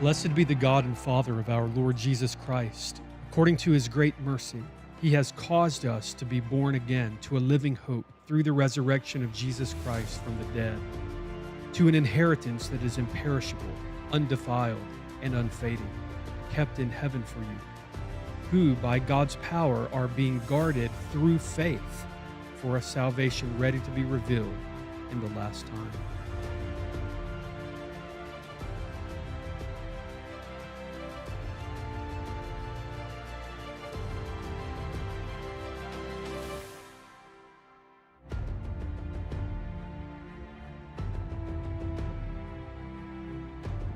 Blessed be the God and Father of our Lord Jesus Christ. According to his great mercy, he has caused us to be born again to a living hope through the resurrection of Jesus Christ from the dead, to an inheritance that is imperishable, undefiled, and unfading, kept in heaven for you, who by God's power are being guarded through faith for a salvation ready to be revealed in the last time.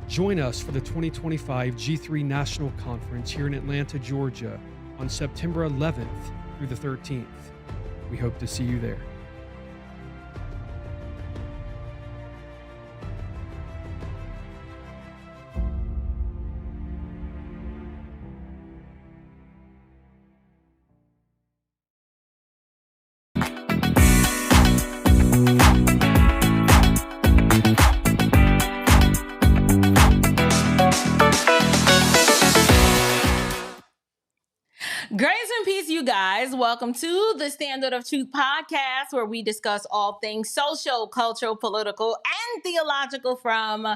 Join us for the 2025 G3 National Conference here in Atlanta, Georgia on September 11th through the 13th. We hope to see you there. Grace and peace, you guys. Welcome to the Standard of Truth podcast, where we discuss all things social, cultural, political, and theological from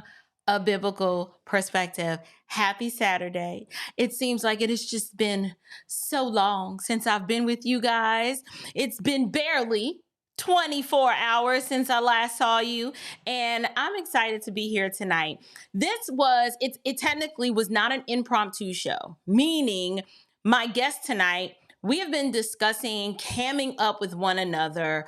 a biblical perspective. Happy Saturday. It seems like it has just been so long since I've been with you guys. It's been barely 24 hours since I last saw you, and I'm excited to be here tonight. It technically was not an impromptu show, meaning my guest tonight, we have been discussing camming up with one another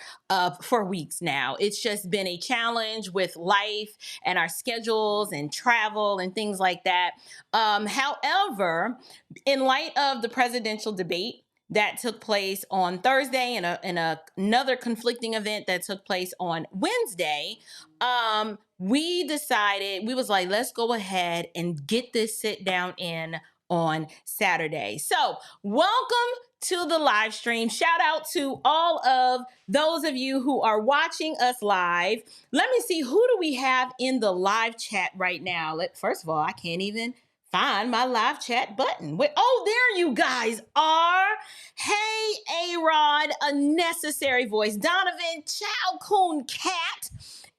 for weeks now. It's just been a challenge with life and our schedules and travel and things like that. However, in light of the presidential debate that took place on Thursday and another conflicting event that took place on Wednesday, we decided, we was like, let's go ahead and get this sit down in on Saturday. So welcome to the live stream. Shout out to all of those of you who are watching us live. Let me see, who do we have in the live chat right now? First of all, I can't even find my live chat button. Oh, there you guys are. Hey, A-Rod, a necessary voice. Donovan Chow Cat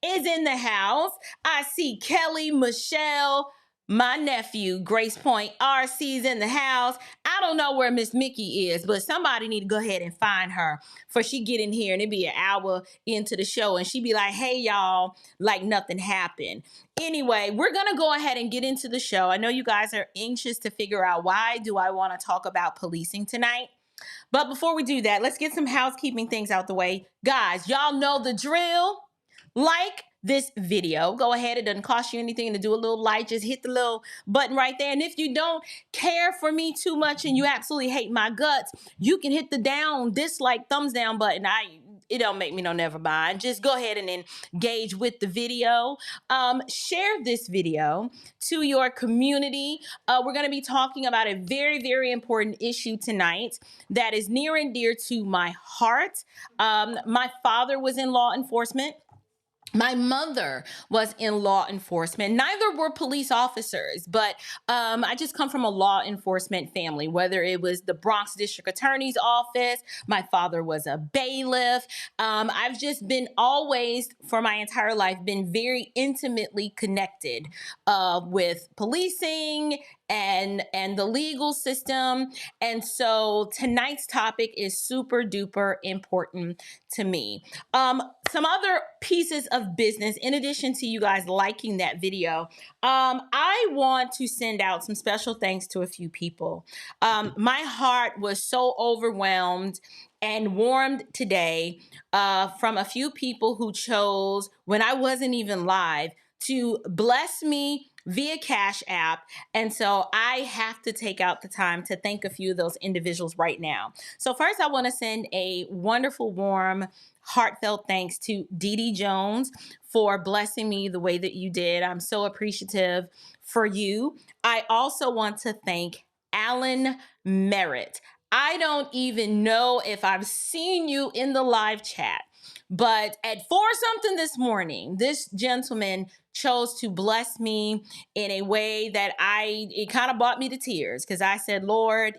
is in the house. I see Kelly, Michelle, my nephew, Grace Point, RC's in the house. I don't know where Miss Mickey is, but somebody need to go ahead and find her for she get in here and it be an hour into the show and she be like, hey, y'all, like nothing happened. Anyway, we're going to go ahead and get into the show. I know you guys are anxious to figure out why do I want to talk about policing tonight. But before we do that, let's get some housekeeping things out the way. Guys, y'all know the drill. Like this video. Go ahead. It doesn't cost you anything to do a little like. Just hit the little button right there. And if you don't care for me too much and you absolutely hate my guts, you can hit the dislike, thumbs down button. it don't make me no never mind. Just go ahead and engage with the video. Share this video to your community. We're going to be talking about a very, very important issue tonight that is near and dear to my heart. My father was in law enforcement. My mother was in law enforcement. Neither were police officers, but I just come from a law enforcement family, whether it was the Bronx District Attorney's Office, my father was a bailiff. I've just been always, for my entire life, been very intimately connected with policing and the legal system. And so tonight's topic is super duper important to me. Some other pieces of business, in addition to you guys liking that video, I want to send out some special thanks to a few people. My heart was so overwhelmed and warmed today from a few people who chose, when I wasn't even live, to bless me via Cash App. And so I have to take out the time to thank a few of those individuals right now. So first, I want to send a wonderful, warm, heartfelt thanks to Dee Dee Jones for blessing me the way that you did. I'm so appreciative for you. I also want to thank Alan Merritt. I don't even know if I've seen you in the live chat, but at 4 something this morning, this gentleman chose to bless me in a way that it kind of brought me to tears, because I said, Lord,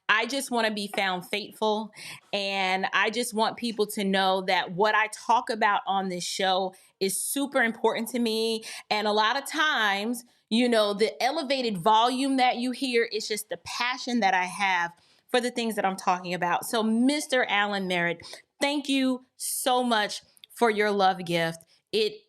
I just want to be found faithful. And I just want people to know that what I talk about on this show is super important to me. And a lot of times, the elevated volume that you hear is just the passion that I have for the things that I'm talking about. So Mr. Alan Merritt, thank you so much for your love gift. It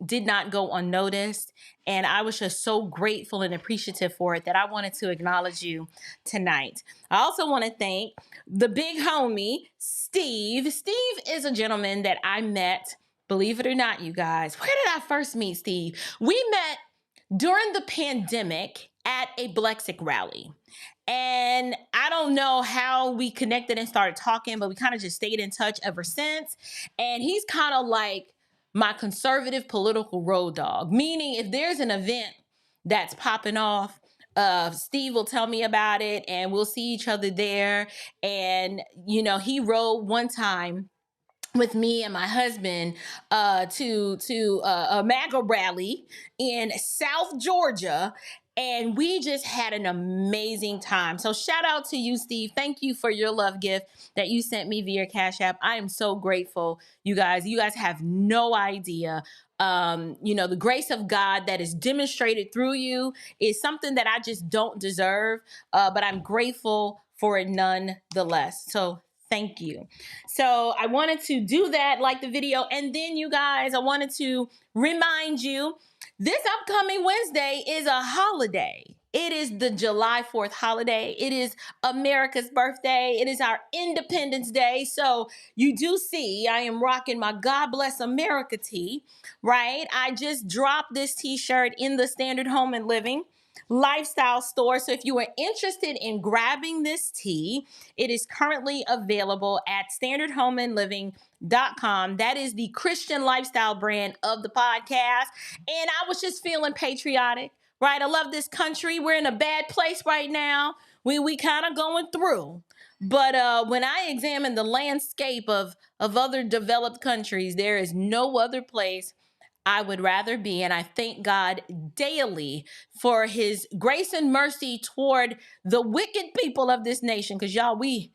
did not go unnoticed, and I was just so grateful and appreciative for it that I wanted to acknowledge you tonight. I also want to thank the big homie, Steve. Steve is a gentleman that I met, believe it or not, you guys. Where did I first meet Steve? We met during the pandemic at a Blexic rally. And I don't know how we connected and started talking, but we kind of just stayed in touch ever since. And he's kind of like my conservative political road dog, meaning if there's an event that's popping off, Steve will tell me about it and we'll see each other there. And, he rode one time with me and my husband to a MAGA rally in South Georgia. And we just had an amazing time. So shout out to you, Steve. Thank you for your love gift that you sent me via Cash App. I am so grateful, you guys. You guys have no idea. The grace of God that is demonstrated through you is something that I just don't deserve. But I'm grateful for it nonetheless. So thank you. So I wanted to do that, like the video. And then, you guys, I wanted to remind you, this upcoming Wednesday is a holiday. It is the July 4th holiday. It is America's birthday. It is our Independence Day. So you do see I am rocking my God Bless America tee, right? I just dropped this t-shirt in the Standard Home and Living lifestyle store. So if you are interested in grabbing this tee, it is currently available at standardhomeandliving.com. That is the Christian lifestyle brand of the podcast. And I was just feeling patriotic, right? I love this country. We're in a bad place right now. We kind of going through. But when I examine the landscape of other developed countries, there is no other place I would rather be. And I thank God daily for his grace and mercy toward the wicked people of this nation. Because y'all, we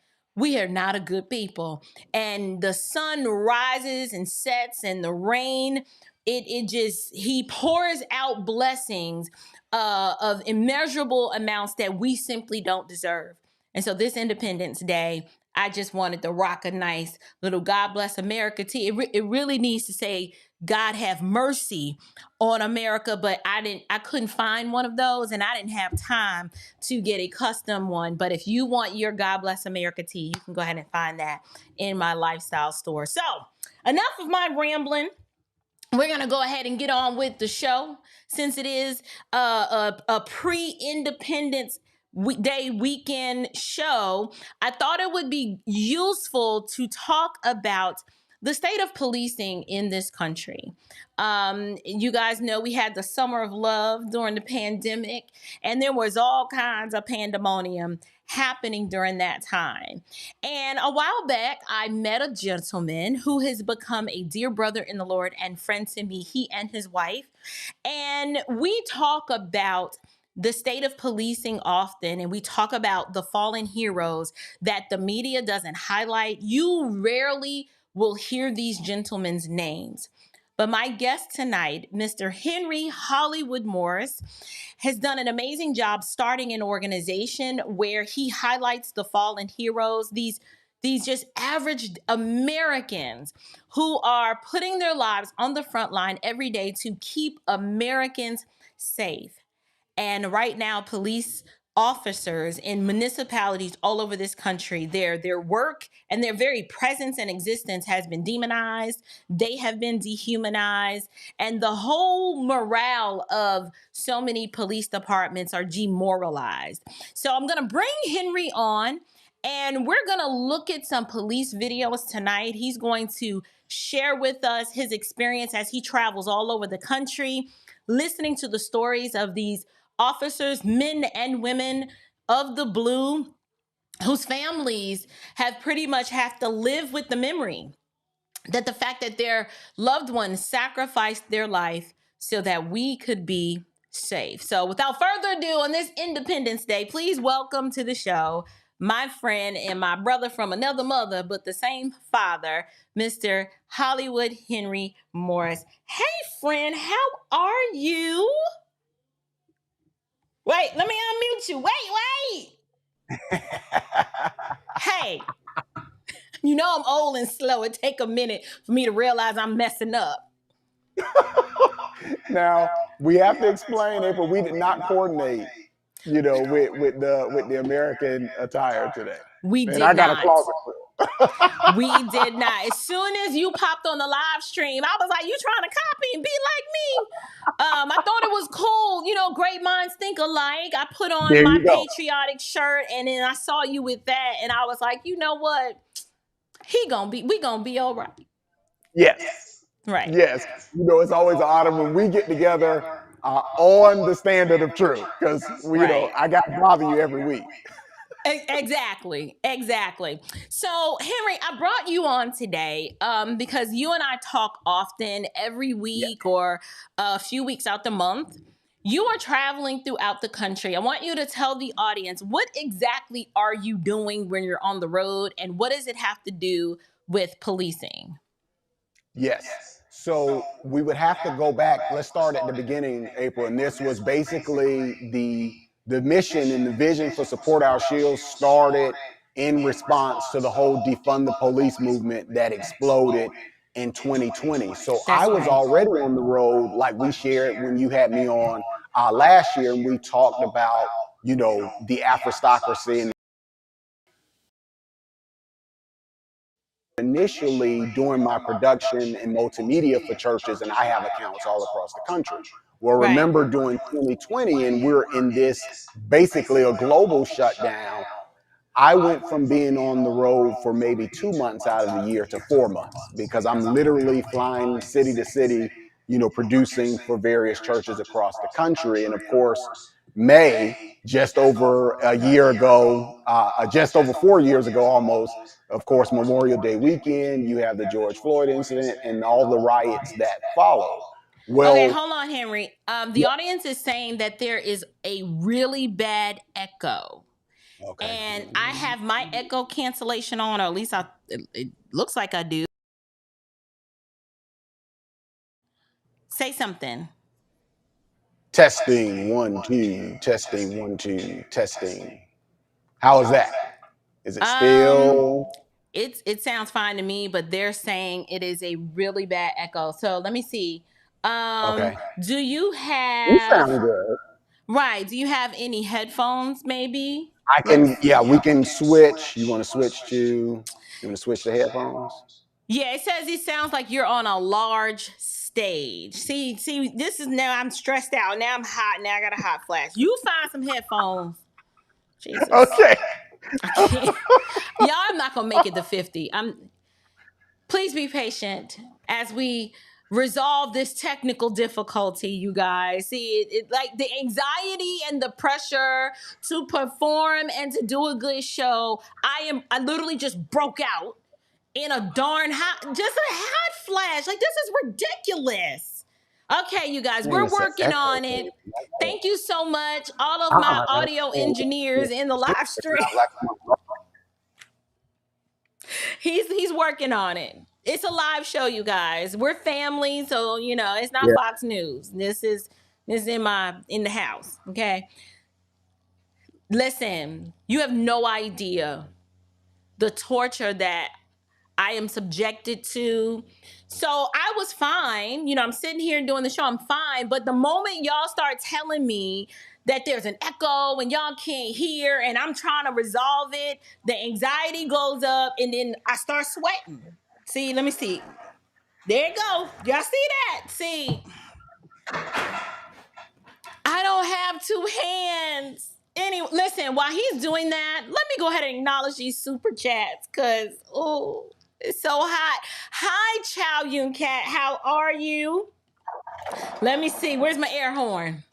are not a good people. And the sun rises and sets, and the rain, he pours out blessings of immeasurable amounts that we simply don't deserve. And so this Independence Day, I just wanted to rock a nice little God Bless America tee. It really needs to say God have mercy on America, but I couldn't find one of those, and I didn't have time to get a custom one. But if you want your God Bless America tee, you can go ahead and find that in my lifestyle store. So enough of my rambling. We're going to go ahead and get on with the show, since it is a pre-independence weekend show, I thought it would be useful to talk about the state of policing in this country. You guys know we had the summer of love during the pandemic, and there was all kinds of pandemonium happening during that time. And a while back, I met a gentleman who has become a dear brother in the Lord and friend to me, he and his wife. And we talk about the state of policing often, and we talk about the fallen heroes that the media doesn't highlight. You rarely will hear these gentlemen's names. But my guest tonight, Mr. Henry Hollywood Morris, has done an amazing job starting an organization where he highlights the fallen heroes, these just average Americans who are putting their lives on the front line every day to keep Americans safe. And right now, police officers in municipalities all over this country, their work and their very presence and existence has been demonized. They have been dehumanized, and the whole morale of so many police departments are demoralized. So I'm going to bring Henry on, and we're going to look at some police videos tonight. He's going to share with us his experience as he travels all over the country, listening to the stories of these officers, men and women of the blue, whose families have pretty much have to live with the memory that the fact that their loved ones sacrificed their life so that we could be safe. So without further ado, on this Independence Day, please welcome to the show my friend and my brother from another mother, but the same father, Mr. Hollywood Henry Morris. Hey, friend, how are you? Wait, let me unmute you. Wait. Hey, you know I'm old and slow. It take a minute for me to realize I'm messing up. Now we have to explain, April. We did not coordinate, with the American attire today. We And did I got not. a closet full. We did not. As soon as you popped on the live stream, I was like, you trying to copy and be like me? I thought it was cool. You know, great minds think alike. I put on There my you go. patriotic shirt, and then I saw you with that, and I was like, you know what? We gonna be all right. Yes. Right. Yes. It's always an honor when we get together on the standard of truth, because Right. I got to bother you every week. Exactly. So, Henry, I brought you on today because you and I talk often every week or a few weeks out the month. You are traveling throughout the country. I want you to tell the audience, what exactly are you doing when you're on the road, and what does it have to do with policing? Yes. So we would have to go back. Let's start at the beginning, April. And this was basically the mission and the vision for Support Our Shields started in response to the whole defund the police movement that exploded in 2020. So I was already on the road, like we shared when you had me on last year, and we talked about, the aristocracy and initially doing my production and multimedia for churches, and I have accounts all across the country. Well, remember during 2020, and we're in this basically a global shutdown, I went from being on the road for maybe 2 months out of the year to 4 months, because I'm literally flying city to city, producing for various churches across the country. And of course, May, just over a year ago, just over 4 years ago almost, of course, Memorial Day weekend, you have the George Floyd incident and all the riots that followed. Well, okay, hold on, Henry. The audience is saying that there is a really bad echo. Okay. And I have my echo cancellation on, or at least it looks like I do. Say something. Testing 1 2, testing 1 2, testing. How is that? Is it still? It sounds fine to me, but they're saying it is a really bad echo. So let me see. Okay. Do you have? You sound good. Right. Do you have any headphones? Maybe. I can. Yeah, we can switch. You want to switch to? You want to switch to headphones? Yeah, it says it sounds like you're on a large stage. See, this is now I'm stressed out. Now I'm hot. Now I got a hot flash. You find some headphones. Jesus. Okay. I can't. Y'all, I'm not gonna make it to 50. Please be patient as we resolve this technical difficulty, you guys. See, like the anxiety and the pressure to perform and to do a good show. I literally just broke out in a darn just a hot flash. Like, this is ridiculous. Okay, you guys, we're working on it. Thank you so much, all of my audio engineers in the live stream. He's working on it. It's a live show, you guys. We're family, so it's not Fox News. This is in the house. Okay. Listen, you have no idea the torture that I am subjected to. So I was fine. I'm sitting here doing the show. I'm fine. But the moment y'all start telling me that there's an echo and y'all can't hear and I'm trying to resolve it, the anxiety goes up and then I start sweating. See, let me see. There you go. Y'all see that? See, I don't have two hands. Anyway, listen, while he's doing that, let me go ahead and acknowledge these super chats because, oh, it's so hot. Hi, Chow Yun Cat. How are you? Let me see. Where's my air horn?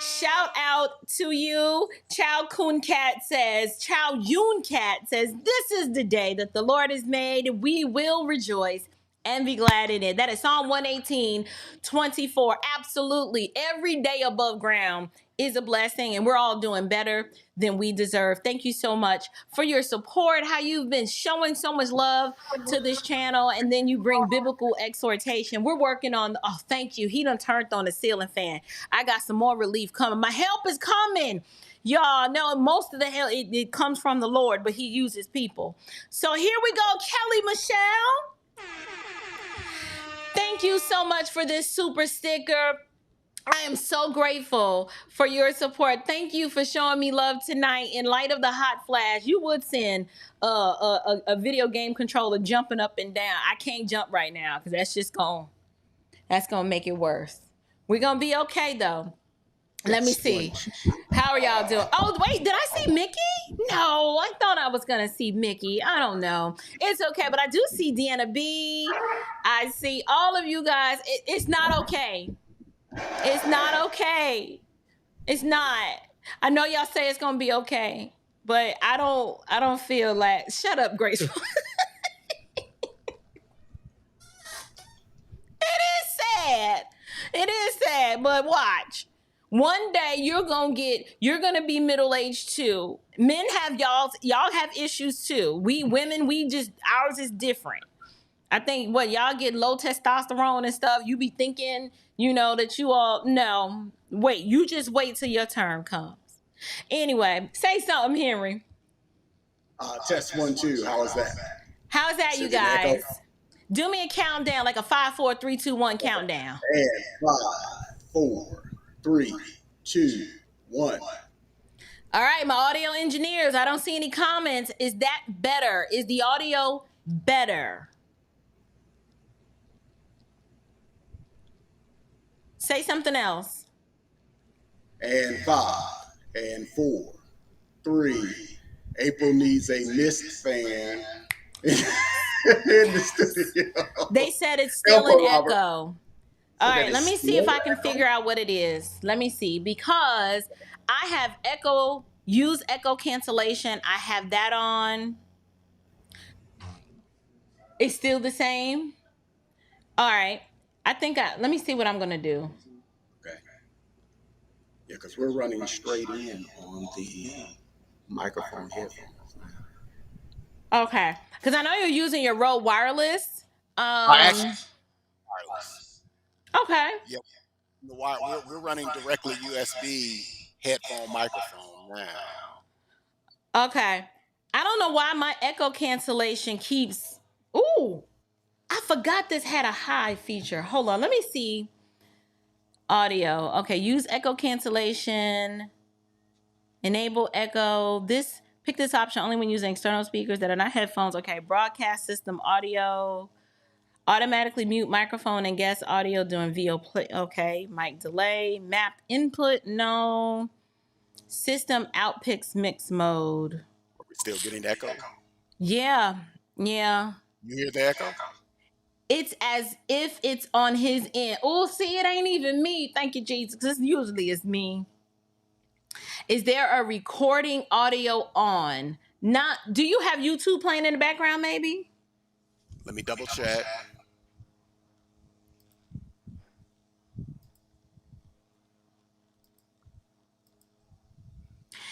Shout out to you. Chow Kun Cat says, Chow Yun Cat says, this is the day that the Lord has made. We will rejoice and be glad in it. That is Psalm 118:24. Absolutely. Every day above ground is a blessing, and we're all doing better than we deserve. Thank you so much for your support, how you've been showing so much love to this channel, and then you bring biblical exhortation. We're working on, oh, thank you. He done turned on the ceiling fan. I got some more relief coming. My help is coming. Y'all know most of the help, it comes from the Lord, but he uses people. So here we go, Kelly Michelle. Thank you so much for this super sticker. I am so grateful for your support. Thank you for showing me love tonight. In light of the hot flash, you would send a video game controller jumping up and down. I can't jump right now because that's gonna make it worse. We're gonna be okay though. Let me see. How are y'all doing? Oh, wait, did I see Mickey? No, I thought I was going to see Mickey. I don't know. It's okay, but I do see Deanna B. I see all of you guys. It's not okay. It's not okay. It's not. I know y'all say it's going to be okay, but I don't feel like, shut up, Graceful. It is sad. It is sad, but watch. One day you're gonna be middle-aged too. Men have y'all have issues too. We women, ours is different. I think y'all get low testosterone and stuff. You be thinking, that you all no. Wait, you just wait till your turn comes. Anyway, say something, Henry. Test 1, 2. How is that? How's that, you guys? Do me a countdown, like a 5, 4, 3, 2, 1 countdown. And 5, 4, 3, 2, 1. All right, my audio engineers, I don't see any comments. Is that better? Is the audio better? Say something else. And 5, and 4, 3. April needs a mist fan in the studio. They said it's still an echo. All right, let me see if I can figure out what it is. Let me see, because I have use echo cancellation. I have that on. It's still the same. All right. Let me see what I'm going to do. Okay. Yeah, because we're running straight in on the microphone headphones now. Okay. Because I know you're using your Rode wireless. Wireless. Okay. Yep. We're running directly USB headphone microphone now. Okay. I don't know why my echo cancellation keeps. Ooh, I forgot this had a high feature. Hold on. Let me see. Audio. Okay. Use echo cancellation. Enable echo. Pick this option only when using external speakers that are not headphones. Okay. Broadcast system audio. Automatically mute microphone and guest audio during VO play. Okay. Mic delay. Map input. No. System outpicks mix mode. Are we still getting the echo? Yeah. You hear the echo? It's as if it's on his end. Oh, see, it ain't even me. Thank you, Jesus. This usually is me. Is there a recording audio on? Do you have YouTube playing in the background, maybe? Let me double check.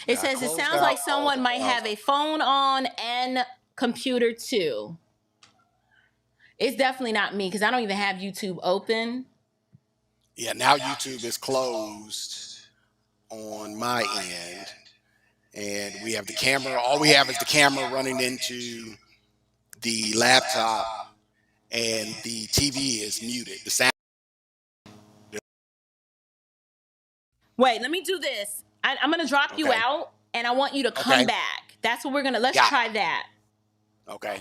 It says it sounds like someone might have a phone on and computer too. It's definitely not me because I don't even have YouTube open. Yeah, now YouTube is closed on my end. And we have the camera. All we have is the camera running into the laptop, and the TV is muted. The sound. Wait, let me do this. I'm going to drop you out, and I want you to come back. That's what we're going to, let's try that. Okay.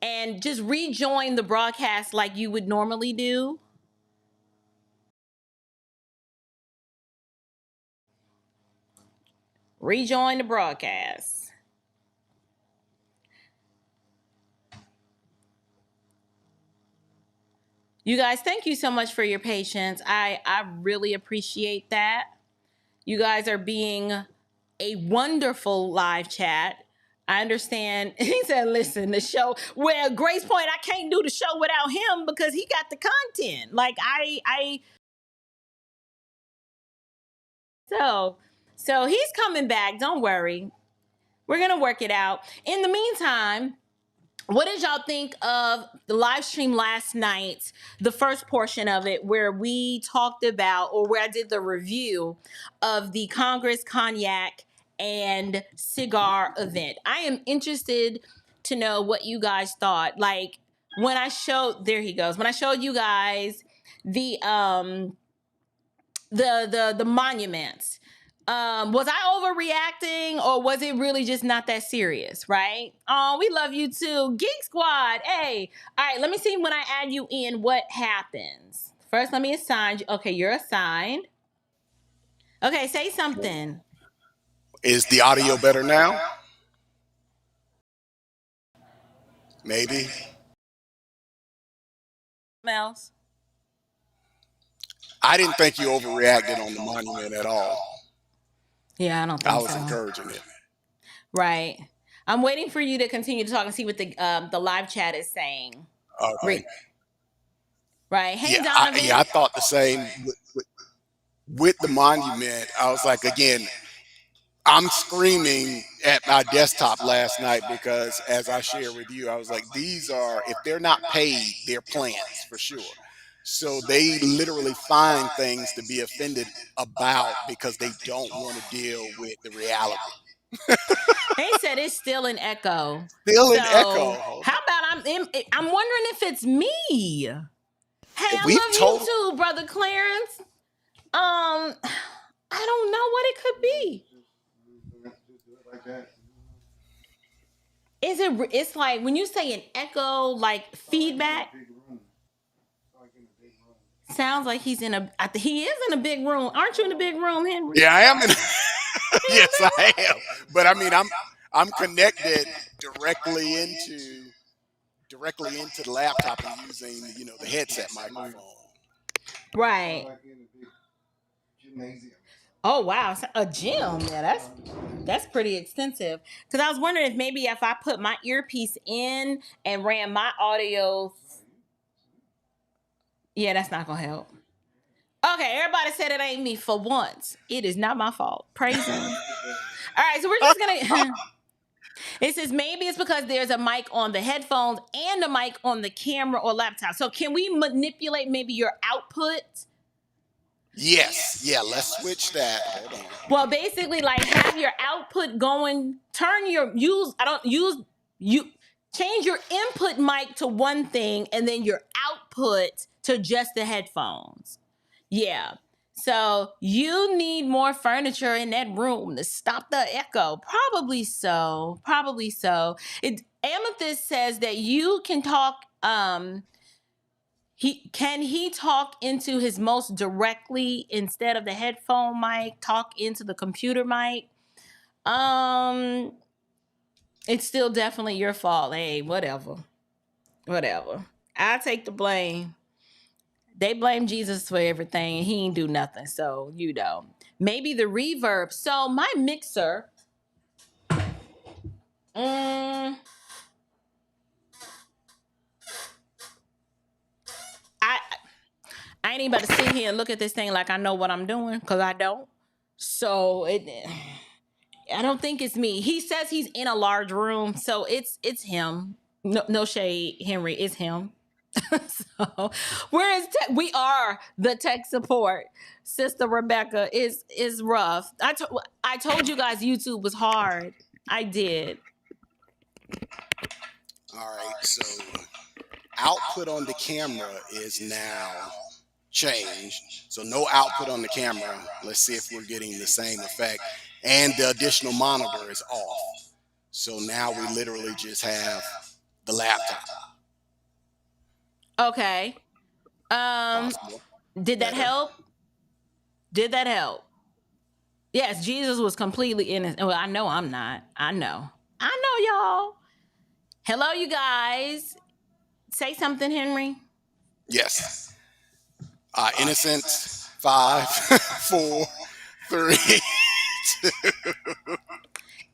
And just rejoin the broadcast like you would normally do. Rejoin the broadcast. You guys, thank you so much for your patience. I really appreciate that. You guys are being a wonderful live chat. I understand. He said, listen, the show, well, Grace Point, I can't do the show without him because he got the content. Like so he's coming back. Don't worry. We're going to work it out. In the meantime, what did y'all think of the live stream last night, the first portion of it, where we talked about, or where I did the review of the Congress Cognac and Cigar event? I am interested to know what you guys thought. Like when I showed, there he goes. When I showed you guys the monuments, was I overreacting or was it really just not that serious, right? Oh, we love you too. Geek Squad, hey. All right, let me see when I add you in what happens. First, let me assign you. Okay, you're assigned. Okay, say something. Is the audio better now? Maybe. Else? I didn't think you overreacted on the monument at all. Yeah, I don't think so. I was encouraging it. Right. I'm waiting for you to continue to talk and see what the live chat is saying. Okay. Right. Hey, Donovan. I thought the same with the monument. I was like, again, I'm screaming at my desktop last night because, as I shared with you, I was like, these are, if they're not paid, they're plants for sure. So they literally find things to be offended about because they don't want to deal with the reality. They said it's still an echo. Still an echo. How about I'm wondering if it's me. Hey, I love you too, brother Clarence. I don't know what it could be. It's like when you say an echo, like feedback. Sounds like he is in a big room. Aren't you in a big room, Henry? Yeah, I am. Yes, I am. But I mean, I'm connected directly into the laptop and using, the headset microphone. Right. Oh wow, a gym. Yeah, that's pretty extensive. Because I was wondering if maybe if I put my earpiece in and ran my audio. Yeah, that's not gonna help. Okay, everybody said it ain't me for once. It is not my fault. Praise him. All right, so we're just gonna. It says maybe it's because there's a mic on the headphones and a mic on the camera or laptop. So can we manipulate maybe your output? Yes. Yeah, let's switch that. Hold on. Well, basically, like have your output going, change your input mic to one thing and then your output to just the headphones. Yeah. So you need more furniture in that room to stop the echo. Probably so. Amethyst says that you can talk, Can he talk into his most directly instead of the headphone mic, talk into the computer mic? It's still definitely your fault. Hey, whatever. I take the blame. They blame Jesus for everything and he ain't do nothing. So, maybe the reverb. So my mixer, I ain't even about to sit here and look at this thing like I know what I'm doing, because I don't. So I don't think it's me. He says he's in a large room, so it's him. No shade, Henry. It's him. So we are the tech support. Sister Rebecca is rough. I told you guys YouTube was hard. I did. All right, so output on the camera is now changed. So no output on the camera. Let's see if we're getting the same effect. And the additional monitor is off. So now we literally just have the laptop. Okay. Possible. Did that help? Yes, Jesus was completely innocent. Well, I know I'm not. I know, y'all. Hello, you guys. Say something, Henry. Yes. Innocent. 5, 4, 3, 2.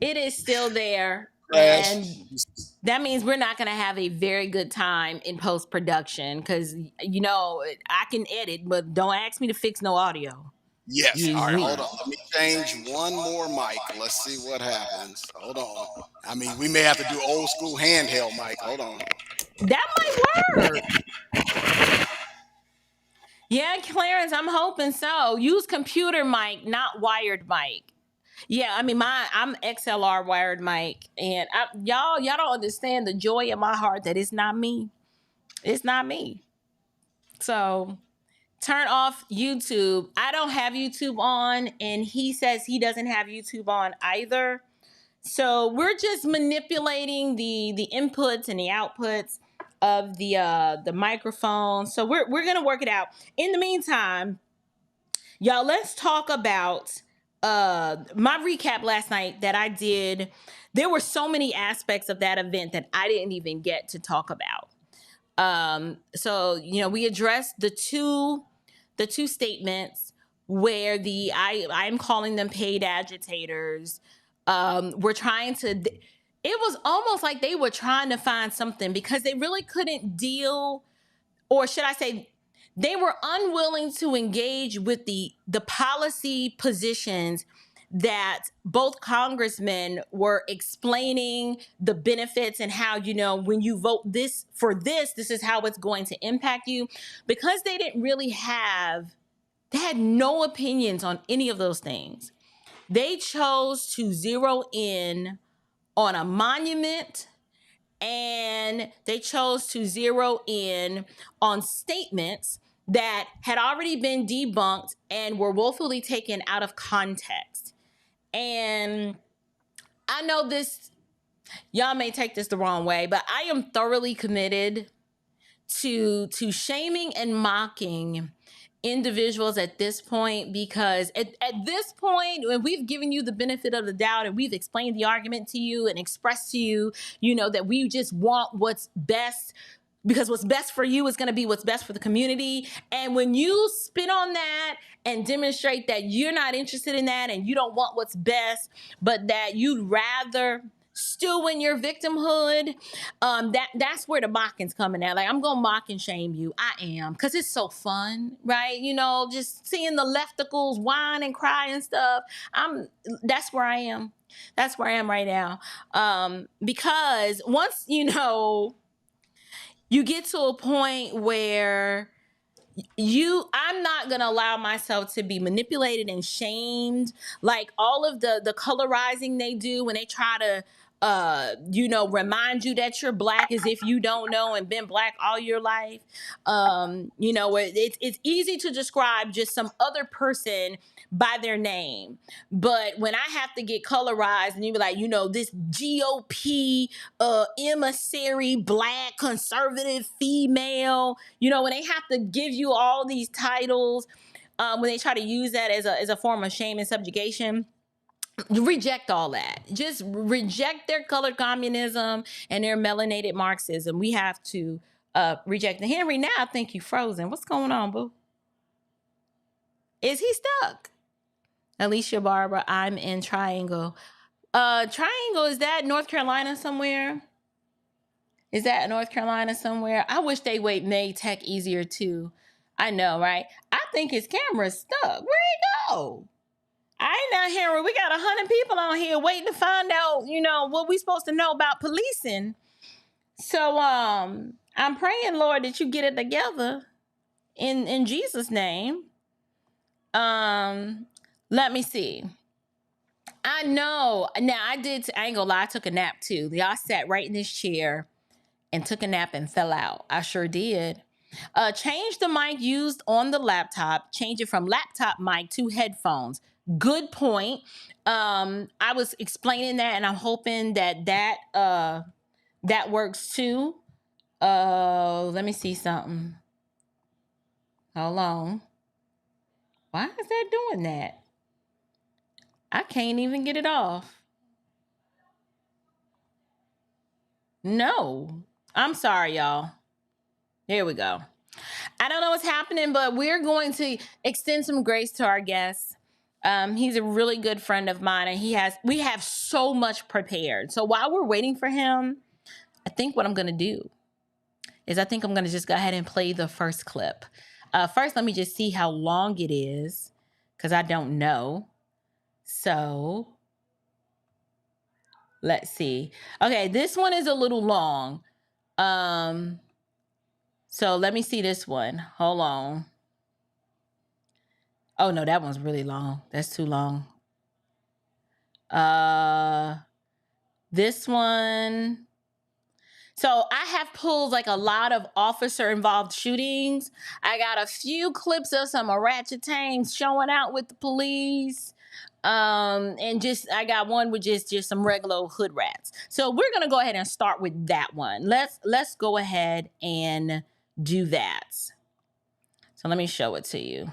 It is still there. Crash. And that means we're not going to have a very good time in post-production because, I can edit, but don't ask me to fix no audio. Yes. All right, hold on. Let me change one more mic. Let's see what happens. Hold on. I mean, we may have to do old school handheld mic. Hold on. That might work. Yeah, Clarence, I'm hoping so. Use computer mic, not wired mic. Yeah, I mean, I'm XLR wired mic, and y'all don't understand the joy in my heart that it's not me. It's not me. So turn off YouTube. I don't have YouTube on, and he says he doesn't have YouTube on either. So we're just manipulating the inputs and the outputs of the microphone. So we're gonna work it out. In the meantime, y'all, let's talk about my recap last night that I did. There were so many aspects of that event that I didn't even get to talk about. So we addressed the two statements where I'm calling them paid agitators. We're trying to. It was almost like they were trying to find something because they really couldn't deal, or should I say, they were unwilling to engage with the policy positions that both congressmen were explaining the benefits and how, when you vote this is how it's going to impact you. Because they had no opinions on any of those things. They chose to zero in on a monument, and they chose to zero in on statements that had already been debunked and were woefully taken out of context. And I know y'all may take this the wrong way, but I am thoroughly committed to shaming and mocking individuals at this point, because at this point, when we've given you the benefit of the doubt and we've explained the argument to you and expressed to you, that we just want what's best, because what's best for you is going to be what's best for the community. And when you spit on that and demonstrate that you're not interested in that and you don't want what's best, but that you'd rather stew in your victimhood, that's where the mocking's coming at. Like, I'm gonna mock and shame you. I am, because it's so fun, right? Just seeing the lefticals whine and cry and stuff. That's where I am. That's where I am right now. Because once you get to a point where I'm not going to allow myself to be manipulated and shamed. Like all of the colorizing they do when they try to remind you that you're black as if you don't know and been black all your life. It's easy to describe just some other person by their name. But when I have to get colorized and you be like, this GOP, emissary, black, conservative, female, when they have to give you all these titles, when they try to use that as a form of shame and subjugation, reject all that. Just reject their colored communism and their melanated Marxism. We have to reject it. Henry, now I think you frozen. What's going on, boo? Is he stuck? Alicia Barbara, I'm in Triangle. Triangle, is that North Carolina somewhere? Is that North Carolina somewhere? I wish they made tech easier too. I know, right? I think his camera's stuck. Where'd he go? I ain't not hearing. We got 100 people on here waiting to find out, what we supposed to know about policing. So I'm praying, Lord, that you get it together in Jesus' name. Let me see. I know. Now I ain't gonna lie, I took a nap too. Y'all sat right in this chair and took a nap and fell out. I sure did. Change the mic used on the laptop. Change it from laptop mic to headphones. Good point. I was explaining that, and I'm hoping that works too. Let me see something. Hold on. Why is that doing that? I can't even get it off. No. I'm sorry, y'all. Here we go. I don't know what's happening, but we're going to extend some grace to our guest. He's a really good friend of mine, and we have so much prepared. So while we're waiting for him, I think what I'm going to do is I'm going to just go ahead and play the first clip. First, let me just see how long it is, because I don't know. So let's see. Okay, this one is a little long. So let me see this one. Hold on. Oh no, that one's really long. That's too long. This one. So I have pulled like a lot of officer-involved shootings. I got a few clips of some orangutans showing out with the police. And I got one with just some regular hood rats. So we're gonna go ahead and start with that one. Let's go ahead and do that. So let me show it to you.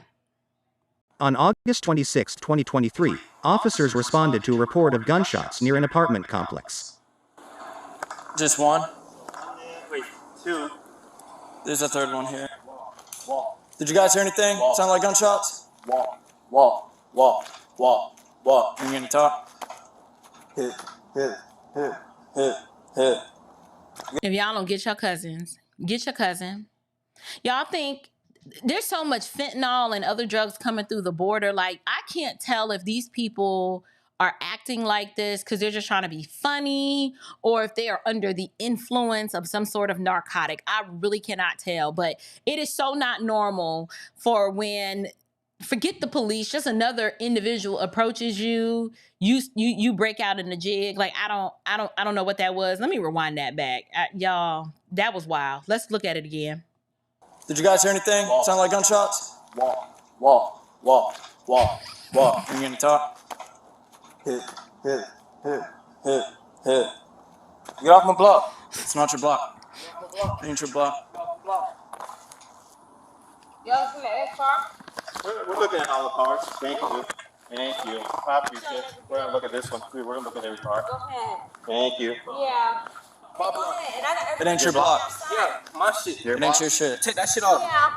On August 26, 2023, officers responded to a report of gunshots near an apartment complex. Just one? Wait, two. There's a third one here. Did you guys hear anything? Sound like gunshots? Walk. Are you gonna talk? Hit. If y'all don't get your cousins, get your cousin. Y'all think there's so much fentanyl and other drugs coming through the border. Like, I can't tell if these people are acting like this because they're just trying to be funny, or if they are under the influence of some sort of narcotic. I really cannot tell, but it is so not normal for when, forget the police, just another individual approaches you, you break out in the jig. Like, I don't know what that was. Let me rewind that back. Y'all, that was wild. Let's look at it again. Did you guys hear anything? Sound like gunshots? Walk. Are you gonna talk? Hit. Get off my block. It's not your block. It ain't your block. Y'all looking at that car? We're looking at all the cars. Thank you. I appreciate it. We're gonna look at this one. We're gonna look at every car. Go ahead. Thank you. Yeah. Go ahead. It ain't your block. Yeah, my shit. It ain't your shit. Take that shit off. Yeah.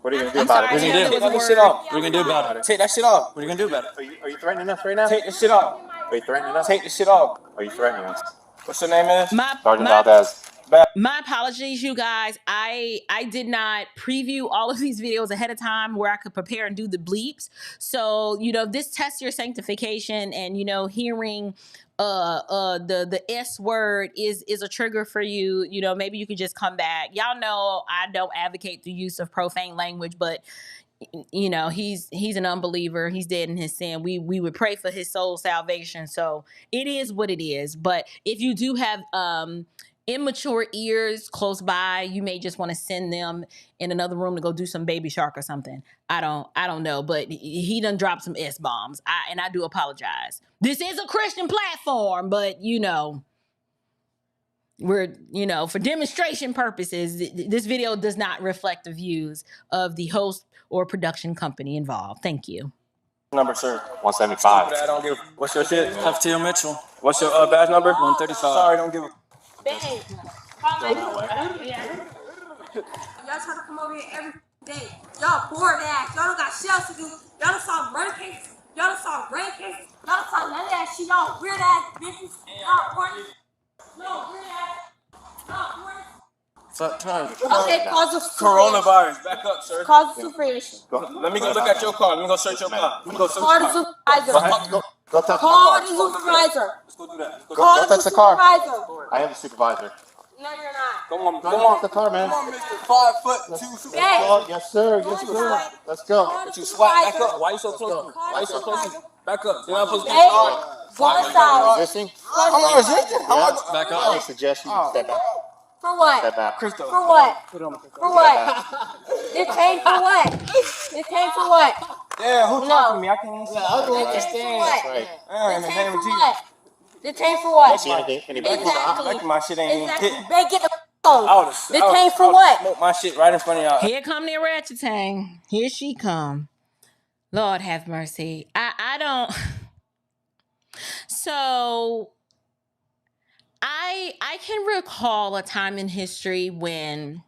What are you gonna do I'm about sorry, it? What are you gonna do? that was a Take that word. shit off. What are you gonna do about it? Take that shit off. What are you gonna do about it? Are you threatening us right now? Take the shit off. Are you threatening us? Take the shit off. Are you threatening us? What's your name is? Sergeant Valdez. My apologies, you guys. I did not preview all of these videos ahead of time where I could prepare and do the bleeps. So, this tests your sanctification, and, hearing the S word is a trigger for you. Maybe you could just come back. Y'all know I don't advocate the use of profane language, but you know, he's an unbeliever. He's dead in his sin. We would pray for his soul salvation. So it is what it is. But if you do have immature ears close by, you may just want to send them in another room to go do some Baby Shark or something. I don't know, but he done dropped some S-bombs. And I do apologize. This is a Christian platform, but you know, we're, you know, for demonstration purposes, this video does not reflect the views of the host or production company involved. Thank you. Number, sir. 175. I don't give. What's your shit? FTO Mitchell. What's your badge number? 135. Sorry, don't give a. Babe, y'all try to come over here every day. Y'all bored ass. Y'all don't got shit else to do. Y'all don't solve murder cases. Y'all don't solve rape cases. Y'all don't solve none of that shit. Y'all weird ass bitches. Y'all horny. No, weird ass. Y'all horny. Okay, cause of Coronavirus. Back up, sir. Cause of supervision. Let me go look at your car. Let me go search your car. Let me go search Call your the car. supervisor. Go touch Call the supervisor. Let's go do that. Call the supervisor. I am the supervisor. No, you're not. Come on, come on. The car, man. Come on, Mr. 5'2" supervisor. Hey. Yes, sir. Yes, sir. Let's go. But you swat back up. Why you so close to me? Why you so close to me? Back up. You're not supposed to be sorry. Go inside. Resisting? I'm not resisting. Back up. I suggest you step back. For what? Step back. For what? For what? Detained for what? Detained for what? Yeah, who talking to me? I can't even see. I don't understand. That's right. Detained for what? Detained for what? Exactly. My shit ain't even hit. They get the phone. Detained for what? Smoke my shit right in front of y'all. Here come the ratchet tang. Here she come. Lord have mercy. I don't. So I can recall a time in history when,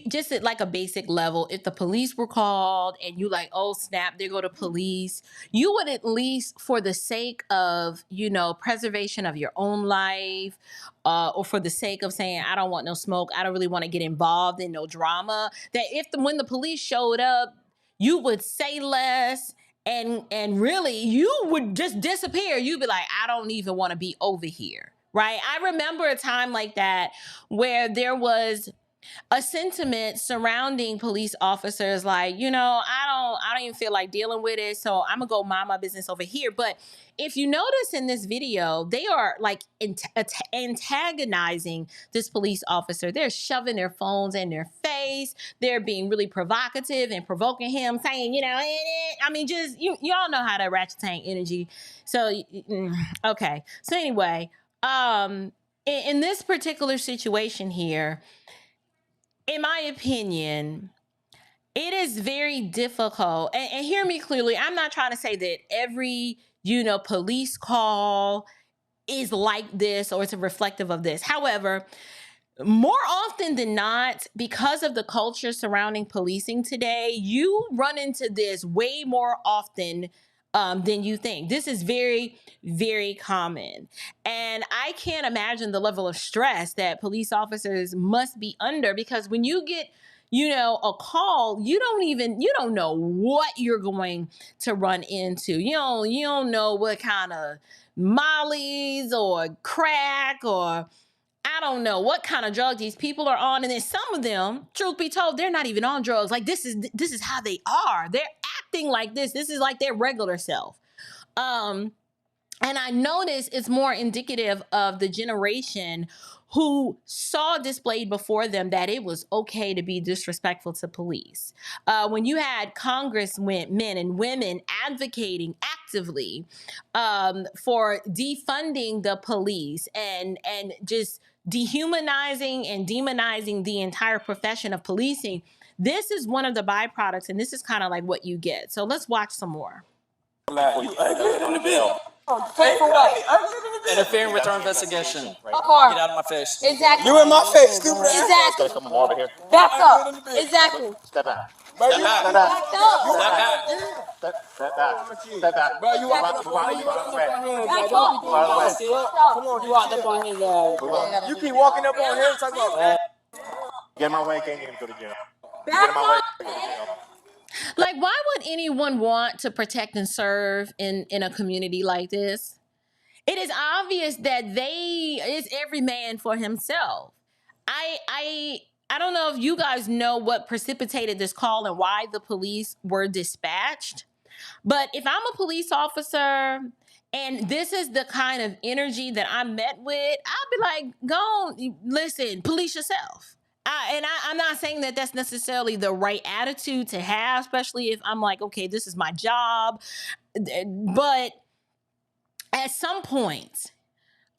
just at like a basic level, if the police were called and you like, oh snap, there go the police, you would at least, for the sake of, you know, preservation of your own life, or for the sake of saying, I don't want no smoke, I don't really want to get involved in no drama, that when the police showed up, you would say less, and really you would just disappear. You'd be like, I don't even want to be over here, right? I remember a time like that where there was a sentiment surrounding police officers like, you know, I don't even feel like dealing with it, so I'm gonna go mind my business over here. But if you notice in this video, they are like antagonizing this police officer. They're shoving their phones in their face. They're being really provocative and provoking him, saying, you know, I mean, just y'all know how to ratchet tank energy. So okay. So anyway, in this particular situation here, in my opinion, it is very difficult. And hear me clearly, I'm not trying to say that every, you know, police call is like this or it's reflective of this. However, more often than not, because of the culture surrounding policing today, you run into this way more often than you think. This is very, very common. And I can't imagine the level of stress that police officers must be under, because when you get, you know, a call, you don't know what you're going to run into. You don't know what kind of mollies or crack or I don't know what kind of drug these people are on. And then some of them, truth be told, they're not even on drugs. Like this is how they are. They're acting like this. This is like their regular self. And I notice it's more indicative of the generation who saw displayed before them that it was okay to be disrespectful to police. When you had congressmen and women advocating actively for defunding the police and just dehumanizing and demonizing the entire profession of policing, this is one of the byproducts, and this is kind of like what you get. So let's watch some more. Take for what? Interfering with our investigation. A car. Get out of my face. Exactly. You in my face, stupid ass. Exactly. Come over here. Back up. Exactly. Step back. Step back. Step back. Back up. Step back. Step back. Step back. Bro, you walk up on his Back up. Come on, you walk up on his ass. You keep walking up on him, talking about. Get in my way, can't even go to jail. Get in my way. Like, why would anyone want to protect and serve in a community like this? It is obvious that it's every man for himself. I I don't know if you guys know what precipitated this call and why the police were dispatched, but if I'm a police officer and this is the kind of energy that I'm met with, I'll be like, go on, listen, police yourself. I'm not saying that that's necessarily the right attitude to have, especially if I'm like, okay, this is my job. But at some point,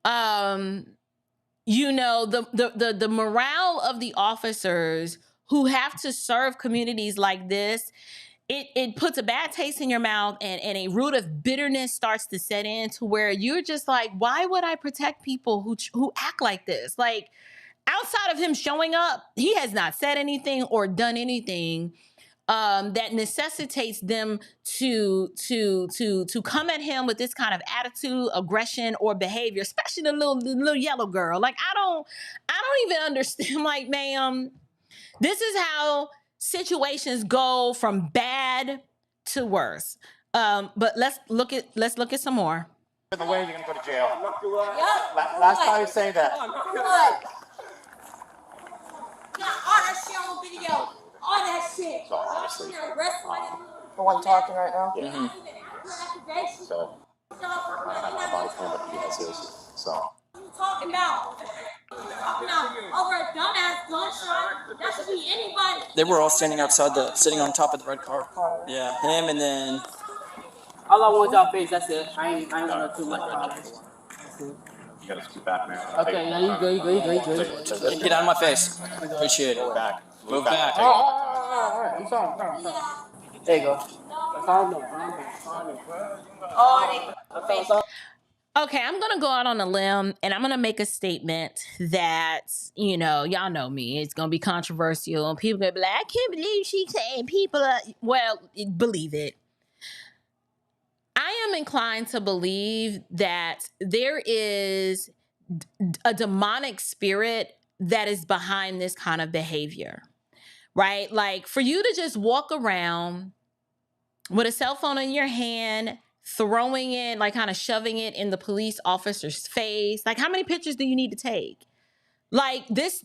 you know, the morale of the officers who have to serve communities like this, it puts a bad taste in your mouth, and a root of bitterness starts to set in to where you're just like, why would I protect people who act like this? Like, outside of him showing up, he has not said anything or done anything that necessitates them to come at him with this kind of attitude, aggression, or behavior, especially the little yellow girl. Like, I don't even understand. Like, ma'am, this is how situations go from bad to worse. But let's look at some more. In the way, you're gonna go to jail. Yep. Last time you saying that. Got all that shit on video. All that shit. So obviously, The one talking right now? yeah. So I have my body plan, but he has his. So What you talking about? Over a dumbass gunshot? That should be anybody. They were all standing outside sitting on top of the red car. Yeah, him and then. All I want y'all face, that's it. I ain't gonna do too much about it. you gotta scoot back, man. Okay, now you good. Get out of my face. Appreciate it. Move back. Move back. Alright. I'm sorry. There you go. That's all I know. Okay, I'm going to go out on a limb and I'm going to make a statement that, you know, y'all know me. It's going to be controversial and people going to be like, I can't believe she's saying people are... Well, believe it. I am inclined to believe that there is a demonic spirit that is behind this kind of behavior, right? Like, for you to just walk around with a cell phone in your hand, throwing it, like kind of shoving it in the police officer's face. Like, how many pictures do you need to take? Like, this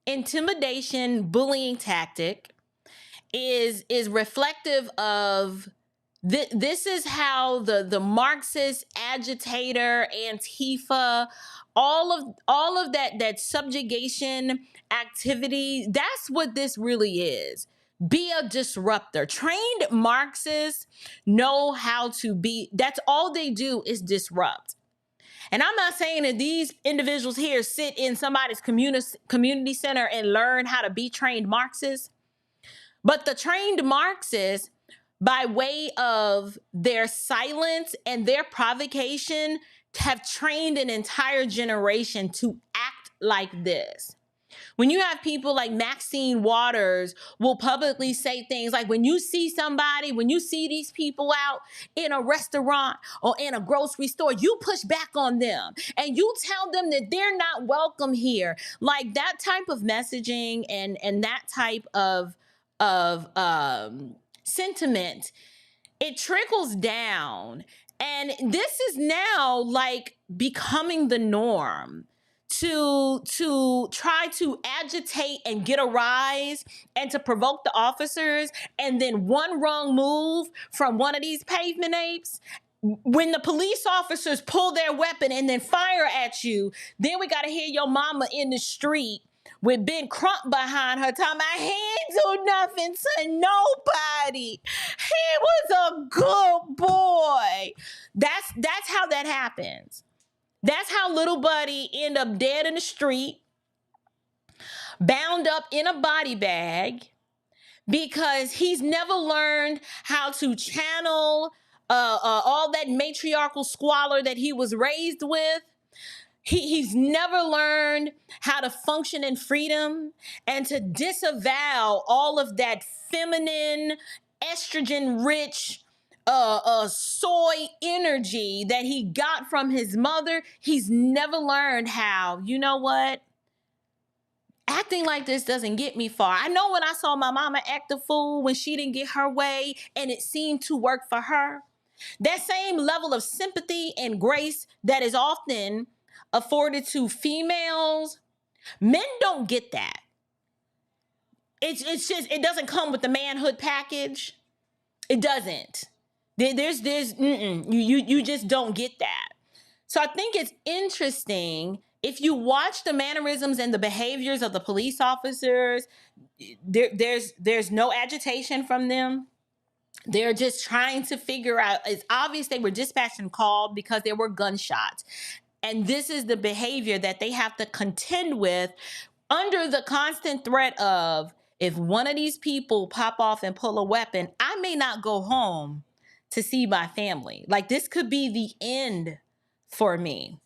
intimidation, bullying tactic is reflective of this is how the Marxist agitator, Antifa, all of that subjugation activity, that's what this really is. Be a disruptor. Trained Marxists know how to be, that's all they do is disrupt. And I'm not saying that these individuals here sit in somebody's community center and learn how to be trained Marxists, but the trained Marxists, by way of their silence and their provocation, have trained an entire generation to act like this. When you have people like Maxine Waters will publicly say things like, when you see these people out in a restaurant or in a grocery store, you push back on them and you tell them that they're not welcome here. Like, that type of messaging and that type of sentiment, it trickles down. And this is now like becoming the norm. To try to agitate and get a rise and to provoke the officers, and then one wrong move from one of these pavement apes, when the police officers pull their weapon and then fire at you, then we got to hear your mama in the street with Ben Crump behind her talking about, he ain't do nothing to nobody. He was a good boy. That's how that happens. That's how little buddy end up dead in the street, bound up in a body bag, because he's never learned how to channel all that matriarchal squalor that he was raised with. He's never learned how to function in freedom and to disavow all of that feminine, estrogen-rich, soy energy that he got from his mother. He's never learned how, you know what? Acting like this doesn't get me far. I know when I saw my mama act a fool when she didn't get her way and it seemed to work for her, that same level of sympathy and grace that is often afforded to females, men don't get that. it's just, it doesn't come with the manhood package. It doesn't. You just don't get that. So I think it's interesting if you watch the mannerisms and the behaviors of the police officers. There's no agitation from them. They're just trying to figure out. It's obvious they were dispatched and called because there were gunshots. And this is the behavior that they have to contend with under the constant threat of, if one of these people pop off and pull a weapon, I may not go home to see my family. Like, this could be the end for me.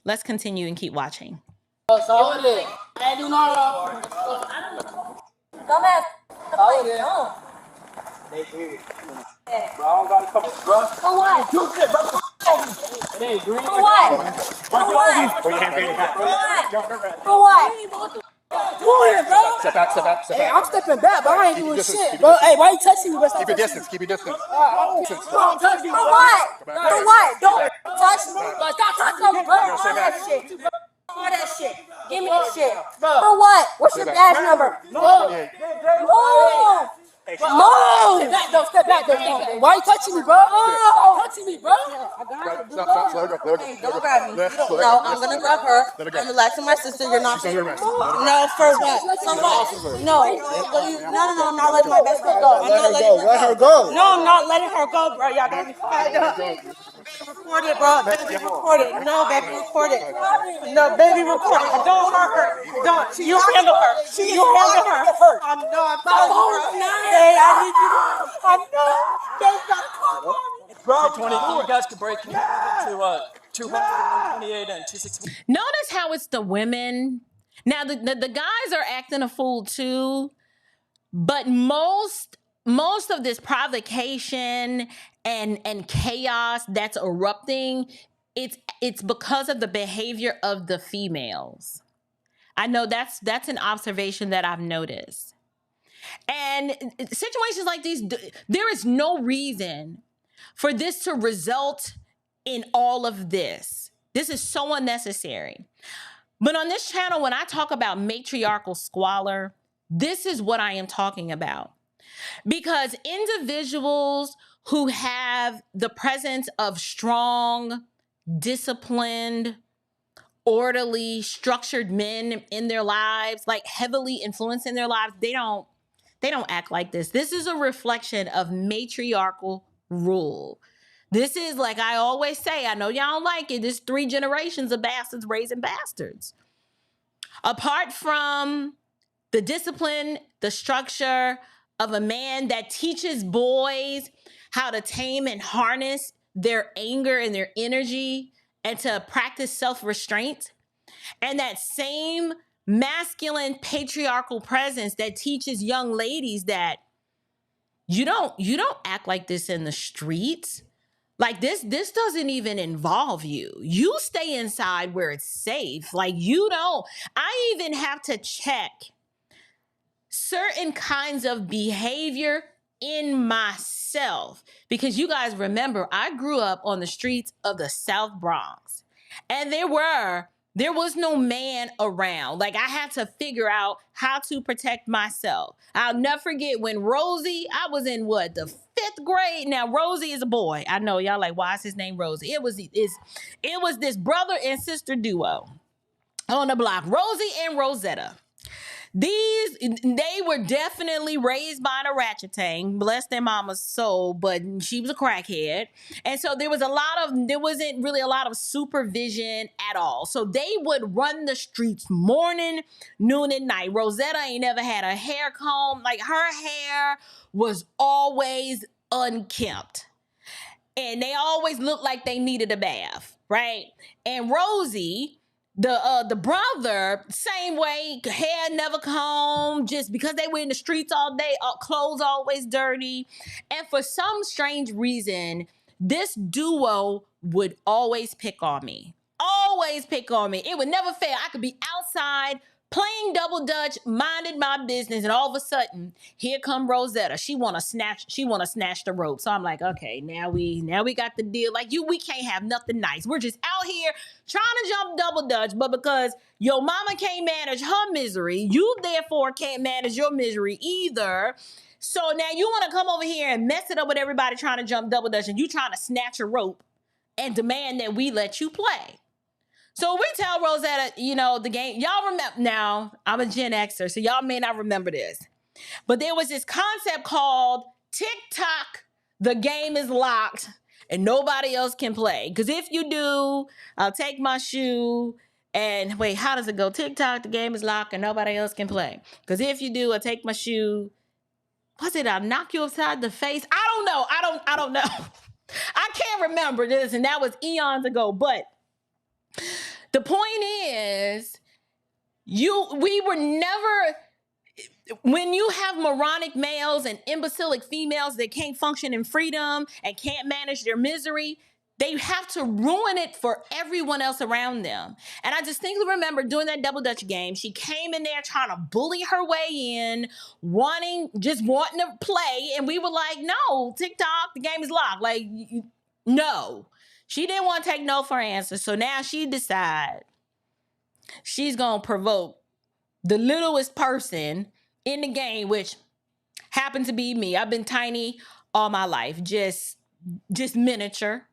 Let's continue and keep watching. That's all it is. I ain't do nothing. Dumbass. All it is. Bro, I don't got a couple, bro. For what? Do shit, bro. It ain't green. For what? For what? For what? Do it, bro. Step back. Hey, I'm stepping back, but I ain't doing shit, bro. Hey, why you touching me, bro? Keep your distance. Don't touch me, For what? For what? Don't touch me. Stop touching me, bro. All that shit. All that shit. Give me that shit. For what? What's your badge number? Move. Move. Step back. Why you touching me, bro? Touching me, bro. Don't grab me. No, I'm gonna grab her. I'm relaxing my sister. You're not. No, for what? For what? No. No, I'm not letting my best friend go. I'm not letting her go. Let her go. No, I'm not letting her go, bro. Y'all gotta be quiet. Record it, bro. Baby, record it. No, baby, record it. No, baby, record it. Don't hurt her. Don't. You handle her. You handle her. I'm not. Hey, I need you to. I'm not. Baby, gotta call me. Bro, 20, you guys could break to 200, 128, and 260. Notice how it's the women. Now, the guys are acting a fool too, but most of this provocation and chaos that's erupting, it's because of the behavior of the females. I know that's an observation that I've noticed. And situations like these, there is no reason for this to result in all of this. This is so unnecessary. But on this channel, when I talk about matriarchal squalor, this is what I am talking about. Because individuals who have the presence of strong, disciplined, orderly, structured men in their lives, like heavily influencing their lives, they don't act like this. This is a reflection of matriarchal rule. This is, like I always say, I know y'all don't like it, this 3 generations of bastards raising bastards. Apart from the discipline, the structure of a man that teaches boys how to tame and harness their anger and their energy and to practice self-restraint, and that same masculine patriarchal presence that teaches young ladies that you don't act like this in the streets. Like this doesn't even involve you. You stay inside where it's safe. Like you don't. I even have to check certain kinds of behavior in myself because you guys remember I grew up on the streets of the South Bronx and there was no man around. Like I had to figure out how to protect myself. I'll never forget when Rosie, I was in the 5th grade. Now Rosie is a boy. I know y'all like, why is his name Rosie? It was this brother and sister duo on the block, Rosie and Rosetta. They were definitely raised by an orangutan, bless their mama's soul, but she was a crackhead. And so there wasn't really a lot of supervision at all. So they would run the streets morning, noon, and night. Rosetta ain't never had a hair comb. Like her hair was always unkempt. And they always looked like they needed a bath, right? And Rosie, the brother, same way, hair never combed, just because they were in the streets all day, clothes always dirty. And for some strange reason, this duo would always pick on me. Always pick on me. It would never fail. I could be outside playing double dutch, minded my business, and all of a sudden, here come Rosetta. She wanna snatch the rope. So I'm like, okay, now we got the deal. Like we can't have nothing nice. We're just out here trying to jump double dutch, but because your mama can't manage her misery, you therefore can't manage your misery either. So now you want to come over here and mess it up with everybody trying to jump double dutch, and you trying to snatch a rope and demand that we let you play. So we tell Rosetta, the game. Y'all remember now, I'm a Gen Xer, so y'all may not remember this. But there was this concept called Tik Tok, the game is locked, and nobody else can play. Because if you do, I'll take my shoe and wait, how does it go? Tik Tok, the game is locked, and nobody else can play. Because if you do, I'll take my shoe. Was it I'll knock you upside the face? I don't know. I don't know. I can't remember this, and that was eons ago, but the point is, we were never, when you have moronic males and imbecilic females that can't function in freedom and can't manage their misery, they have to ruin it for everyone else around them. And I distinctly remember doing that double dutch game. She came in there trying to bully her way in, wanting to play. And we were like, no, Tik Tok, the game is locked. Like, no. She didn't want to take no for an answer. So now she decides she's going to provoke the littlest person in the game, which happened to be me. I've been tiny all my life, just miniature.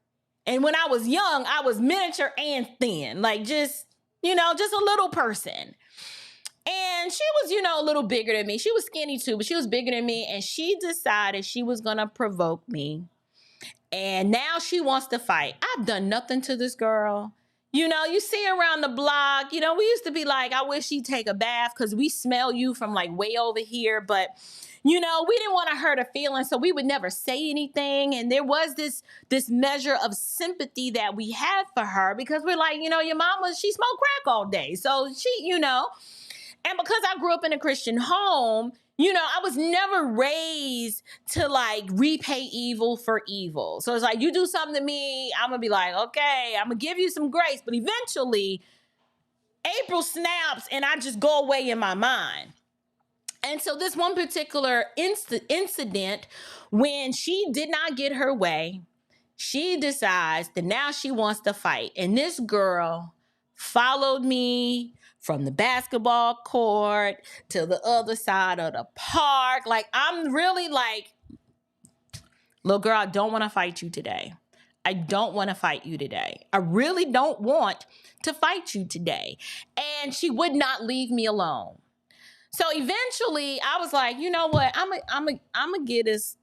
And when I was young, I was miniature and thin, like just a little person. And she was, a little bigger than me. She was skinny too, but she was bigger than me. And she decided she was going to provoke me. And now she wants to fight. I've done nothing to this girl. You see her around the block. We used to be like, I wish she'd take a bath because we smell you from like way over here. But, we didn't want to hurt her feelings, so we would never say anything. And there was this measure of sympathy that we had for her because we're like, your mama, she smoked crack all day. So she, and because I grew up in a Christian home, I was never raised to like repay evil for evil. So it's like, you do something to me, I'm going to be like, okay, I'm going to give you some grace. But eventually, April snaps and I just go away in my mind. And so this one particular incident, when she did not get her way, she decides that now she wants to fight. And this girl followed me from the basketball court to the other side of the park. Like, I'm really like, little girl, I don't want to fight you today. I don't want to fight you today. I really don't want to fight you today. And she would not leave me alone. So eventually I was like, you know what? I'm gonna get this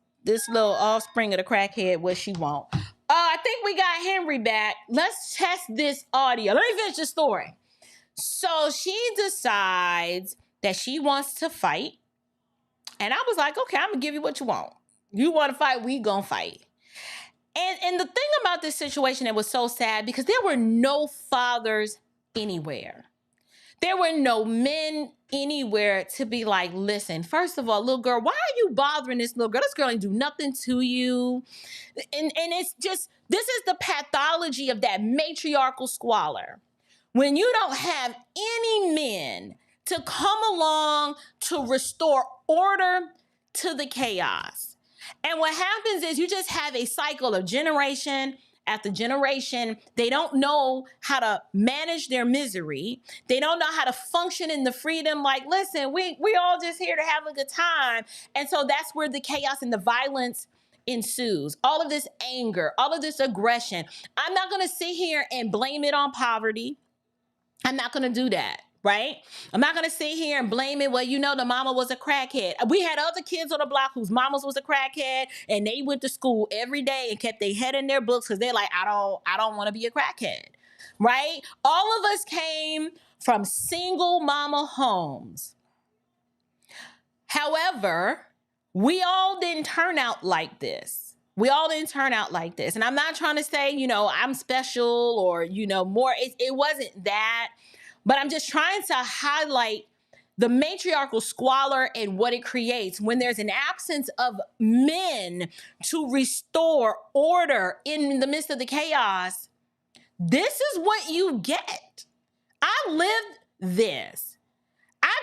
little offspring of the crackhead what she want. I think we got Henry back. Let's test this audio. Let me finish the story. So she decides that she wants to fight. And I was like, okay, I'm going to give you what you want. You want to fight, we going to fight. And the thing about this situation that was so sad, because there were no fathers anywhere. There were no men anywhere to be like, listen, first of all, little girl, why are you bothering this little girl? This girl ain't do nothing to you. And it's just, this is the pathology of that matriarchal squalor. When you don't have any men to come along to restore order to the chaos. And what happens is you just have a cycle of generation after generation. They don't know how to manage their misery. They don't know how to function in the freedom. Like, listen, we all just here to have a good time. And so that's where the chaos and the violence ensues. All of this anger, all of this aggression. I'm not going to sit here and blame it on poverty. I'm not going to do that, right? I'm not going to sit here and blame it. Well, the mama was a crackhead. We had other kids on the block whose mamas was a crackhead, and they went to school every day and kept their head in their books because they're like, I don't want to be a crackhead, right? All of us came from single mama homes. However, we all didn't turn out like this. We all didn't turn out like this. And I'm not trying to say, I'm special or, more. It wasn't that. But I'm just trying to highlight the matriarchal squalor and what it creates when there's an absence of men to restore order in the midst of the chaos. This is what you get. I lived this.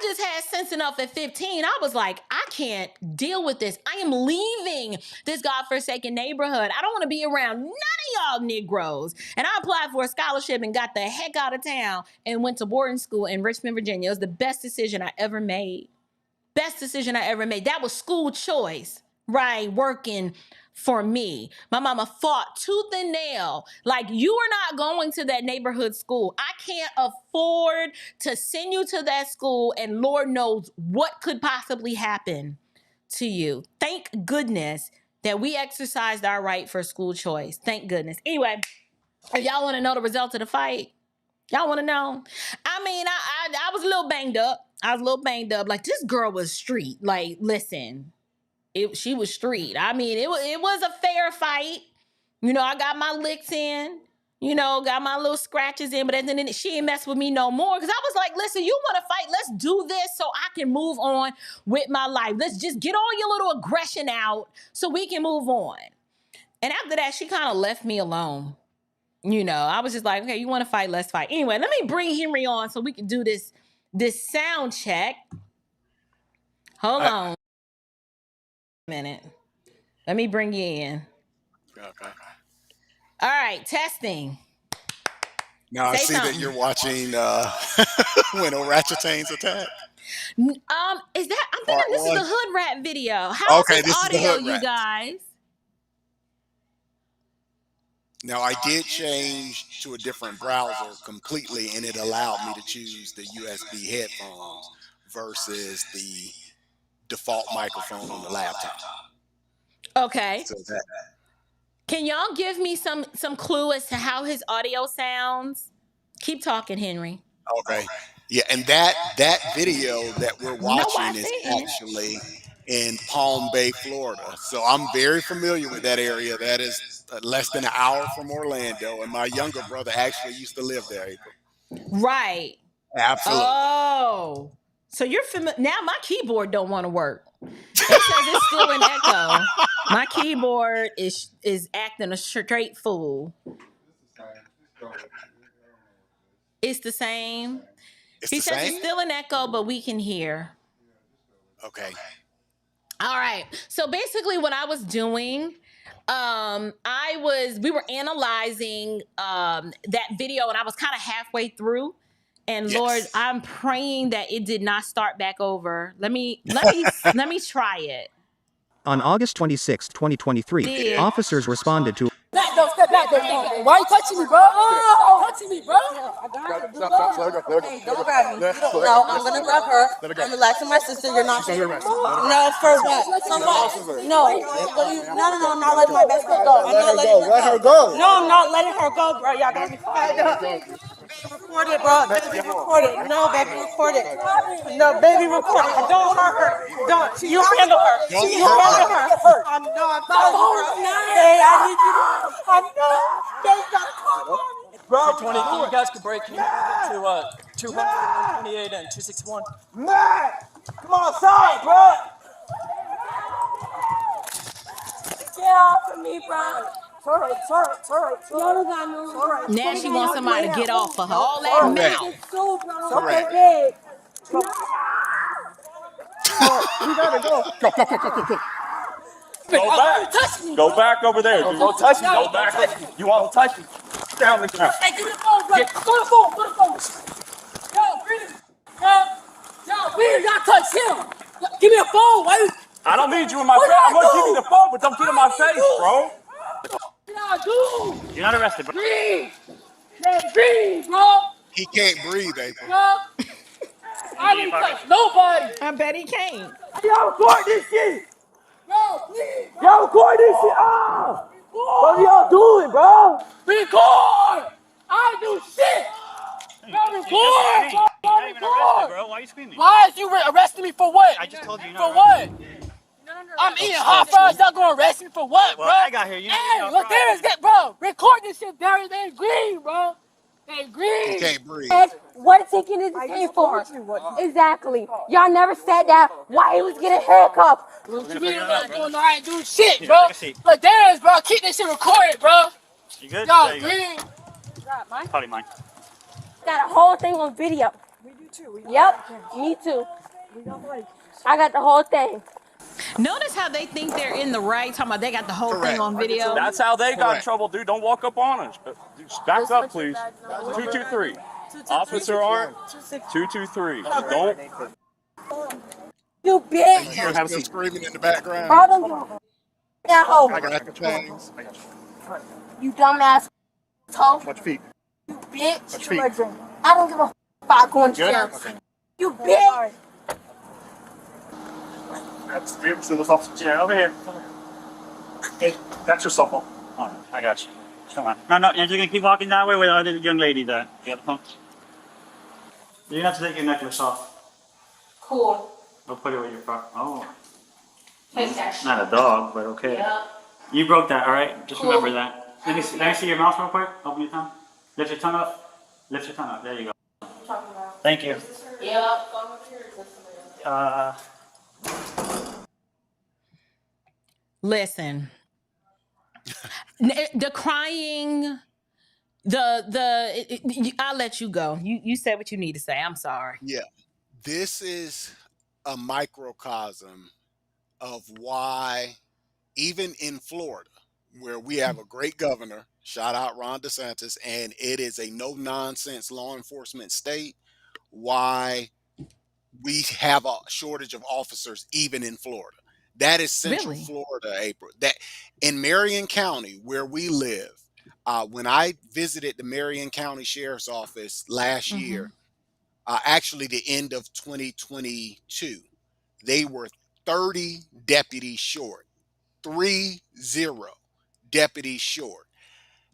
just had sense enough at 15. I was like, I can't deal with this. I am leaving this godforsaken neighborhood. I don't want to be around none of y'all Negroes. And I applied for a scholarship and got the heck out of town and went to boarding school in Richmond, Virginia. It was the best decision I ever made. Best decision I ever made. That was school choice, right? Working for me. My mama fought tooth and nail. Like, you are not going to that neighborhood school. I can't afford to send you to that school, and Lord knows what could possibly happen to you. Thank goodness that we exercised our right for school choice. Thank goodness. Anyway, if y'all want to know the result of the fight, y'all want to know? I mean, I was a little banged up. Like, this girl was street. Like, listen, she was street. I mean, it was a fair fight. You know, I got my licks in. You know, got my little scratches in. But then she ain't mess with me no more. Because I was like, listen, you want to fight? Let's do this so I can move on with my life. Let's just get all your little aggression out so we can move on. And after that, she kind of left me alone. You know, I was just like, okay, you want to fight? Let's fight. Anyway, let me bring Henry on so we can do this sound check. Hold on a minute. Let me bring you in. Okay. All right, testing. Now I see that you're watching when orangutans attack. Is that? I'm thinking this is the hood rat video. How is this audio, you guys? Now I did change to a different browser completely, and it allowed me to choose the USB headphones versus the default microphone on the laptop. Okay. So that. Can y'all give me some clue as to how his audio sounds? Keep talking, Henry. Okay. Yeah, and that video that we're watching is actually in Palm Bay, Florida. So I'm very familiar with that area. That is less than an hour from Orlando, and my younger brother actually used to live there. Right. Absolutely. Oh, so you're familiar now? My keyboard don't want to work. It says it's still in echo. My keyboard is acting a straight fool. It's the same. He says it's still in echo, but we can hear. Okay. All right. So basically what I was doing, we were analyzing that video, and I was kind of halfway through. And yes. Lord, I'm praying that it did not start back over. Let me try it. On August 26, 2023, officers responded to Step back. Why are you touching me, bro? Oh, touching me, bro. I got it. Hey, don't grab me. No, I'm gonna grab her. I'm relaxing my sister. You're not. No, for what? No, I'm not letting my best friend go. Let her go. No, I'm not letting her go, bro. Y'all got me fired. Record it, bro. Baby, record it. No, baby, record it. No, baby, record it. Don't hurt her. Don't. You handle her. You handle her. I'm not. Hey, I need you to. I'm not. They got caught. Bro, 20, you guys can break to 228 and 261. Matt, come outside, bro. Get off of me, bro. Sorry. Y'all got no. Now she wants somebody to get off of her. All that mouth. Okay, You gotta go. Go. Go back over there. Don't touch me. Go back. You won't touch me. Down the ground. Hey, give me the phone, bro. Go to the phone. Yo, Peter, y'all touch him. Give me a phone. Why you? I don't need you in my face. I'm gonna give you the phone, but don't get in my face, bro. Y'all You're not arrested, bro. breathe, bro. He can't breathe, April. Bro. I didn't touch nobody. I bet he can't. Y'all record this shit. Bro, please. Y'all record this shit. Ah! What are y'all doing, bro? Record. I do shit. Bro, record. You're not even arrested, bro. Why are you screaming? Why is you arresting me for what? I just told you. For what? I'm eating hot fries. Y'all gonna arrest me for what, bro? Well, I got here. You hey, look, there is that, bro. Record this shit, Barry. They green, bro. They green. He can't breathe. What ticket is he paying for? Exactly. Y'all never said that. Why he was getting handcuffed? What you mean? I ain't doing shit, bro. Look, there is, bro. Keep this shit recorded, bro. You good? Y'all green. Probably mine. Got a whole thing on video. Yep, me too. I got the whole thing. Notice how they think they're in the right. Talking about they got the whole thing Correct. on video. That's how they got in Correct. trouble, dude. Don't walk up on us. Just back up, please. 223. Officer Art. 223. Don't. You And bitch. you hear still screaming in the background. I don't give a that hoe. I got the things. You dumbass hoe. Watch feet. You bitch. Watch feet. I don't give a fuck going to jail. You bitch. That's the officer. Yeah, over here. Hey, that's your cell phone. All right, I got you. Come on. No, you're gonna keep walking that way with the other young lady there. You got the phone? You have to take your necklace off. Cool. I'll put it where you're from. Oh. Take that shit. Not a dog, but okay. Yep. You broke that, alright? Just Cool. remember that. Let me see your mouth real quick. Open your tongue. Lift your tongue up. Lift your tongue up. There you go. Thank you. Yep. Listen, the crying, I'll let you go. You said what you need to say. I'm sorry. Yeah. This is a microcosm of why, even in Florida, where we have a great governor, shout out Ron DeSantis, and it is a no-nonsense law enforcement state, why we have a shortage of officers even in Florida. That is Central Really? Florida, April. That in Marion County, where we live, when I visited the Marion County Sheriff's Office last year, actually the end of 2022, they were 30 deputies short, 30 deputies short.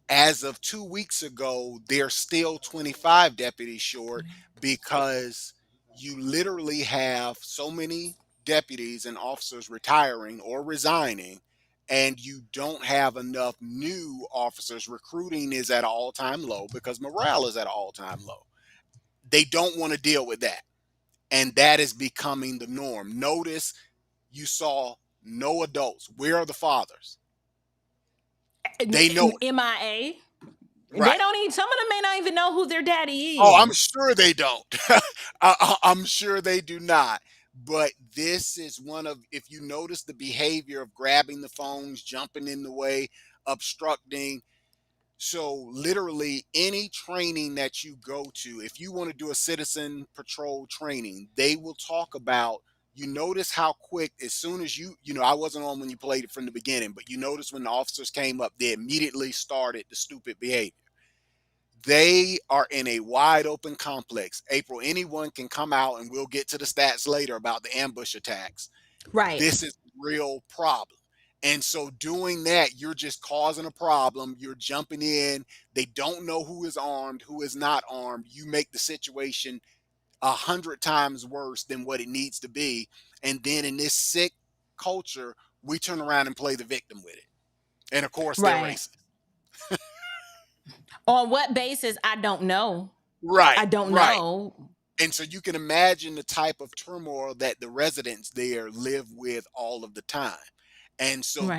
As of 2 weeks ago, they're still 25 deputies short because you literally have so many deputies and officers retiring or resigning, and you don't have enough new officers. Recruiting is at an all-time low because morale is at an all-time low. They don't want to deal with that, and that is becoming the norm. Notice you saw no adults. Where are the fathers? They know it. MIA. Right. They don't even. Some of them may not even know who their daddy is. Oh, I'm sure they don't. I'm sure they do not. But this is one of, if you notice the behavior of grabbing the phones, jumping in the way, obstructing. So literally any training that you go to, if you want to do a citizen patrol training, they will talk about, you notice how quick, as soon as I wasn't on when you played it from the beginning, but you notice when the officers came up, they immediately started the stupid behavior. They are in a wide open complex. April, anyone can come out, and we'll get to the stats later about the ambush attacks. Right. This is a real problem. And so doing that, you're just causing a problem. You're jumping in. They don't know who is armed, who is not armed. You make the situation 100 times worse than what it needs to be. And then in this sick culture, we turn around and play the victim with it. And of course, they're racist. On what basis? I don't know. Right. I don't know. And so you can imagine the type of turmoil that the residents there live with all of the time. And so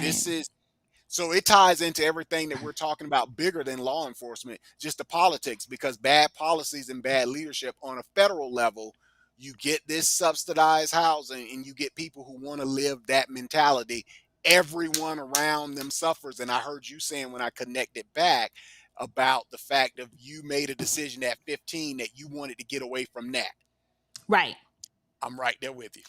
so it ties into everything that we're talking about, bigger than law enforcement, just the politics, because bad policies and bad leadership on a federal level, you get this subsidized housing and you get people who want to live that mentality. Everyone around them suffers. And I heard you saying when I connected back about the fact of you made a decision at 15 that you wanted to get away from that. Right. I'm right there with you.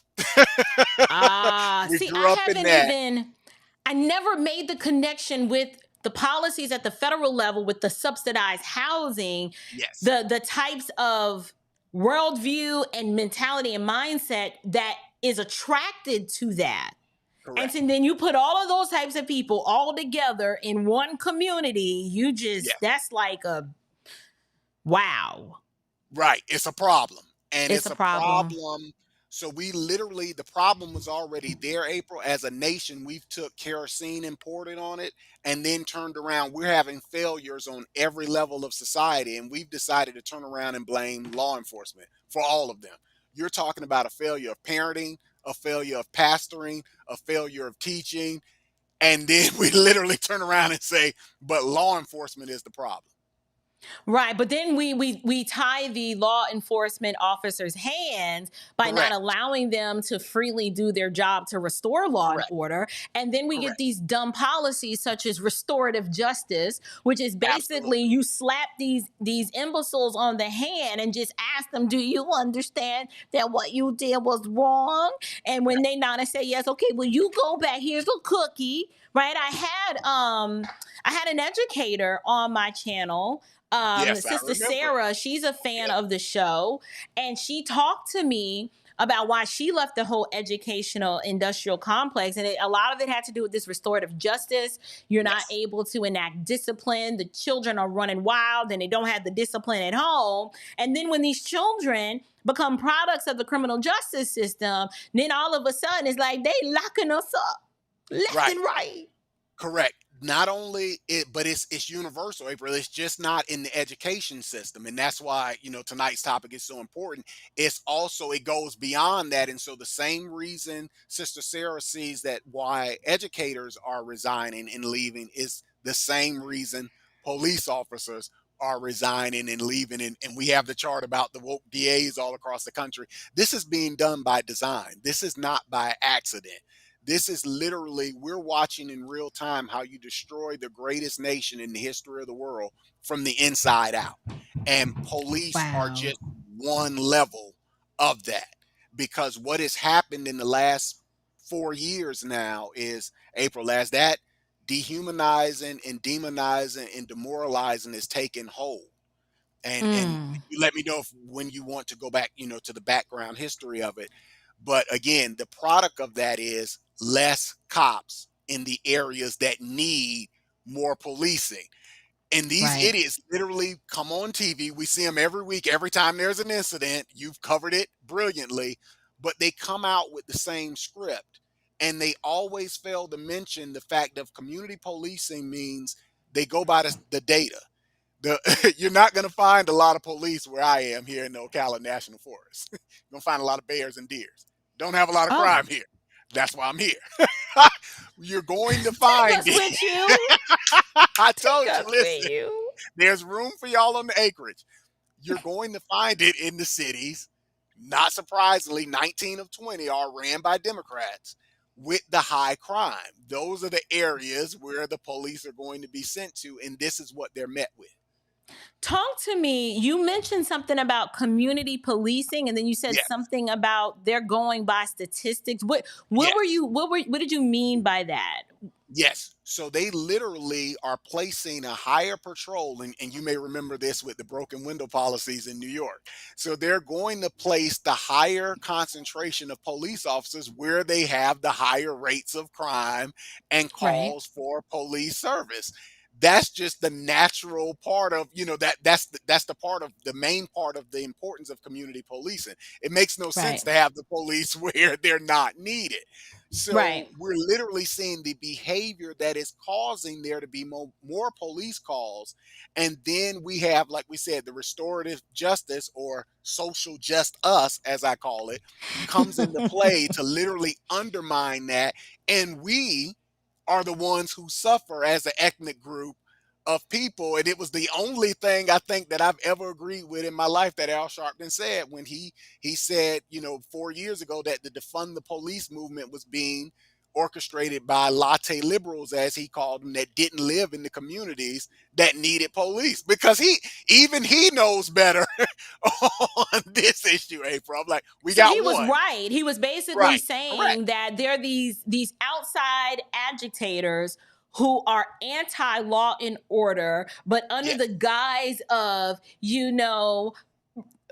I never made the connection with the policies at the federal level with the subsidized housing. Yes. The types of worldview and mentality and mindset that is attracted to that. Correct. And then you put all of those types of people all together in one community, that's like a wow. Right. It's a problem. And it's a problem. So we literally, the problem was already there, April. As a nation, we've took kerosene and poured it on it and then turned around. We're having failures on every level of society. And we've decided to turn around and blame law enforcement for all of them. You're talking about a failure of parenting, a failure of pastoring, a failure of teaching. And then we literally turn around and say, but law enforcement is the problem. Right, but then we tie the law enforcement officers' hands by not Correct. allowing them to freely do their job to restore law and Correct. order. And then we get Correct. these dumb policies such as restorative justice, which is basically Absolutely. you slap these imbeciles on the hand and just ask them, "Do you understand that what you did was wrong?" And when they nod and say yes, okay, well you go back. Here's a cookie, right? I had an educator on my channel, Yes, I Sister remember. Sarah. She's a fan Yeah. of the show, and she talked to me about why she left the whole educational industrial complex, and a lot of it had to do with this restorative justice. You're not Yes. able to enact discipline. The children are running wild and they don't have the discipline at home, and then when these children become products of the criminal justice system, then all of a sudden it's like they locking us up left Right. and right. Correct. Not only it, but it's universal, April. It's just not in the education system, and that's why tonight's topic is so important. It's also it goes beyond that, and so the same reason Sister Sarah sees that why educators are resigning and leaving is the same reason police officers are resigning and leaving. And we have the chart about the woke DAs all across the country. This is being done by design. This is not by accident. This is literally, we're watching in real time how you destroy the greatest nation in the history of the world from the inside out. And police are Wow. just one level of that. Because what has happened in the last 4 years now is, April, as that dehumanizing and demonizing and demoralizing is taking hold. And Mm. you let me know if when you want to go back, to the background history of it. But again, the product of that is less cops in the areas that need more policing. And these Right. idiots literally come on TV. We see them every week. Every time there's an incident, you've covered it brilliantly, but they come out with the same script. And they always fail to mention the fact of community policing means they go by the data. You're not going to find a lot of police where I am here in the Ocala National Forest. You're going to find a lot of bears and deers. Don't have a lot of Oh, crime here. That's why I'm here. You're going to take find us it. with you. I Take told you, us with listen, you. there's room for y'all on the acreage. You're going to find it in the cities. Not surprisingly, 19 of 20 are ran by Democrats with the high crime. Those are the areas where the police are going to be sent to, and this is what they're met with. Talk to me. You mentioned something about community policing, and then you said Yes. something about they're going by statistics. What Yes. were you? What did you mean by that? Yes. So they literally are placing a higher patrol, and you may remember this with the broken window policies in New York. So they're going to place the higher concentration of police officers where they have the higher rates of crime and Right. calls for police service. That's just the natural part of, that's the part of the main part of the importance of community policing. It makes no sense Right. to have the police where they're not needed. So Right. we're literally seeing the behavior that is causing there to be more police calls. And then we have, like we said, the restorative justice, or social just us, as I call it, comes into play to literally undermine that. And we are the ones who suffer as an ethnic group of people. And it was the only thing I think that I've ever agreed with in my life that Al Sharpton said when he said, 4 years ago, that the defund the police movement was being orchestrated by latte liberals, as he called them, that didn't live in the communities that needed police, because he knows better on this issue, April. I'm like, we So got he was one. right. He was basically Right. Correct. saying that there are these outside agitators who are anti-law and order, but under Yes. the guise of,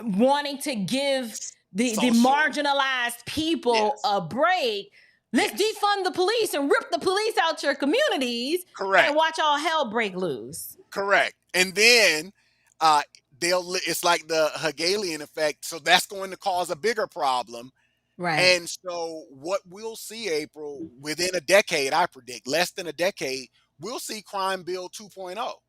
wanting to give the Social. marginalized people Yes. a break. Let's Yes. defund the police and rip the police out your communities Correct. and watch all hell break loose. Correct. And then uh it's like the Hegelian effect. So that's going to cause a bigger problem. Right. And so what we'll see, April, within a decade, I predict less than a decade, we'll see crime bill 2.0.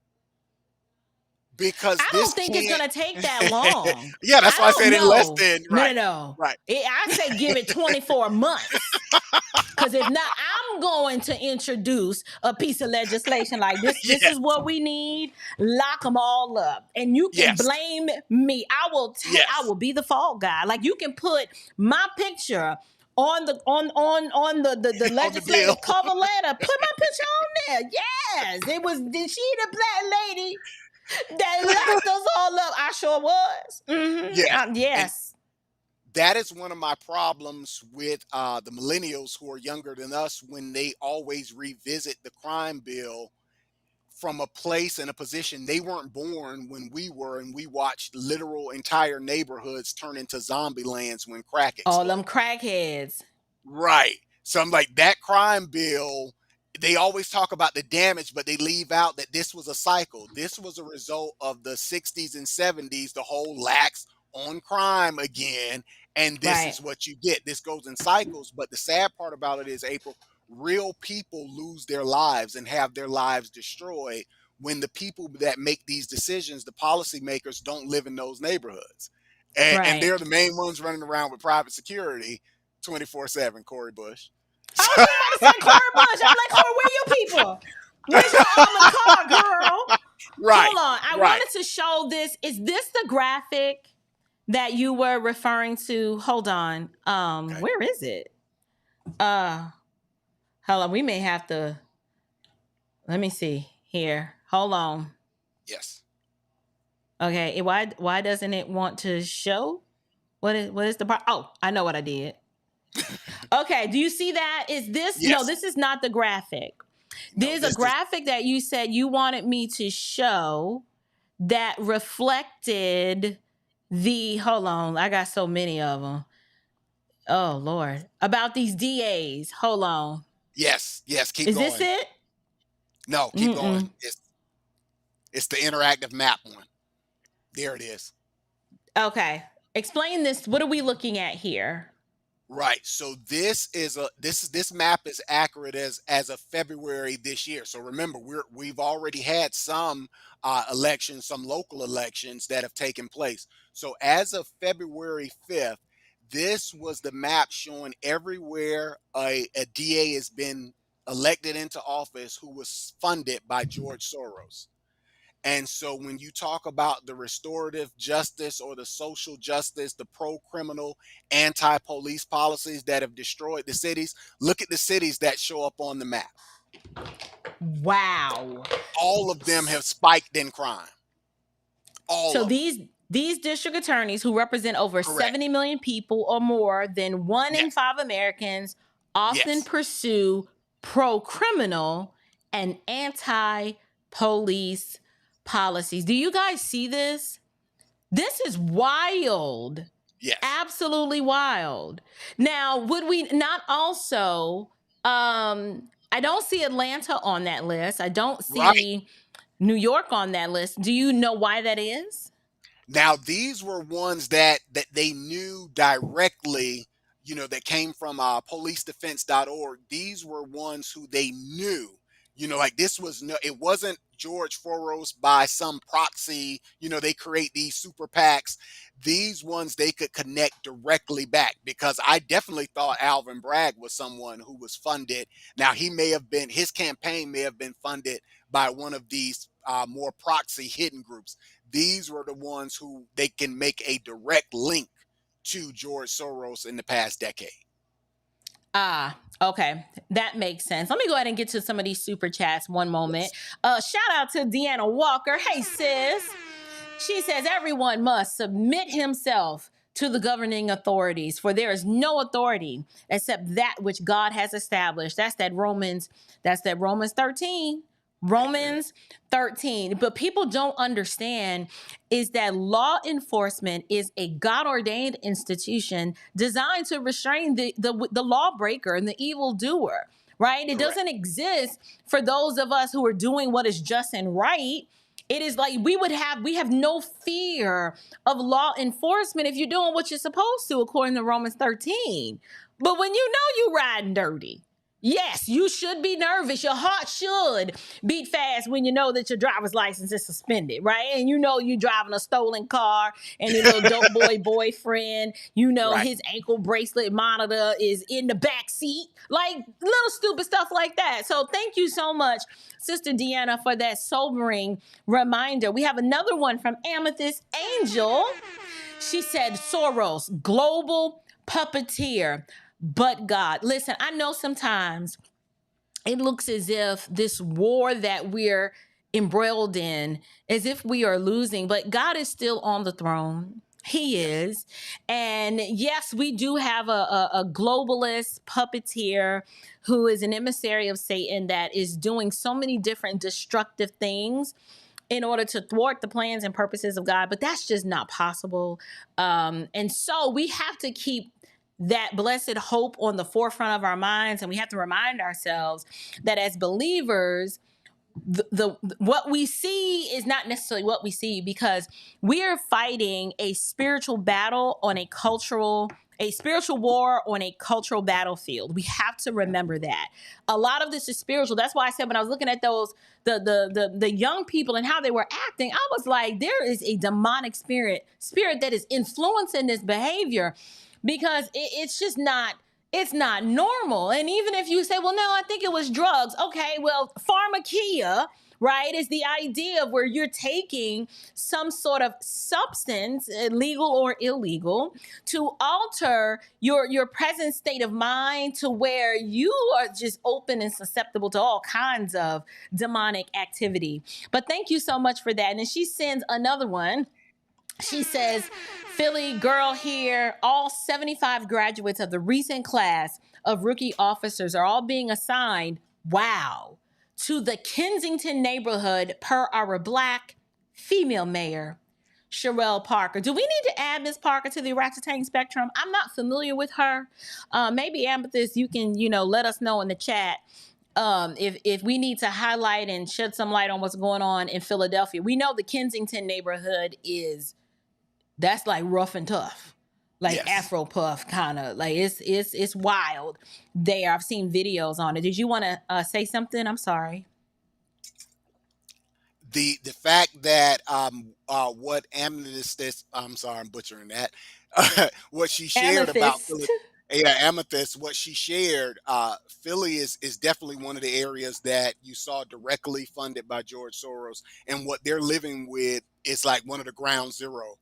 because I this don't think it's can't. gonna take that long. Yeah, that's I why I don't said in less know. than No, no, right, no. right. I say give it 24 months. Because if not, I'm going to introduce a piece of legislation like this. This Yes, is what we need. Lock them all up, and you can yes, blame me. I yes. will be the fault guy. Like you can put my picture on the the On the bill. legislative cover letter. Put my picture on there. Yes, she the black lady that locked us all up. I sure was. Yes, and Yes. that is one of my problems with the millennials who are younger than us when they always revisit the crime bill from a place and a position they weren't born when we were, and we watched literal entire neighborhoods turn into zombie lands when crack All them exploded. crackheads. Right. So I'm like, that crime bill, they always talk about the damage, but they leave out that this was a cycle. This was a result of the 60s and 70s, the whole lax on crime again. And this Right. is what you get. This goes in cycles. But the sad part about it is, April, real people lose their lives and have their lives destroyed when the people that make these decisions, the policymakers, don't live in those neighborhoods. And Right. they're the main ones running around with private security 24/7, Corey Bush. I was just about to say Corey Bush. I'm like, Corey, where your people? Where's your armored car, girl? Right, Hold on. I right. wanted to show this. Is this the graphic that you were referring to? Hold on. Okay. Where is it? Hold on. We may have to. Let me see here. Hold on. Yes. Okay. Why doesn't it want to show? What is the part? Oh, I know what I did. Okay, do you see that? Is this no, Yes. this is not the graphic. No, There's this a is graphic that you said you wanted me to show that reflected the hold on, I got so many of them. Oh Lord. About these DAs. Hold on. yes, yes. Keep Is this going. it? No, keep going. It's the interactive map one. There it is. Okay. Explain this. What are we looking at here? Right. So this map is accurate as of February this year. So remember, we've already had some elections, some local elections that have taken place. So as of February 5th, this was the map showing everywhere a DA has been elected into office who was funded by George Soros. And so when you talk about the restorative justice or the social justice, the pro-criminal, anti-police policies that have destroyed the cities, look at the cities that show up on the map. Wow. All of them have spiked in crime. All So of them. these district attorneys who represent over Correct. 70 million people or more than 1 in Yes. 5 Americans often Yes. pursue pro-criminal and anti-police policies. Do you guys see this? This is wild. Yes. Absolutely wild. Now, would we not also I don't see Atlanta on that list. I don't see Right. New York on that list. Do you know why that is? Now, these were ones that they knew directly, that came from policedefense.org. These were ones who they knew, like this was it wasn't George Soros by some proxy, they create these super PACs. These ones they could connect directly back, because I definitely thought Alvin Bragg was someone who was funded. Now, his campaign may have been funded by one of these more proxy hidden groups. These were the ones who they can make a direct link to George Soros in the past decade. Okay. That makes sense. Let me go ahead and get to some of these super chats one moment. Shout out to Deanna Walker. Hey, sis. She says, everyone must submit himself to the governing authorities, for there is no authority except that which God has established. That's that Romans 13. Romans 13. But people don't understand is that law enforcement is a God-ordained institution designed to restrain the lawbreaker and the evildoer, right? It doesn't exist for those of us who are doing what is just and right. It is like we have no fear of law enforcement if you're doing what you're supposed to, according to Romans 13. But when you know you're riding dirty, Yes, you should be nervous. Your heart should beat fast when you know that your driver's license is suspended, right? And you know you're driving a stolen car and your little dope boyfriend, you know, Right. his ankle bracelet monitor is in the back seat, like little stupid stuff like that. So thank you so much, Sister Deanna, for that sobering reminder. We have another one from Amethyst Angel. She said, Soros, global puppeteer, but God. Listen, I know sometimes it looks as if this war that we're embroiled in, as if we are losing, but God is still on the throne. He is. And yes, we do have a globalist puppeteer who is an emissary of Satan that is doing so many different destructive things in order to thwart the plans and purposes of God, but that's just not possible. And so we have to keep that blessed hope on the forefront of our minds, and we have to remind ourselves that as believers, the what we see is not necessarily what we see, because we are fighting a spiritual battle on a spiritual war on a cultural battlefield. We have to remember that a lot of this is spiritual. That's why I said when I was looking at those the young people and how they were acting, I was like, there is a demonic spirit that is influencing this behavior, because it's just not. It's not normal. And even if you say, well, no, I think it was drugs. Okay, well, pharmakia, right, is the idea of where you're taking some sort of substance, legal or illegal, to alter your present state of mind to where you are just open and susceptible to all kinds of demonic activity. But thank you so much for that. And then she sends another one. She says, Philly girl here, all 75 graduates of the recent class of rookie officers are all being assigned, wow, to the Kensington neighborhood per our Black female mayor, Sherelle Parker. Do we need to add Miss Parker to the Ratchetane spectrum? I'm not familiar with her. Maybe Amethyst, you can, let us know in the chat if we need to highlight and shed some light on what's going on in Philadelphia. We know the Kensington neighborhood that's like rough and tough, like Yes. Afro puff kind of, like it's wild there. I've seen videos on it. Did you want to say something? I'm sorry. The fact that what Amethyst, I'm sorry, I'm butchering that. What she shared about Philly, Amethyst, what she shared, Philly is definitely one of the areas that you saw directly funded by George Soros, and what they're living with is like one of the ground zero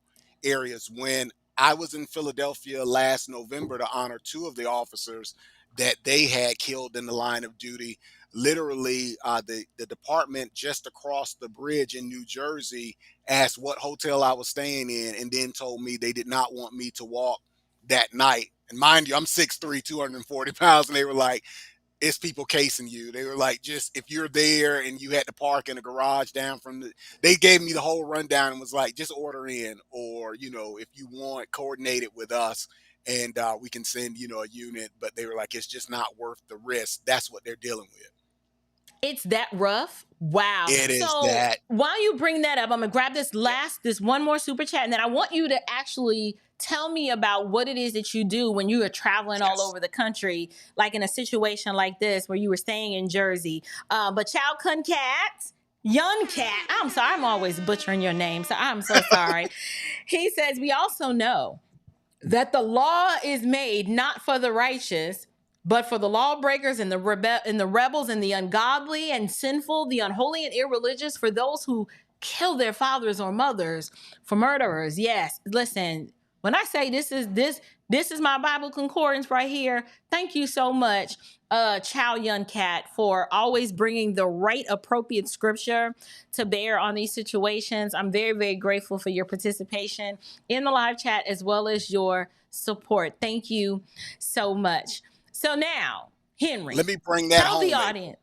areas. When I was in Philadelphia last November to honor two of the officers that they had killed in the line of duty, literally the department just across the bridge in New Jersey asked what hotel I was staying in, and then told me they did not want me to walk that night. And mind you, I'm 6'3", 240 pounds, and they were like, it's people casing you. They were like, just if you're there and you had to park in a garage down from they gave me the whole rundown and was like, just order in, or, if you want, coordinate it with us, and we can send, a unit. But they were like, it's just not worth the risk. That's what they're dealing with. It's that rough? Wow. It is so that. While you bring that up, I'm going to grab this one more super chat, and then I want you to actually tell me about what it is that you do when you are traveling all over the country, like in a situation like this where you were staying in Jersey. But Chow Kun Cat, Young Cat, I'm sorry, I'm always butchering your name, so I'm so sorry. He says, we also know that the law is made not for the righteous, but for the lawbreakers and the rebels and the ungodly and sinful, the unholy and irreligious, for those who kill their fathers or mothers, for murderers. Yes, listen, when I say this is my Bible concordance right here. Thank you so much, Chow Yun Cat, for always bringing the right appropriate scripture to bear on these situations. I'm very, very grateful for your participation in the live chat as well as your support. Thank you so much. So now, Henry, let me bring that tell home. the audience.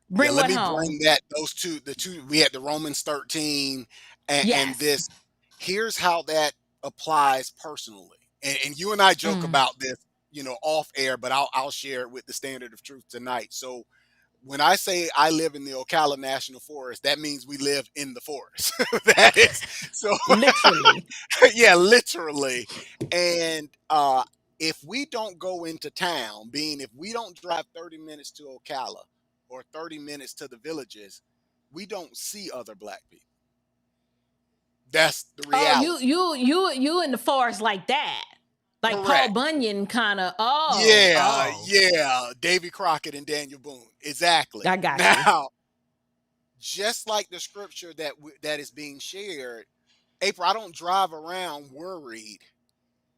Bring let what me home? bring that the two we had the Romans 13 and this. Here's how that applies personally. And you and I joke about this, off air, but I'll share it with the Standard of Truth tonight. So when I say I live in the Ocala National Forest, that means we live in the forest. That is so literally. Yeah, literally. And if we don't go into town, being if we don't drive 30 minutes to Ocala or 30 minutes to the villages, we don't see other black people. That's the reality. You in the forest like that. Like Correct. Paul Bunyan kind of, Yeah, Davy Crockett and Daniel Boone. Exactly. I got you. Now, just like the scripture that is being shared, April, I don't drive around worried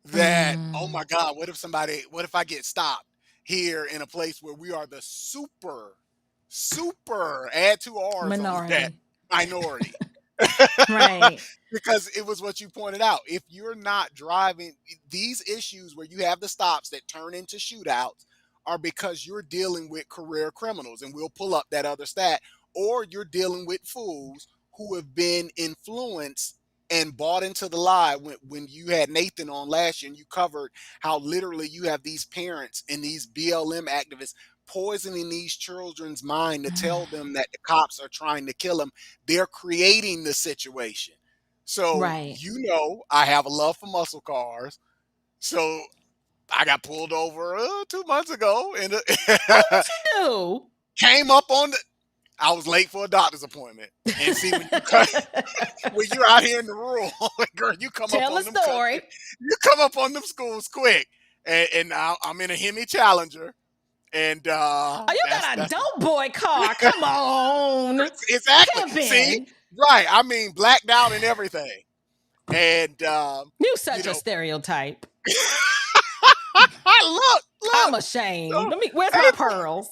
that, oh my God, what if I get stopped here in a place where we are the super, add 2 R's on that, minority. Right. Because it was what you pointed out. If you're not driving, these issues where you have the stops that turn into shootouts are because you're dealing with career criminals, and we'll pull up that other stat, or you're dealing with fools who have been influenced and bought into the lie. When you had Nathan on last year and you covered how literally you have these parents and these BLM activists poisoning these children's mind to tell them that the cops are trying to kill them. They're creating the situation. So, I have a love for muscle cars. So I got pulled over 2 months ago and what you do? Came up on I was late for a doctor's appointment. And see, when you're out here in the rural, girl, you come up on them. You come up on them schools quick. And I'm in a Hemi Challenger. And you got a dope boy car. Come on. Exactly. Pimpin'. See, right. I mean, blacked out and everything. And you such a stereotype. Look. I'm ashamed. Where's my pearls?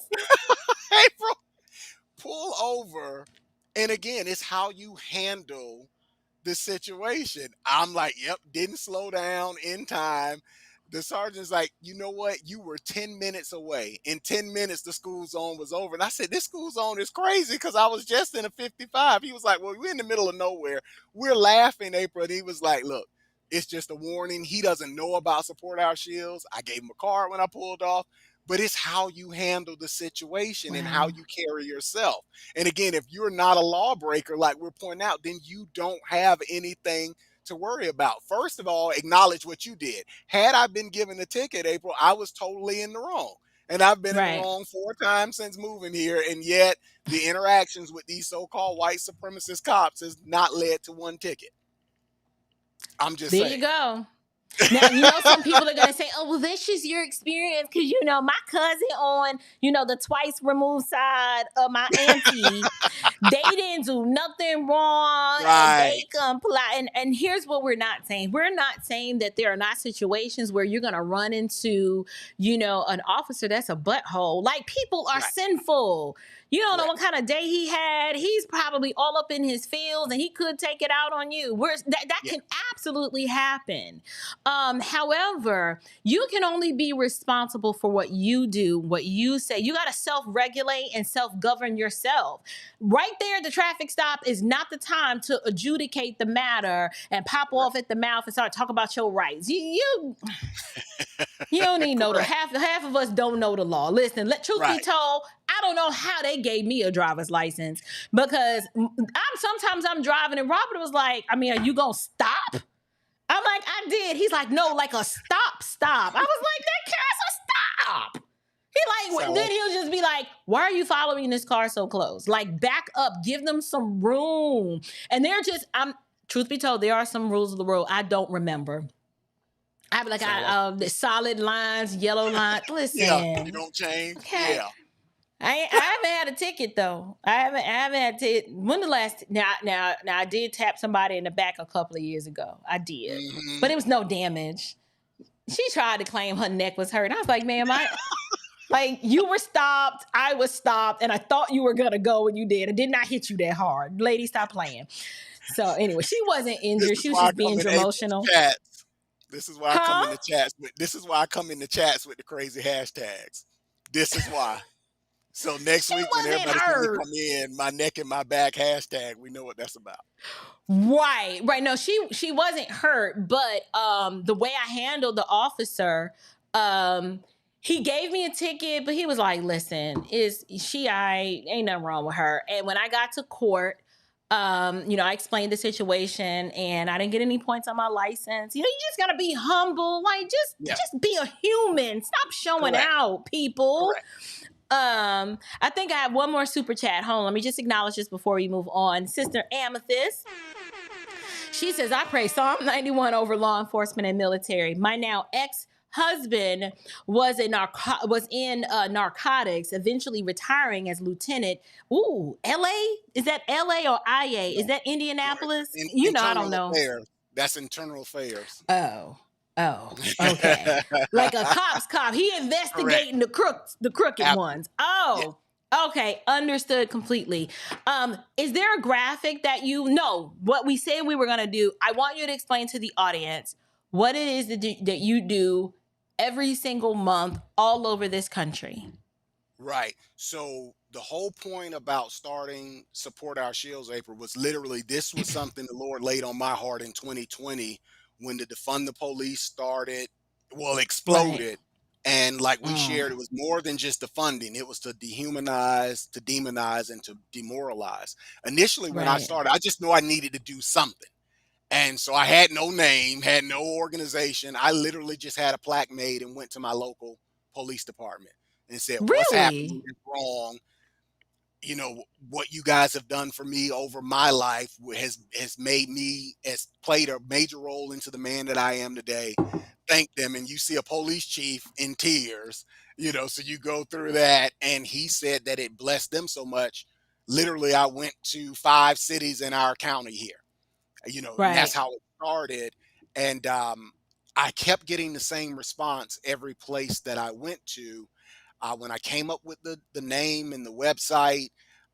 April, pull over. And again, it's how you handle the situation. I'm like, yep, didn't slow down in time. The sergeant's like, you know what? You were 10 minutes away. In 10 minutes, the school zone was over. And I said, this school zone is crazy because I was just in a 55. He was like, well, we're in the middle of nowhere. We're laughing, April. And he was like, look, it's just a warning. He doesn't know about support our shields. I gave him a card when I pulled off. But it's how you handle the situation and how you carry yourself. And again, if you're not a lawbreaker, like we're pointing out, then you don't have anything to worry about. First of all, acknowledge what you did. Had I been given a ticket, April, I was totally in the wrong. And I've been in the wrong 4 times since moving here. And yet the interactions with these so-called white supremacist cops has not led to 1 ticket. I'm just saying. There you go. Now, some people are going to say, oh, well, that's just your experience because, my cousin on, the twice removed side of my auntie, they didn't do nothing wrong. Right. And they comply. And here's what we're not saying. We're not saying that there are not situations where you're going to run into, an officer that's a butthole. Like, people are sinful. You don't know what kind of day he had. He's probably all up in his fields and he could take it out on you. That can absolutely happen. However, you can only be responsible for what you do, what you say. You got to self-regulate and self-govern yourself. Right there, the traffic stop is not the time to adjudicate the matter and pop off at the mouth and start talking about your rights. You don't need to know. Half of us don't know the law. Listen, truth be told, I don't know how they gave me a driver's license because sometimes I'm driving and Robert was like, are you going to stop? I'm like, I did. He's like, no, like a stop. I was like, that car's a stop. Then he'll just be like, why are you following this car so close? Like, back up, give them some room. And they're just, truth be told, there are some rules of the road I don't remember. I'd be like, the solid lines, yellow lines. Listen. Yeah, you don't change. Okay. Yeah. I haven't had a ticket though. I haven't had ticket. When the last now I did tap somebody in the back a couple of years ago. I did, but it was no damage. She tried to claim her neck was hurt. I was like, ma'am, you were stopped. I was stopped, and I thought you were gonna go when you did. I did not hit you that hard, lady. Stop playing. So anyway, she wasn't injured. She was just being emotional. This is why I come in the chats. This is why I come in the chats with the crazy hashtags. This is why. So next week when everybody's going to come in, my neck and my back hashtag, we know what that's about. Right. No, she wasn't hurt, but the way I handled the officer, he gave me a ticket, but he was like, listen, ain't nothing wrong with her. And when I got to court, I explained the situation and I didn't get any points on my license. You just gotta be humble. Like just be a human. Stop showing out, people. I think I have one more super chat. Hold on, let me just acknowledge this before we move on. Sister Amethyst. She says, I pray Psalm 91 over law enforcement and military. My now ex-husband was in narcotics, eventually retiring as lieutenant. Ooh, LA? Is that LA or IA? Is that Indianapolis? I don't know. Affairs. That's internal affairs. Oh, okay. Like a cop. He investigating the crooked ones. Oh, okay. Understood completely. Is there a graphic that what we said we were going to do? I want you to explain to the audience what it is that you do every single month all over this country. Right. So the whole point about starting Support Our Shields, April, was literally this was something the Lord laid on my heart in 2020 when the Defund the Police exploded. Right. And like we shared, it was more than just the funding. It was to dehumanize, to demonize, and to demoralize. Initially, when I started, I just knew I needed to do something. And so I had no name, had no organization. I literally just had a plaque made and went to my local police department and said, what's happening is wrong. What you guys have done for me over my life has played a major role into the man that I am today. Thank them. And you see a police chief in tears, so you go through that. And he said that it blessed them so much. Literally, I went to 5 cities in our county here, and that's how it started. And I kept getting the same response every place that I went to. When I came up with the name and the website,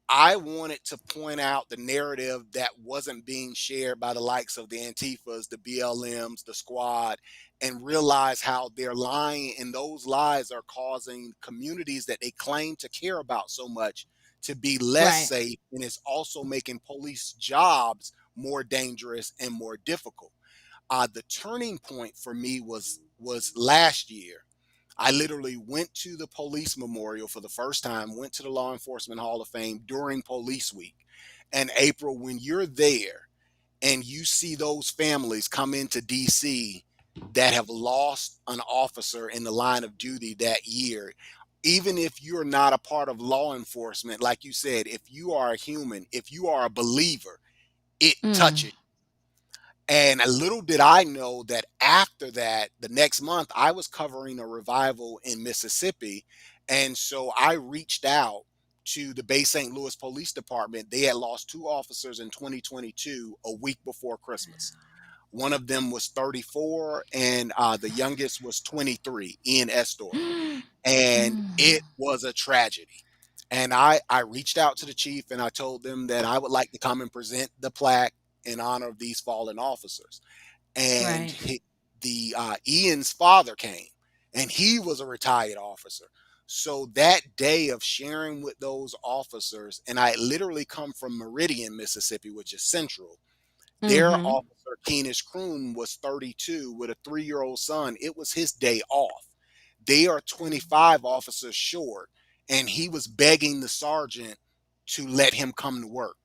I wanted to point out the narrative that wasn't being shared by the likes of the Antifas, the BLMs, the Squad, and realize how they're lying, and those lies are causing communities that they claim to care about so much to be less safe, and it's also making police jobs more dangerous and more difficult. The turning point for me was last year. I literally went to the police memorial for the first time, went to the Law Enforcement Hall of Fame during Police Week. And April, when you're there and you see those families come into DC that have lost an officer in the line of duty that year, even if you're not a part of law enforcement, like you said, if you are a human, if you are a believer, it touches. And little did I know that after that, the next month, I was covering a revival in Mississippi. And so I reached out to the Bay St. Louis Police Department. They had lost 2 officers in 2022, a week before Christmas. One of them was 34 and the youngest was 23, Ian Estor. And it was a tragedy. And I reached out to the chief and I told them that I would like to come and present the plaque in honor of these fallen officers. And Ian's father came, and he was a retired officer. So that day of sharing with those officers, and I literally come from Meridian, Mississippi, which is central. Their officer, Keenis Kroon, was 32 with a 3-year-old son. It was his day off. They are 25 officers short, and he was begging the sergeant to let him come to work,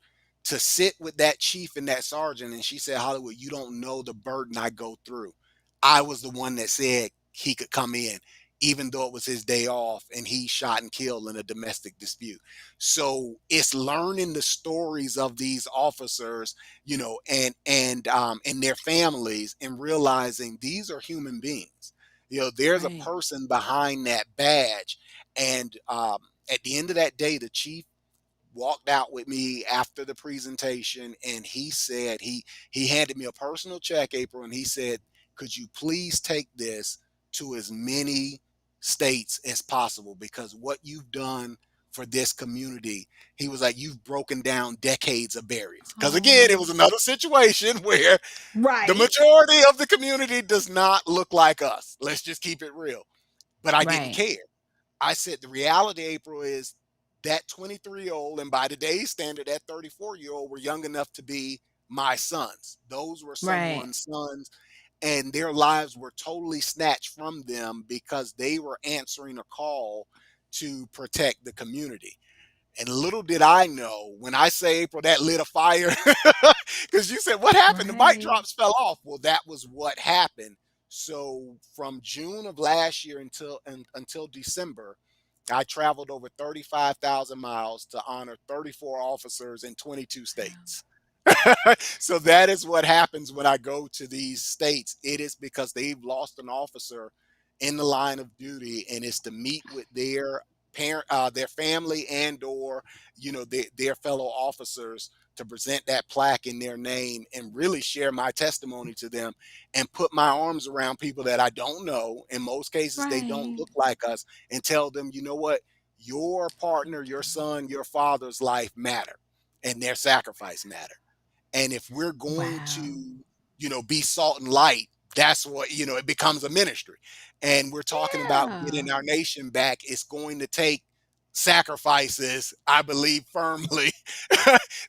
to sit with that chief and that sergeant. And she said, Hollywood, you don't know the burden I go through. I was the one that said he could come in, even though it was his day off and he shot and killed in a domestic dispute. So it's learning the stories of these officers, and their families, and realizing these are human beings. There's a person behind that badge. And at the end of that day, the chief walked out with me after the presentation, and he said he handed me a personal check, April, and he said, could you please take this to as many states as possible, because what you've done for this community, he was like, you've broken down decades of barriers. Because again, it was another situation where the majority of the community does not look like us. Let's just keep it real. But I didn't care. I said, the reality, April, is that 23-year-old, and by today's standard, that 34-year-old were young enough to be my sons. Those were someone's sons, and their lives were totally snatched from them because they were answering a call to protect the community. And little did I know, when I say April, that lit a fire, because you said, what happened? The mic Right. drops fell off. Well, that was what happened. So from June of last year until December, I traveled over 35,000 miles to honor 34 officers in 22 states. So that is what happens when I go to these states. It is because they've lost an officer in the line of duty, and it's to meet with their parent, their family, and or their fellow officers, to present that plaque in their name and really share my testimony to them and put my arms around people that I don't know. In most cases, they don't Right. look like us, and tell them, you know what, your partner, your son, your father's life matter, and their sacrifice matter. And if we're going Wow. to, be salt and light, that's what, it becomes a ministry. And we're talking about Yeah. getting our nation back. It's going to take sacrifices, I believe firmly,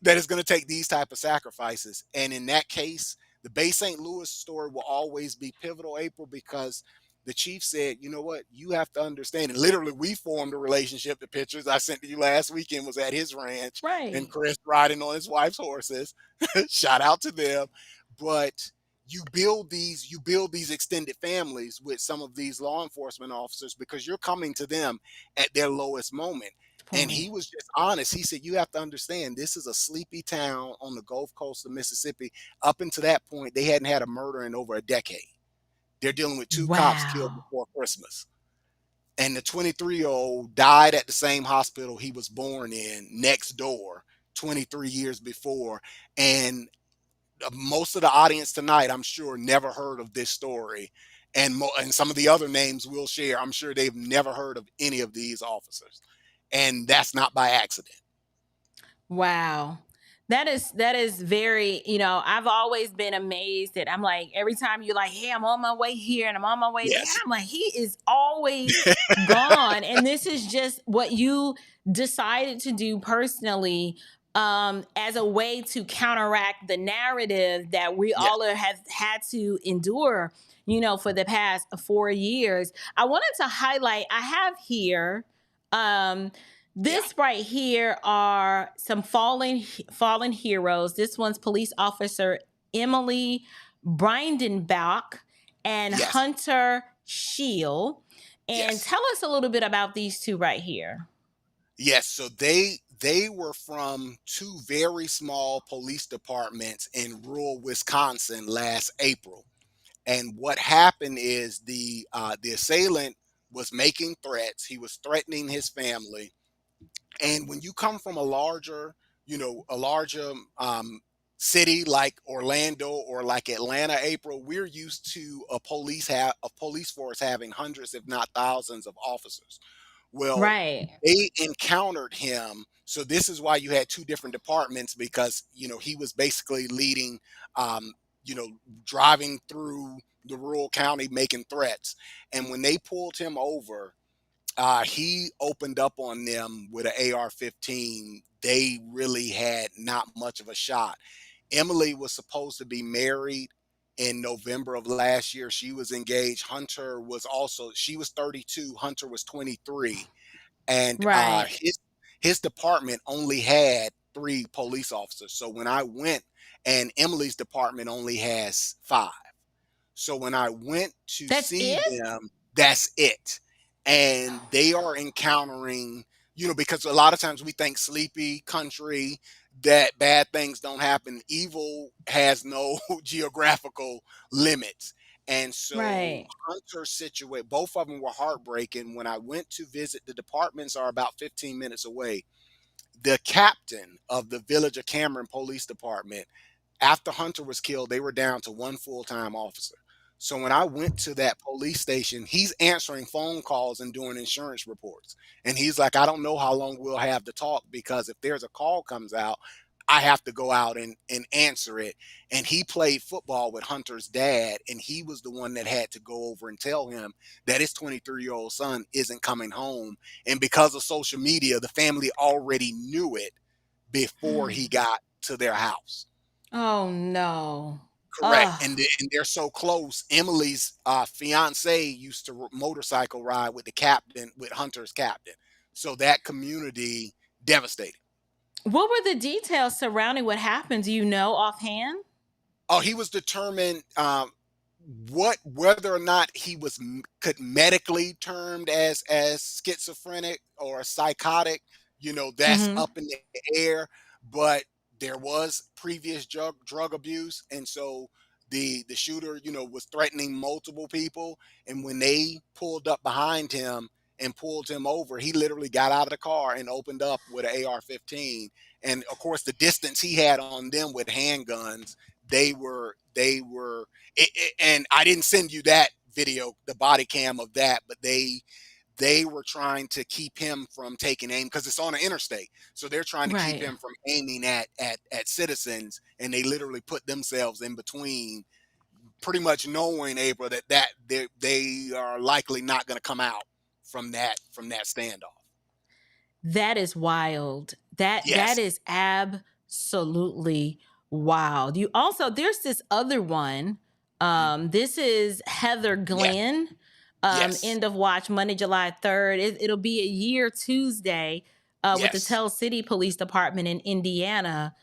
that it's going to take these type of sacrifices. And in that case, the Bay St. Louis story will always be pivotal, April, because the chief said, you know what, you have to understand. And literally, we formed a relationship. The pictures I sent to you last weekend was at his ranch, and Right. Chris riding on his wife's horses. Shout out to them. But you build these extended families with some of these law enforcement officers, because you're coming to them at their lowest moment. And Point. he was just honest. He said, you have to understand, this is a sleepy town on the Gulf Coast of Mississippi. Up until that point, they hadn't had a murder in over a decade. They're dealing with 2 cops killed Wow. before Christmas. And the 23-year-old died at the same hospital he was born in, next door, 23 years before. And most of the audience tonight, I'm sure, never heard of this story. And some of the other names we'll share, I'm sure they've never heard of any of these officers. And that's not by accident. Wow. That is very, I've always been amazed that I'm like, every time you're like, hey, I'm on my way here and I'm on my way there. Yes. I'm like, he is always gone. And this is just what you decided to do personally, as a way to counteract the narrative that we Yes. all have had to endure, for the past 4 years. I wanted to highlight, I have here, Yeah. this right here are some fallen heroes. This one's police officer Emily Brindenbach and Yes. Hunter Shield. And Yes. tell us a little bit about these two right here. Yes. So they were from 2 very small police departments in rural Wisconsin last April. And what happened is the assailant was making threats. He was threatening his family. And when you come from a larger city like Orlando or like Atlanta, April, we're used to a police force having hundreds, if not thousands, of officers. Well, Right. they encountered him. So this is why you had 2 different departments, because he was basically leading, um, you know, driving through the rural county making threats. And when they pulled him over, he opened up on them with an AR-15. They really had not much of a shot. Emily was supposed to be married in November of last year. She was engaged. Hunter was also, she was 32. Hunter was 23. And Right. his department only had 3 police officers. So when I went, and Emily's department only has 5. So when I went to That's see it? them, that's it. And they are encountering, because a lot of times we think sleepy country, that bad things don't happen. Evil has no geographical limits. And so Right. Hunter's situation, both of them were heartbreaking. When I went to visit, the departments are about 15 minutes away. The captain of the Village of Cameron Police Department, after Hunter was killed, they were down to 1 full-time officer. So when I went to that police station, he's answering phone calls and doing insurance reports. And he's like, I don't know how long we'll have to talk, because if there's a call comes out, I have to go out and answer it. And he played football with Hunter's dad, and he was the one that had to go over and tell him that his 23-year-old son isn't coming home. And because of social media, the family already knew it before he got to their house. Oh no. Correct. Ugh. And they're so close. Emily's fiance used to motorcycle ride with the captain, with Hunter's captain. So that community devastating. What were the details surrounding what happened? Do you know offhand? Oh, he was determined whether or not he was could medically termed as schizophrenic or psychotic. That's Mm-hmm. up in the air. But there was previous drug abuse, and so the shooter, was threatening multiple people. And when they pulled up behind him and pulled him over, he literally got out of the car and opened up with an AR-15. And of course, the distance he had on them with handguns, they were and I didn't send you that video, the body cam of that, but they were trying to keep him from taking aim because it's on an interstate. So they're trying to keep Right. him from aiming at citizens, and they literally put themselves in between, pretty much knowing, April, that they are likely not going to come out from that standoff. That is wild. That Yes. is absolutely wild. You also, there's this other one. This is Heather Glenn. Yes. End of watch Monday, July 3rd. It'll be a year Tuesday with the Yes. Tell City Police Department in Indiana.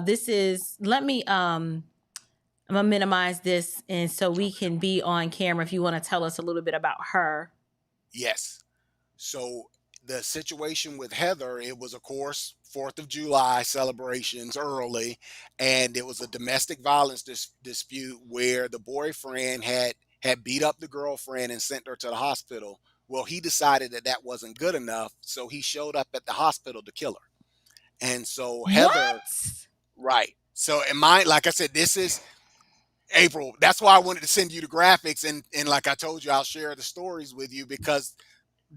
This is, I'm gonna minimize this and so we can be on camera if you want to tell us a little bit about her. Yes. So the situation with Heather, it was, of course, 4th of July celebrations early, and it was a domestic violence dispute where the boyfriend had beat up the girlfriend and sent her to the hospital. Well, he decided that wasn't good enough, so he showed up at the hospital to kill her. And so Heather, right. So like I said, this is April. That's why I wanted to send you the graphics, and like I told you, I'll share the stories with you because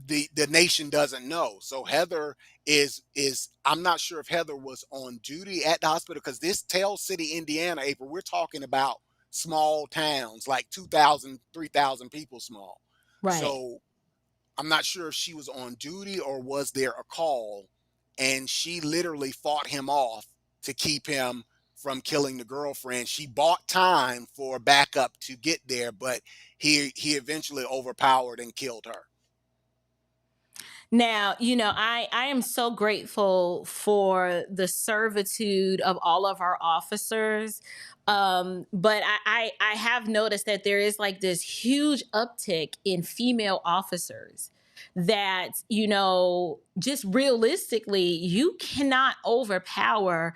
the nation doesn't know. So Heather is I'm not sure if Heather was on duty at the hospital, because this Tell City, Indiana, April, we're talking about small towns, like 2,000, 3,000 people small. Right. So I'm not sure if she was on duty or was there a call, and she literally fought him off to keep him from killing the girlfriend. She bought time for backup to get there, but he eventually overpowered and killed her. Now, I am so grateful for the servitude of all of our officers. But I have noticed that there is like this huge uptick in female officers that, just realistically, you cannot overpower.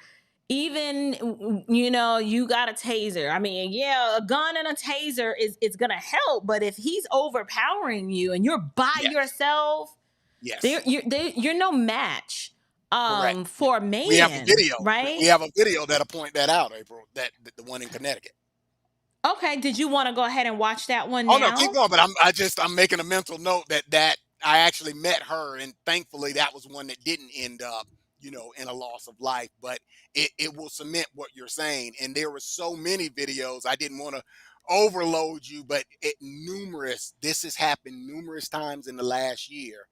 Even, you got a taser. I mean, yeah, a gun and a taser is going to help. But if he's overpowering you and you're by yourself, yes, you're no match correct. for a man. We have a video, right? We have a video that'll point that out, April, that the one in Connecticut. Okay, did you want to go ahead and watch that one Oh now? no, keep going. But I'm making a mental note that I actually met her, and thankfully that was one that didn't end up, in a loss of life. But it will cement what you're saying. And there were so many videos. I didn't want to overload you, but this has happened numerous times in the last year,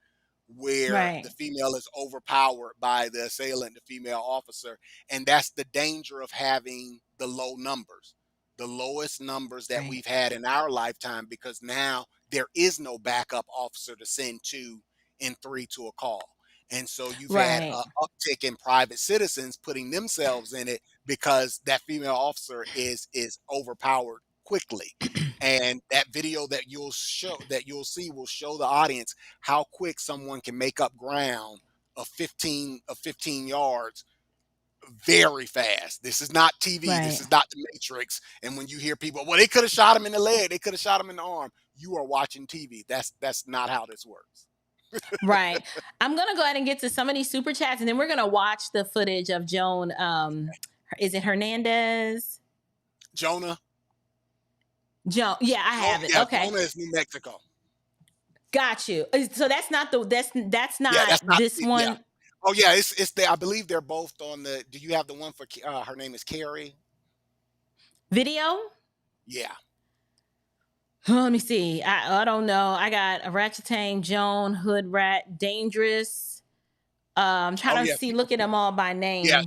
where the female is overpowered by the assailant, the female officer. And that's the danger of having the low numbers, the lowest numbers that we've had in our lifetime, because now there is no backup officer to send 2 and 3 to a call. And so you've had an uptick in private citizens putting themselves in it because that female officer is overpowered quickly. And that video that you'll see will show the audience how quick someone can make up ground of 15 yards very fast. This is not TV. This is not the Matrix. And when you hear people, well, they could have shot him in the leg, they could have shot him in the arm, you are watching TV. That's not how this works. Right. I'm gonna go ahead and get to some of these super chats, and then we're gonna watch the footage of Joan. Is it Hernandez? Jonah. Yeah, I have it. Yeah, okay. Jonah is New Mexico. Got you. So that's not that's not, that's not this one. Yeah. Oh yeah, it's there. I believe they're both on the. Do you have the one for her name is Carrie? Video? Yeah. Let me see. I don't know. I got a Ratchetang, Joan, Hood Rat, Dangerous. I'm trying to see. Look at them all by name. Yeah,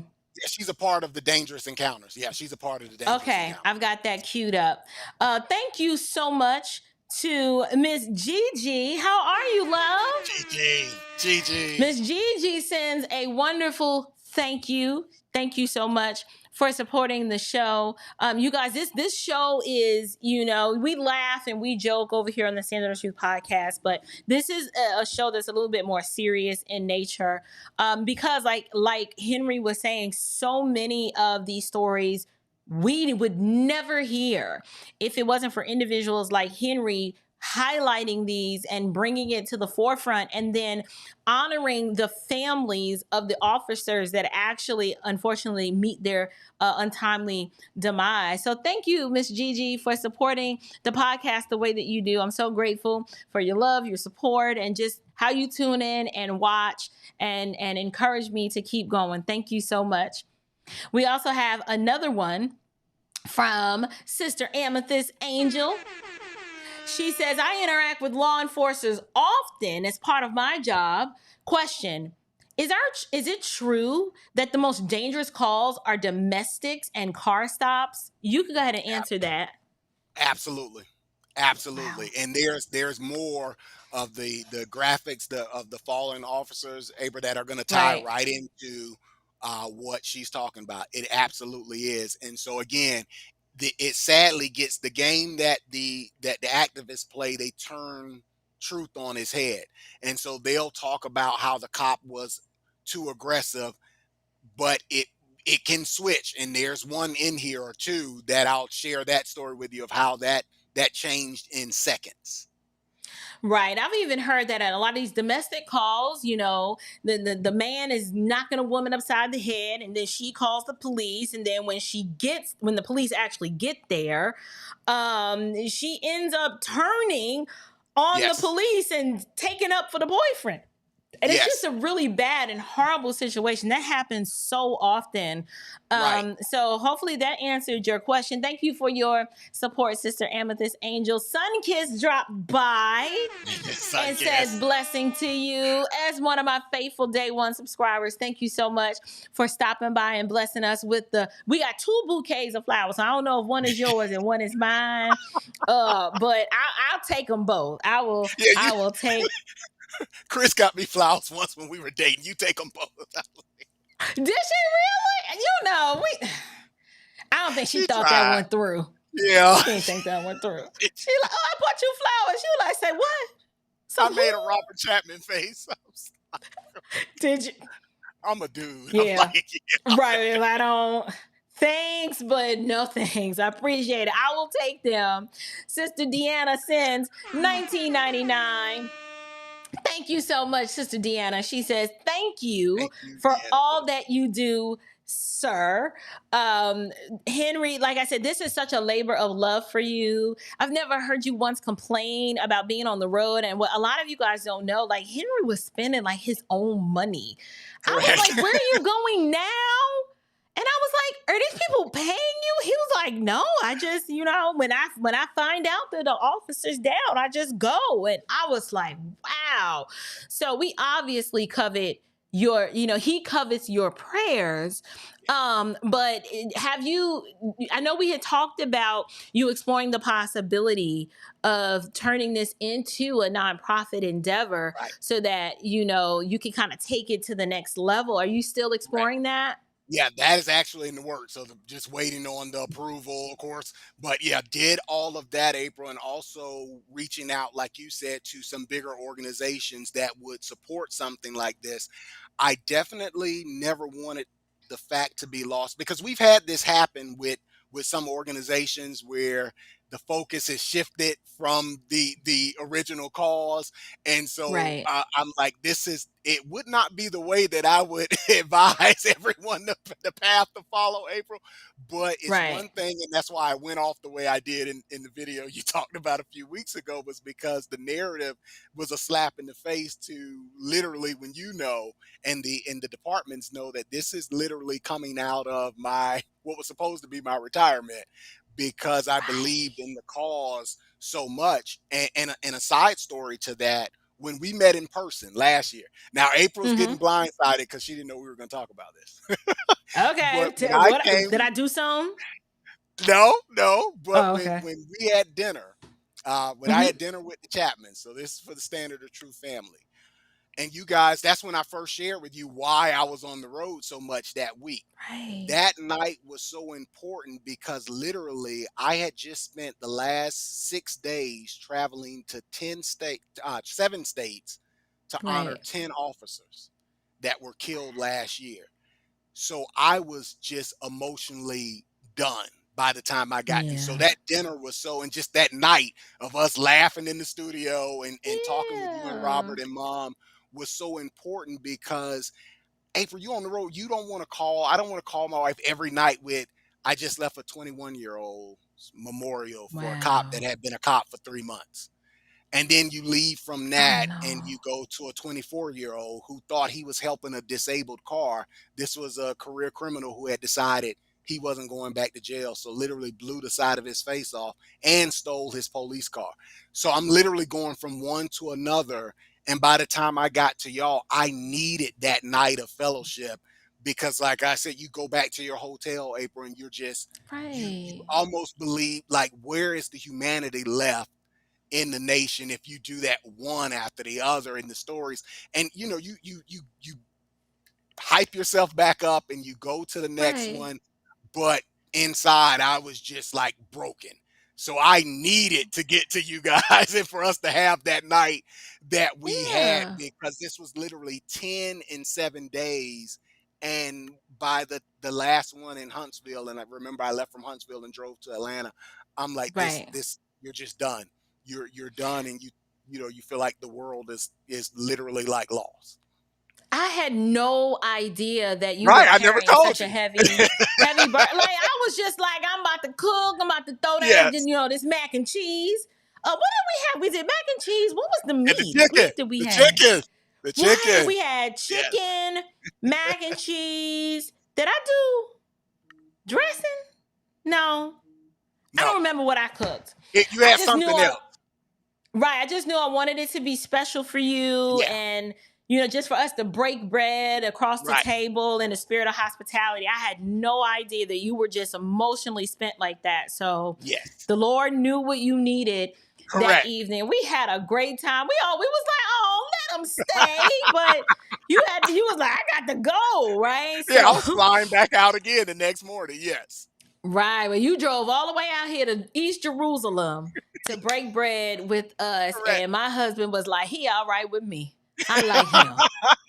she's a part of the Dangerous Encounters. Yeah, she's a part of the Dangerous Encounters. I've got that queued up. Thank you so much to Miss Gigi. How are you, love? Gigi. Gigi. Miss Gigi sends a wonderful thank you. Thank you so much for supporting the show. You guys, this show is, we laugh and we joke over here on the Standard of Truth podcast, but this is a show that's a little bit more serious in nature, because like Henry was saying, so many of these stories we would never hear if it wasn't for individuals like Henry highlighting these and bringing it to the forefront, and then honoring the families of the officers that actually unfortunately meet their untimely demise. So thank you, Miss Gigi, for supporting the podcast the way that you do. I'm so grateful for your love, your support, and just how you tune in and watch and encourage me to keep going. Thank you so much. We also have another one from Sister Amethyst Angel. She says, I interact with law enforcers often as part of my job. Question, is it true that the most dangerous calls are domestics and car stops? You can go ahead and answer that. Absolutely. Absolutely. Wow. And there's more of the graphics of the fallen officers, Abra, that are going to tie right into what she's talking about. It absolutely is. And so again, it sadly gets the game that the activists play. They turn truth on his head, and so they'll talk about how the cop was too aggressive, but it can switch. And there's one in here or two that I'll share that story with you of how that changed in seconds. Right. I've even heard that at a lot of these domestic calls, the man is knocking a woman upside the head, and then she calls the police. And then when the police actually get there, she ends up turning on the police and taking up for the boyfriend. And it's just a really bad and horrible situation that happens so often. So hopefully that answered your question. Thank you for your support, Sister Amethyst Angel. Sunkiss dropped by and says blessing to you as one of my faithful day one subscribers. Thank you so much for stopping by and blessing us with we got 2 bouquets of flowers. So I don't know if one is yours and one is mine, but I'll take them both. I will take. Chris got me flowers once when we were dating. You take them both. Did she really? I don't think she thought that went through. Yeah. She didn't think that went through. She like, I bought you flowers. She was like, say what? So I made a Robert Chapman face. Did you? I'm a dude. Yeah. Right. I don't. Thanks, but no thanks. I appreciate it. I will take them. Sister Deanna sends $19.99. Thank you so much, Sister Deanna. She says, thank you for Deanna. All that you do, sir. Henry, like I said, this is such a labor of love for you. I've never heard you once complain about being on the road. And what a lot of you guys don't know, like Henry was spending like his own money. Correct. I was like, where are you going now? And I was like, are these people paying you? He was like, no, I just, when I find out that the officer's down, I just go. And I was like, wow. So we obviously covet he covets your prayers. But I know we had talked about you exploring the possibility of turning this into a nonprofit endeavor so that, you can kind of take it to the next level. Are you still exploring that? Yeah, that is actually in the works. So just waiting on the approval, of course. But yeah, did all of that, April, and also reaching out, like you said, to some bigger organizations that would support something like this. I definitely never wanted the fact to be lost, because we've had this happen with some organizations where the focus is shifted from the original cause. And so I'm like, it would not be the way that I would advise everyone the path to follow, April, but it's one thing. And that's why I went off the way I did in the video you talked about a few weeks ago, was because the narrative was a slap in the face to literally, when and the departments know that this is literally coming out of what was supposed to be my retirement, because I believed in the cause so much. And a side story to that, when we met in person last year. Now, April's getting blindsided because she didn't know we were going to talk about this. Okay. Did I do some? No. But when we had dinner, I had dinner with the Chapmans, so this is for the Standardoftruth family. And you guys, that's when I first shared with you why I was on the road so much that week. Right. That night was so important because literally I had just spent the last 6 days traveling to 7 states to honor Right. 10 officers that were killed last year. So I was just emotionally done by the time I got there. So Yeah. that dinner was so, and just that night of us laughing in the studio and talking with you and Robert and Mom was so important because, April, you on the road, you don't want to call, I don't want to call my wife every night with, I just left a 21-year-old memorial for a cop that Wow. had been a cop for 3 months. And then you leave from Oh that and no. you go to a 24-year-old who thought he was helping a disabled car. This was a career criminal who had decided he wasn't going back to jail. So literally blew the side of his face off and stole his police car. So I'm literally going from one to another. And by the time I got to y'all, I needed that night of fellowship because, like I said, you go back to your hotel, April, and you're just, you Right. almost believe, like, where is the humanity left in the nation if you do that one after the other in the stories? And you know, you hype yourself back up and you go to the next Right. one, but inside I was just like broken. So I needed to get to you guys and for us to have that night that we had, Yeah. because this was literally 10 in 7 days. And by the last one in Huntsville, and I remember I left from Huntsville and drove to Atlanta, I'm like, Right. this you're just done. You're done, and you know, you feel like the world is literally like lost. I had no idea that you were Right, I never carrying told such a you. heavy burden. Like I was just like, I'm about to cook. I'm about to throw down, Yes, this mac and cheese. What did we have? Was it mac and cheese? What was the and the meat? What chicken, meat did we the have? chicken, the Right, chicken. we had Yes. chicken, mac and cheese. Did I do dressing? No, I No, don't remember what I cooked. you I had just knew something else. Right. I just knew I wanted it to be special for you Yeah, and, just for us to break bread across the right. table in the spirit of hospitality. I had no idea that you were just emotionally spent like that. So Yes, the Lord knew what you needed that correct. evening. We had a great time. We was like, oh, let them stay. But you was like, I got to go. Right. Yeah, I So, was flying back out again the next morning. Yes, right. Well, you drove all the way out here to East Jerusalem to break bread with us. correct. And my husband was like, he all right with me. I like him.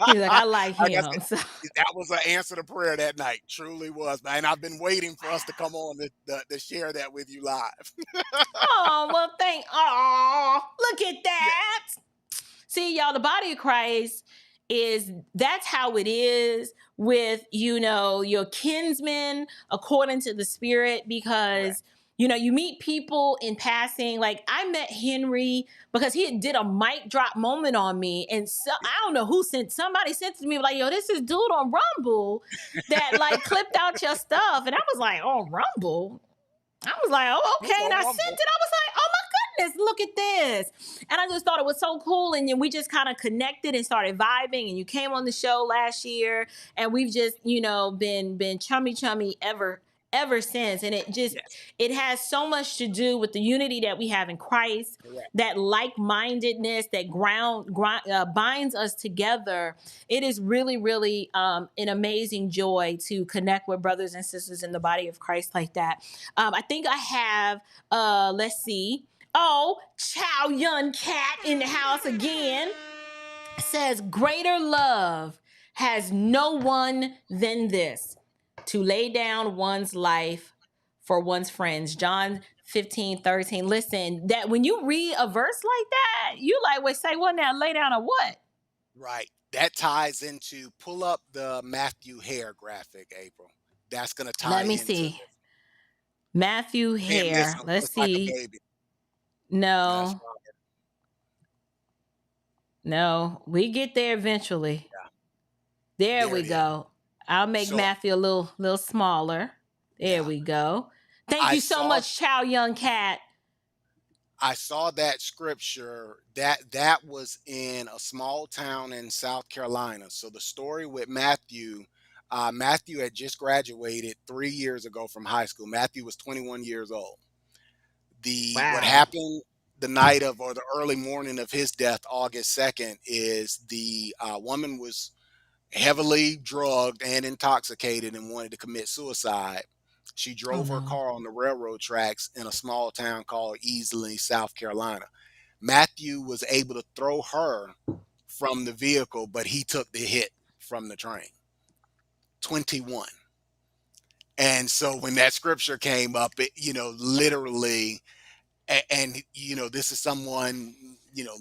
He was like, I like Like I him. So, said, that was an answer to prayer that night. Truly was, man. And I've been waiting for us to come on to share that with you live. oh, well, look at Yeah, that. See, y'all, the body of Christ that's how it is with, your kinsmen according to the spirit, correct. because, you meet people in passing. Like I met Henry because he did a mic drop moment on me. And so I don't know somebody sent it to me like, yo, this is dude on Rumble that like clipped out your stuff. And I was like, oh, Rumble. I was like, oh, okay. Who's And I on sent it. I Rumble? was like, oh my goodness, look at this. And I just thought it was so cool. And then we just kind of connected and started vibing. And you came on the show last year. And we've just, been chummy ever since. And Yes, it has so much to do with the unity that we have in Christ, correct. that like-mindedness that binds us together. It is really, really an amazing joy to connect with brothers and sisters in the body of Christ like that. I think I have, let's see. Oh, Chow Yun Cat in the house again. Says, greater love has no one than this, to lay down one's life for one's friends. John 15:13. Listen, that when you read a verse like that, you like, wait, say what now? Lay down a what? Right. That ties into, pull up the Matthew Hare graphic, April. That's going to tie Let me into see. this. Matthew Can't miss Hare. him, Let's just like a see. baby. That's No, right. no. We get there eventually. Yeah, There there we it is. go. I'll make So Matthew a little smaller. There yeah, we go. Thank I you so saw much, Chow Young Cat. I saw that scripture that was in a small town in South Carolina. So the story with Matthew, Matthew had just graduated 3 years ago from high school. Matthew was 21 years old. The what Wow. happened the night of, or the early morning of his death, August 2nd, is the woman was heavily drugged and intoxicated and wanted to commit suicide. She drove her car on the railroad tracks in a small town called Easley, South Carolina. Matthew was able to throw her from the vehicle, but he took the hit from the train. 21. And so when that scripture came up, it, literally, and this is someone,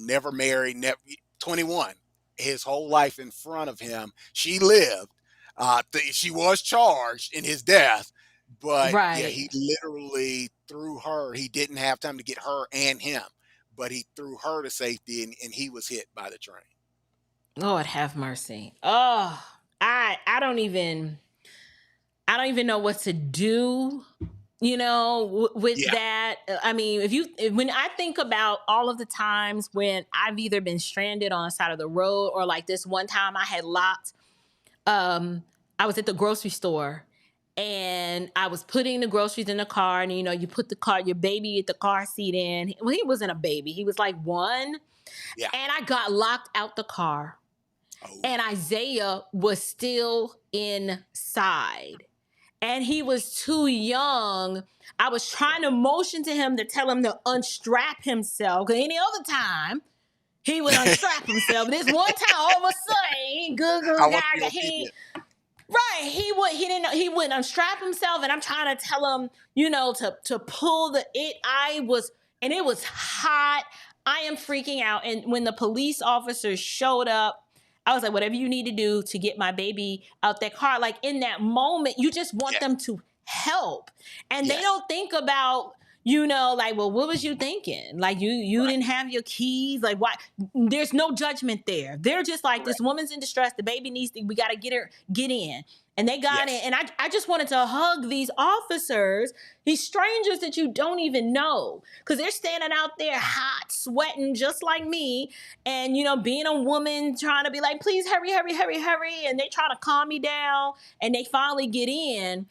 never married, never 21, his whole life in front of him. She lived. She was charged in his death, but yeah, he literally threw her. He didn't have time to get her and him, but he threw her to safety, and he was hit by the train. Lord have mercy. Oh, I don't even know what to do, with that. I mean, when I think about all of the times when I've either been stranded on the side of the road, or like this one time I had locked, I was at the grocery store and I was putting the groceries in the car, and you put your baby at the car seat in. Well, he wasn't a baby. He was like 1. Yeah. And I got locked out the car. Oh. And Isaiah was still inside. And he was too young. I was trying to motion to him to tell him to unstrap himself. Because any other time, he would unstrap himself. This one time, all of a sudden, he wouldn't unstrap himself. And I'm trying to tell him, to pull and it was hot. I am freaking out. And when the police officers showed up, I was like, whatever you need to do to get my baby out that car. Like, in that moment, you just want them to help. And they don't think about, like, well, what was you thinking? Like, you didn't have your keys. Like, why? There's no judgment there. They're just like, this woman's in distress. The baby we got to get in. And they got in. And I just wanted to hug these officers, these strangers that you don't even know. Because they're standing out there hot, sweating just like me. And, being a woman, trying to be like, please hurry, hurry, hurry, hurry. And they try to calm me down. And they finally get in.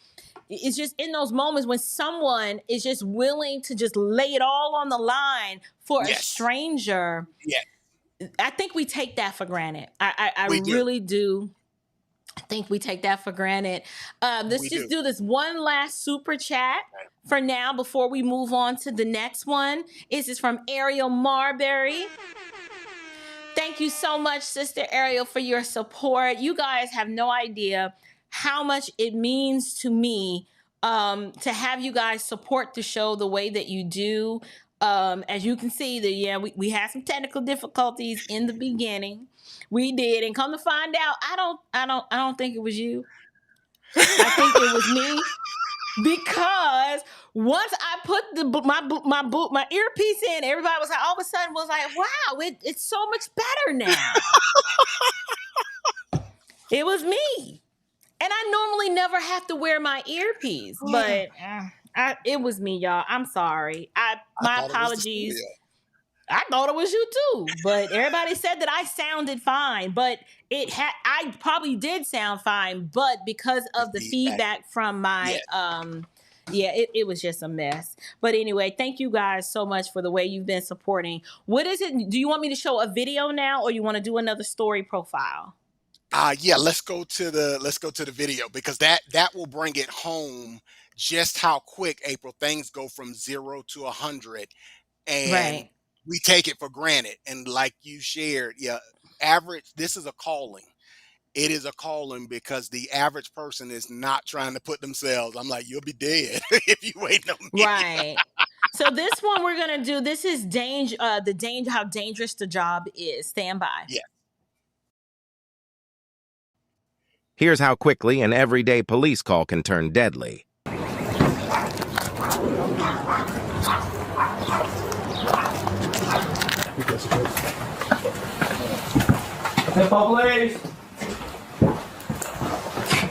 It's just in those moments when someone is just willing to just lay it all on the line for a stranger. Yeah. I think we take that for granted. I really do. I think we take that for granted. Let's just do this one last super chat for now before we move on to the next one. This is from Ariel Marbury. Thank you so much, Sister Ariel, for your support. You guys have no idea how much it means to me to have you guys support the show the way that you do. As you can see, we had some technical difficulties in the beginning. We did, and come to find out, I don't think it was you. I think it was me, because once I put my earpiece in, everybody was like, all of a sudden was like, wow, it's so much better now. It was me. And I normally never have to wear my earpiece, but it was me, y'all. I'm sorry. My apologies. I thought it was you too, but everybody said that I sounded fine, but I probably did sound fine, but because of the feedback from my, it was just a mess. But anyway, thank you guys so much for the way you've been supporting. What is it? Do you want me to show a video now, or you want to do another story profile? Let's go to the video, because that will bring it home just how quick, April, things go from 0 to 100, and we take it for granted. And like you shared, this is a calling. It is a calling, because the average person is not trying to put themselves. I'm like, you'll be dead if you wait on me. Right. So this one we're gonna do. This is how dangerous the job is. Stand by. Yeah. Here's how quickly an everyday police call can turn deadly. St. Paul Police!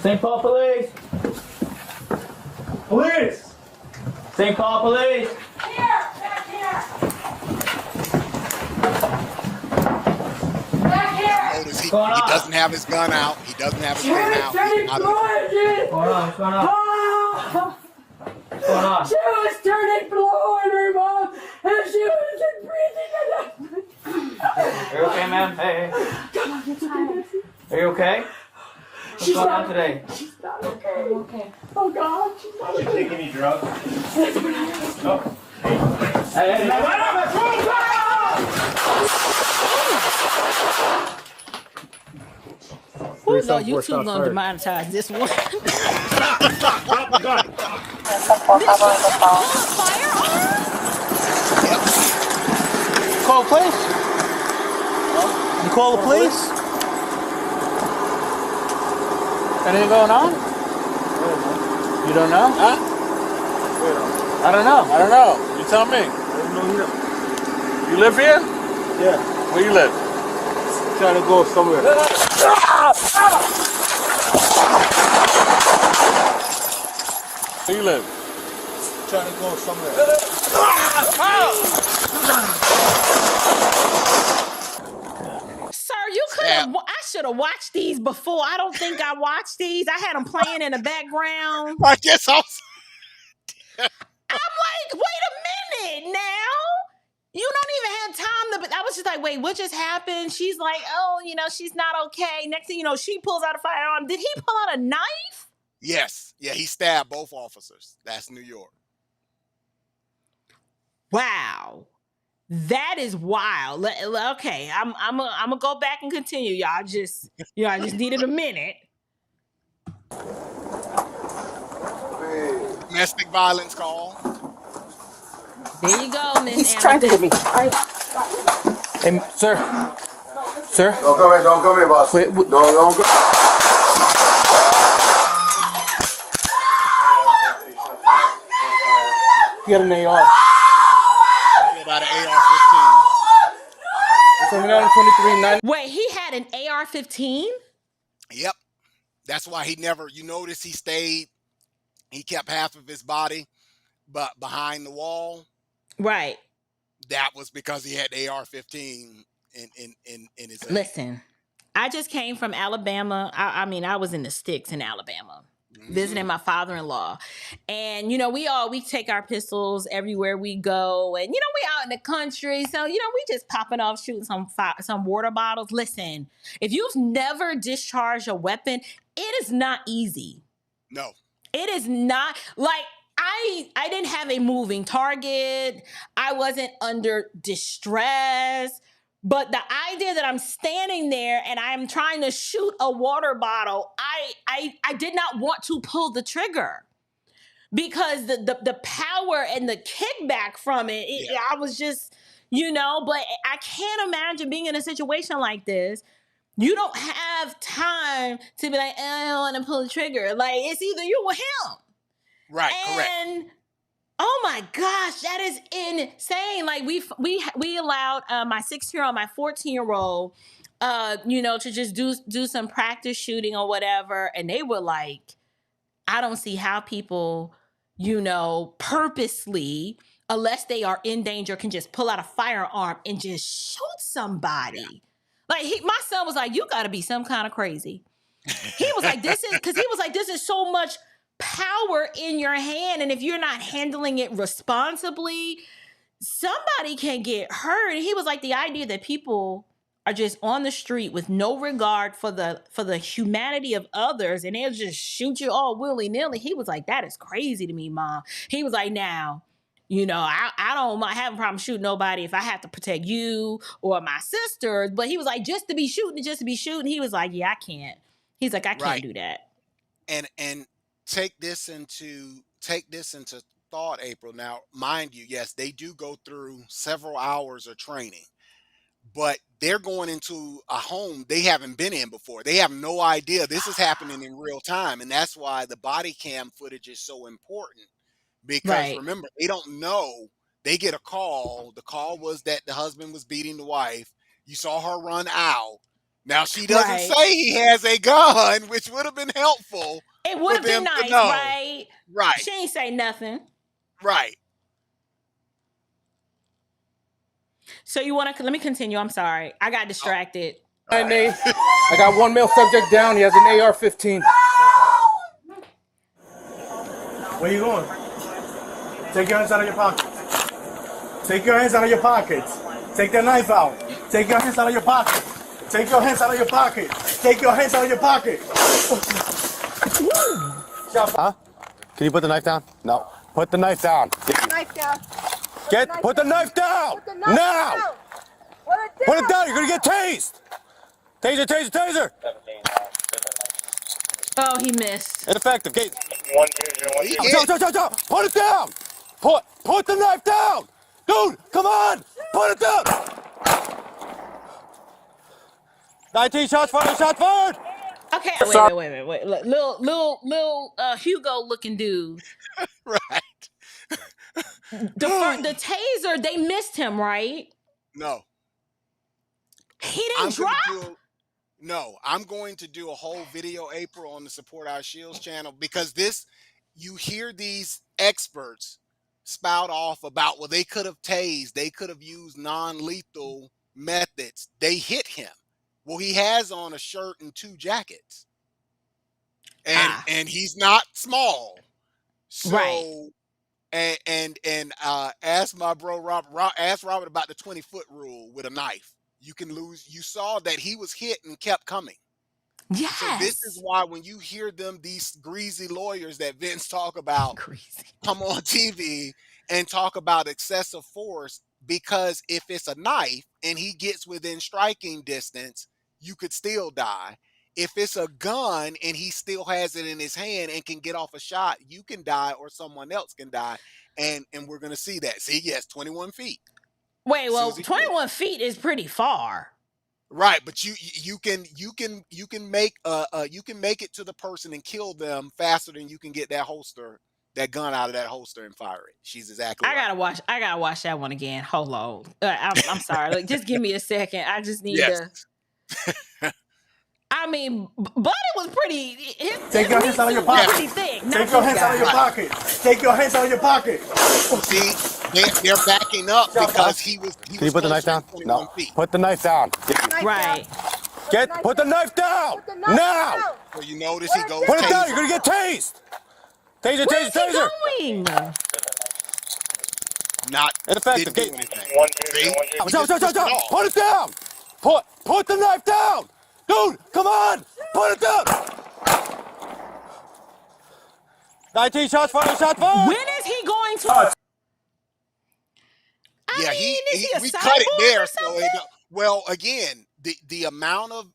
St. Paul Police! Police! St. Paul Police! Here! Back here! Back here! Notice he doesn't have his gun out. He doesn't have his gun out. What's going on? She was turning blue in her mouth, and she was in you okay, ma'am? Hey. Are you okay? What's going on today? She's not okay. I'm okay. Oh God, she's not okay. Did you take any drugs? No. Hey. Who know YouTube gonna demonetize this one? Drop the gun. Call the police? You call the police? Anything going on? You don't know? Huh? I don't know. I don't know. You tell me. You live here? Yeah. Where you live? Trying to go somewhere. Where you live? Trying to go somewhere. Sir, you could have. I should have watched these before. I don't think I watched these. I had them playing in the background. I guess I was. I'm like, wait a minute now. You don't even have time to. I was just like, wait, what just happened? She's like, oh, she's not okay. Next thing you know, she pulls out a firearm. Did he pull out a knife? Yes. Yeah, he stabbed both officers. That's New York. Wow. That is wild. Okay, I'm gonna go back and continue. Y'all just, I just needed a minute. Domestic violence call. There you go, Miss. He's trying to hit me. Hey, sir. Sir? Don't come here, boss. Wait, don't go. You got an AR. About an AR-15. Wait, he had an AR-15? Yep. That's why he never, notice he kept half of his body, but behind the wall. Right. That was because he had AR-15 in his head. Listen, I just came from Alabama. I was in the sticks in Alabama. Visiting my father-in-law, and we take our pistols everywhere we go, and we out in the country, so we just popping off shooting some water bottles. Listen, if you've never discharged a weapon, it is not easy. No, it is not. Like, I didn't have a moving target. I wasn't under distress. But the idea that I'm standing there and I'm trying to shoot a water bottle, I did not want to pull the trigger because the power and the kickback from it, I was just, but I can't imagine being in a situation like this. You don't have time to be like, I don't want to pull the trigger. Like, it's either you or him. Right, and, correct. Oh my gosh, that is insane. Like, we allowed my 6-year-old, my 14-year-old, to just do some practice shooting or whatever. And they were like, I don't see how people, purposely, unless they are in danger, can just pull out a firearm and just shoot somebody. Yeah. Like, my son was like, you gotta be some kind of crazy. He was like, this is so much power in your hand, and if you're not handling it responsibly, somebody can get hurt. And he was like, the idea that people are just on the street with no regard for the humanity of others, and they'll just shoot you all willy-nilly. He was like, that is crazy to me, Mom. He was like, now, I don't have a problem shooting nobody if I have to protect you or my sisters. But he was like, just to be shooting. He was like, yeah, I can't. He's like, I can't do that. And take this into thought, April. Now, mind you, yes, they do go through several hours of training, but they're going into a home they haven't been in before. They have no idea this is happening in real time, and that's why the body cam footage is so important. Because remember, they don't know. They get a call. The call was that the husband was beating the wife. You saw her run out. Now, she doesn't say he has a gun, which would have been helpful. It would have been nice, right? Right. She ain't say nothing. Right. So you want to, let me continue. I'm sorry. I got distracted. I got one male subject down. He has an AR-15. Where you going? Take your hands out of your pockets. Take your hands out of your pockets. Take that knife out. Take your hands out of your pocket. Take your hands out of your pocket. Take your hands out of your pocket. Huh? Can you put the knife down? No. Put the knife down. Put the knife down. Put the knife down. Now. Put it down. You're gonna get tased. Taser, taser, taser. Oh, he missed. Ineffective. Put it down. Put the knife down. Dude, come on. Put it down. 19 shots fired. Shot fired. Okay, wait. Look, little Hugo looking dude. Right. The taser, they missed him, right? No. He didn't drop? No, I'm going to do a whole video, April, on the Support Our Shields channel, because you hear these experts spout off about, well, they could have tased, they could have used non-lethal methods. They hit him. Well, he has on a shirt and 2 jackets. And he's not small. So, right. And ask my bro Robert, ask Robert about the 20-foot rule with a knife. You can lose. You saw that he was hit and kept coming. Yes. So this is why when you hear these greasy lawyers that Vince talk about come on TV and talk about excessive force, because if it's a knife and he gets within striking distance, you could still die. If it's a gun and he still has it in his hand and can get off a shot, you can die or someone else can die. And we're going to see that. See, yes, 21 feet. Wait, well, 21 feet is pretty far. Right, but you can make it to the person and kill them faster than you can get that gun out of that holster and fire it. She's exactly right. I gotta watch that one again. Hold on. I'm sorry. Like, just give me a second. I just need to. I mean, but it was pretty. Take your hands out of your pocket. Pretty thick. Take your hands out of your pocket. Take your hands out of your pocket. See, they're backing up because he was. Can you put the knife down? No. Put the knife down. Right. Put the knife down now. So you notice he goes. Put it down. You're gonna get tased. Taser, taser, taser. Going? Not ineffective. Didn't do anything. Put it down. Put the knife down. Dude, come on! Put it down! 19 shots fired, shot fired! When is he going to... we cut it there. So well, again, the amount of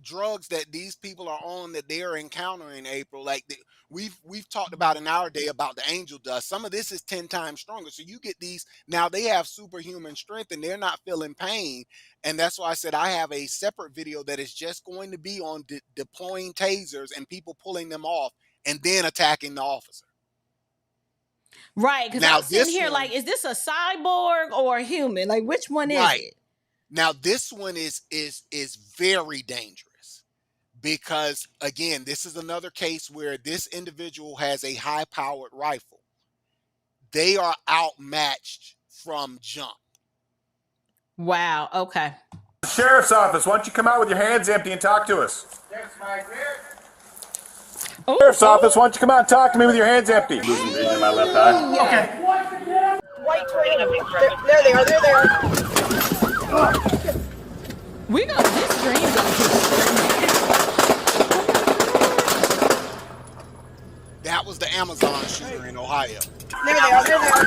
drugs that these people are on that they are encountering, April, like we've talked about in our day about the angel dust. Some of this is 10 times stronger. So you get these, now they have superhuman strength and they're not feeling pain. And that's why I said I have a separate video that is just going to be on deploying tasers and people pulling them off and then attacking the officer. Right, because I'm sitting here like, is this a cyborg or a human? Like, which one is it? Now, this one is very dangerous because, again, this is another case where this individual has a high-powered rifle. They are outmatched from jump. Wow, okay. Sheriff's office, why don't you come out with your hands empty and talk to us? Sheriff's office, why don't you come out and talk to me with your hands empty? Losing vision in my left eye. Okay. White Toyota. There they are. There they are. This stream That was the Amazon shooter in Ohio. There they are. There they are.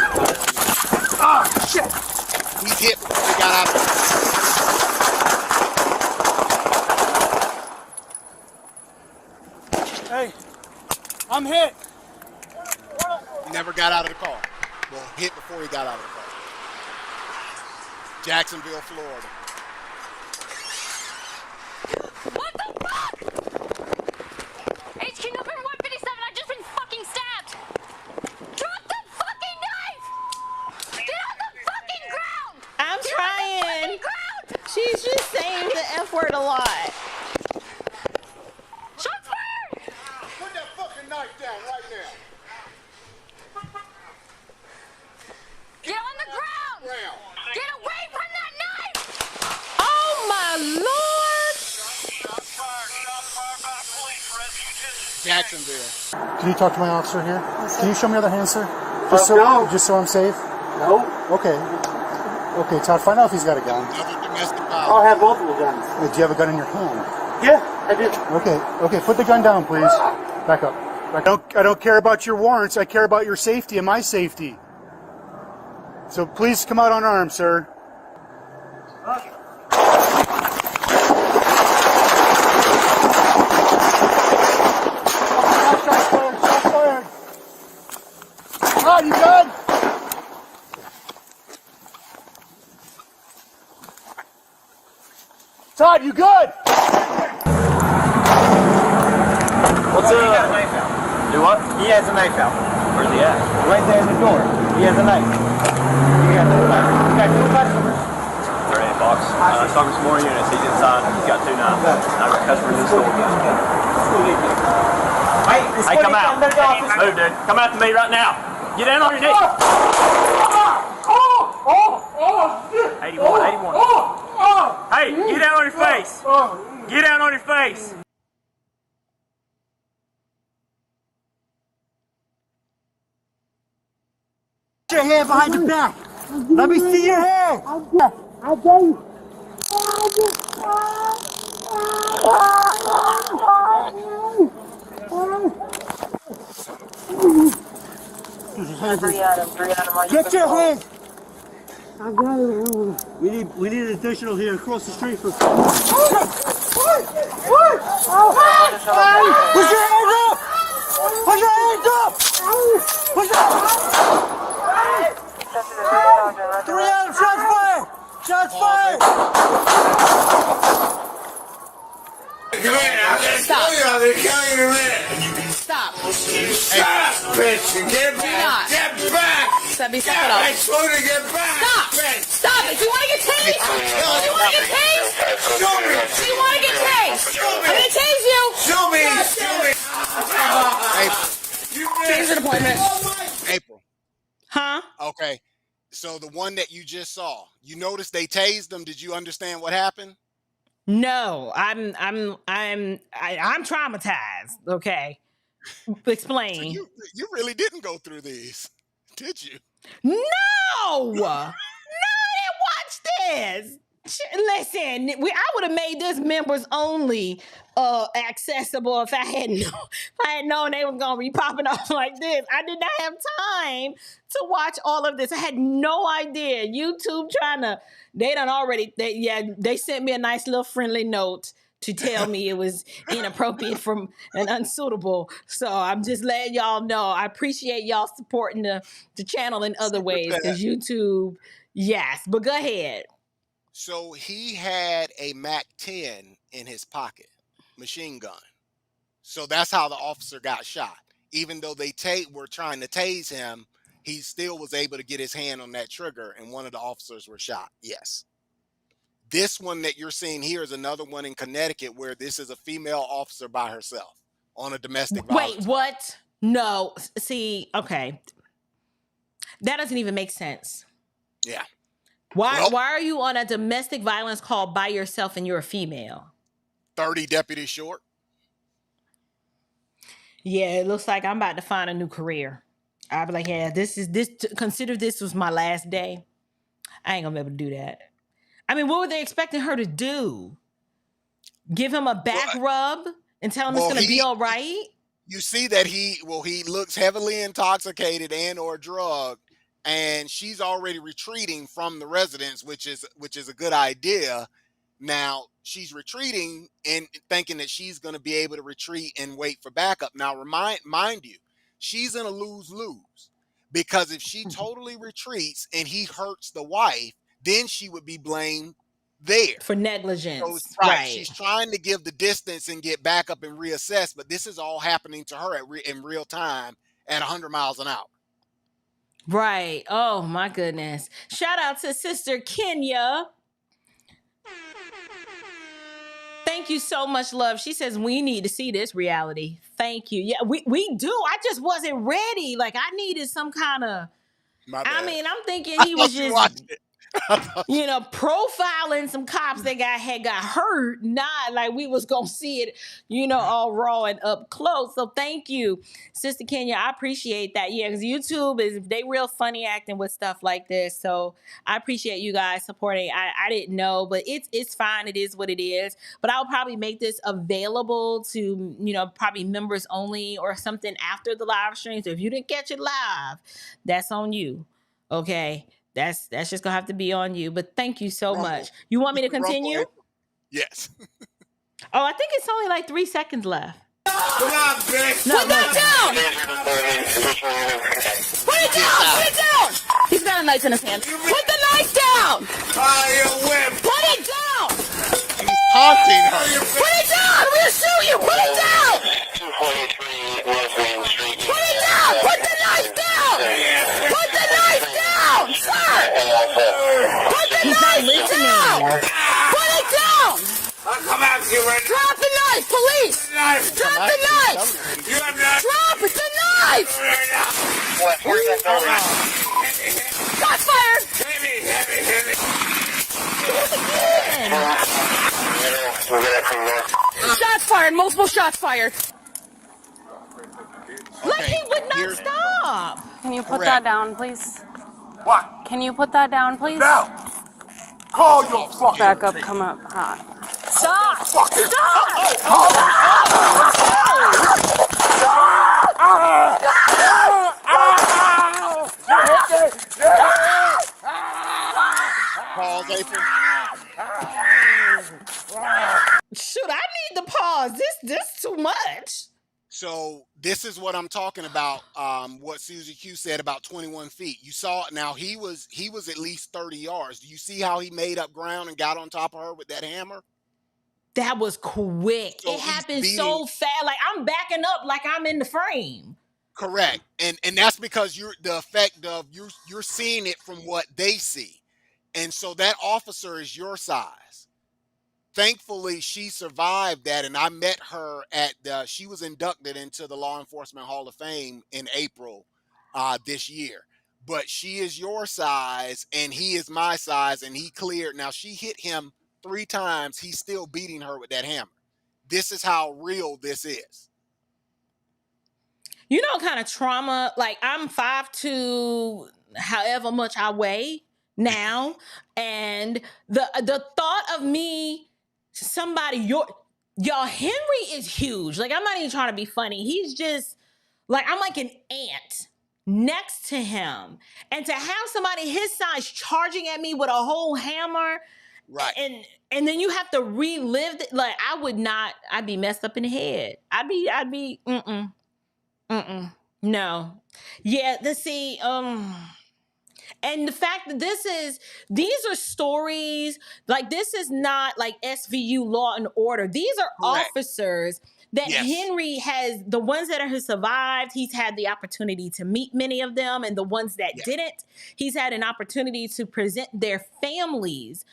Oh, shit. He's hit before he got out of it. Hey, I'm hit. He never got out of the car. Well, hit before he got out of the car. Jacksonville, Florida. What the fuck? HQ November 157, I've just been fucking stabbed. Drop the fucking knife! Get on the fucking ground! I'm trying. She's just saying the F word a lot. Shots fired! Put that fucking knife down right now. Get on the ground! Get away from that knife! Oh my lord! Jacksonville. Can you talk to my officer here? Can you show me other hands, sir? Just so I'm safe? No. Okay. Okay, Todd, find out if he's got a gun. Another domestic I'll violence. have multiple guns. Wait, do you have a gun in your hand? Yeah, I did. Okay, put the gun down, please. Back up. I don't care about your warrants. I care about your safety and my safety. So please come out unarmed, sir. Todd, you good? Todd, you good? What's he got a knife out. Do what? He has a knife out. Where's he at? Right there in the door. He has a knife. He got two knives. He got two customers. $38. Talking some more units. He's inside. He's got two knives. I've got customers in the store. Hey, come out. Move, dude. Come out to me right now. Get down on your knees. 81. Hey, get down on your face. Get down on your face. Put your hand behind your back. Let me see your hand. I dare you. Get your hand. We need an additional here across the street for. Put your hands up! Put your hands up! Put your hands up! 3 Adam, shots fired! Shots fired! Stop. Stop, bitch! Get back! Get back! Stop it off. I told you to get back! Stop! Stop it! Do you want to get tased? Do you want to get tased? Show me! Do you want to get tased? I'm going to tase you! Show me! Show me! Change an appointment. April. Huh? Okay. So the one that you just saw, you noticed they tased him. Did you understand what happened? No, I'm traumatized. Okay. Explain. So you really didn't go through these, did you? No! No, I didn't watch this. Listen, I would have made this members only accessible if I had known they were gonna be popping off like this. I did not have time to watch all of this. I had no idea. YouTube they sent me a nice little friendly note to tell me it was inappropriate and unsuitable. So I'm just letting y'all know. I appreciate y'all supporting the channel in other ways because YouTube, yes. But go ahead. So he had a MAC-10 in his pocket, machine gun. So that's how the officer got shot. Even though they were trying to tase him, he still was able to get his hand on that trigger, and one of the officers were shot. Yes. This one that you're seeing here is another one in Connecticut where this is a female officer by herself on a domestic violence. Wait, what? No. See, okay. That doesn't even make sense. Yeah. Why are you on a domestic violence call by yourself and you're a female? 30 deputies short. Yeah, it looks like I'm about to find a new career. I'll be like, yeah, consider this was my last day. I ain't gonna be able to do that. I mean, what were they expecting her to do? Give him a back rub and tell him it's gonna be all right? You see that he looks heavily intoxicated and or drugged. And she's already retreating from the residence, which is a good idea. Now she's retreating and thinking that she's going to be able to retreat and wait for backup. Now, mind you, she's in a lose-lose because if she totally retreats and he hurts the wife, then she would be blamed there for negligence. So, right. She's trying to give the distance and get backup and reassess, but this is all happening to her in real time at 100 miles an hour. Right. Oh my goodness. Shout out to Sister Kenya. Thank you so much, love. She says we need to see this reality. Thank you. Yeah, we do. I just wasn't ready. Like I needed some kind of. I mean, I'm thinking he was just. You know, profiling some cops that got hurt, not like we was gonna see it, you know, all raw and up close. So thank you, Sister Kenya. I appreciate that. Yeah, because YouTube they real funny acting with stuff like this. So I appreciate you guys supporting. I didn't know, but it's fine. It is what it is. But I'll probably make this available to, you know, probably members only or something after the live stream. So if you didn't catch it live, that's on you. Okay. That's just gonna have to be on you. But thank you so much. You want me to continue? Yes. Oh, I think it's only like 3 seconds left. Come on, bitch. Put that down. Put it down. Put it down. He's got a knife in his hand. Put the knife down. Put it down. He's taunting her. Put it down. We'll shoot you. Put it down. 243 West Main Street. Put it down. Put the knife down. Put the knife down, sir. Put the knife down. Put it down. I'll come after you right now. Drop the knife, police. Drop the knife. You have not. Drop the knife. Where's that going? Shots fired. Hit me. Shots fired. Multiple shots fired. Like he would not stop. Can you put that down, please? What? Can you put that down, please? No. Call your fucking. Back up, come up hot. Stop. Fucking. Pause, April. Shoot, I need to pause. This too much. So this is what I'm talking about. What Susie Q said about 21 feet. You saw it. Now he was at least 30 yards. Do you see how he made up ground and got on top of her with that hammer? That was quick. So it happened so fast. Like I'm backing up like I'm in the frame. Correct. And that's because you're the effect of you're seeing it from what they see. And so that officer is your size. Thankfully, she survived that, and I met her she was inducted into the Law Enforcement Hall of Fame in April this year. But she is your size, and he is my size, and he cleared. Now, she hit him 3 times. He's still beating her with that hammer. This is how real this is. You know, kind of trauma. Like I'm 5'2", however much I weigh now, and the thought of me, somebody y'all Henry is huge. Like I'm not even trying to be funny. He's just like I'm like an ant next to him, and to have somebody his size charging at me with a whole hammer, right? And then you have to relive it. Like I'd be messed up in the head. I'd be no. Yeah, and the fact that these are stories, like this is not like SVU Law and Order. These are officers that Henry has, the ones that have survived, he's had the opportunity to meet many of them, and the ones that didn't, he's had an opportunity to present their families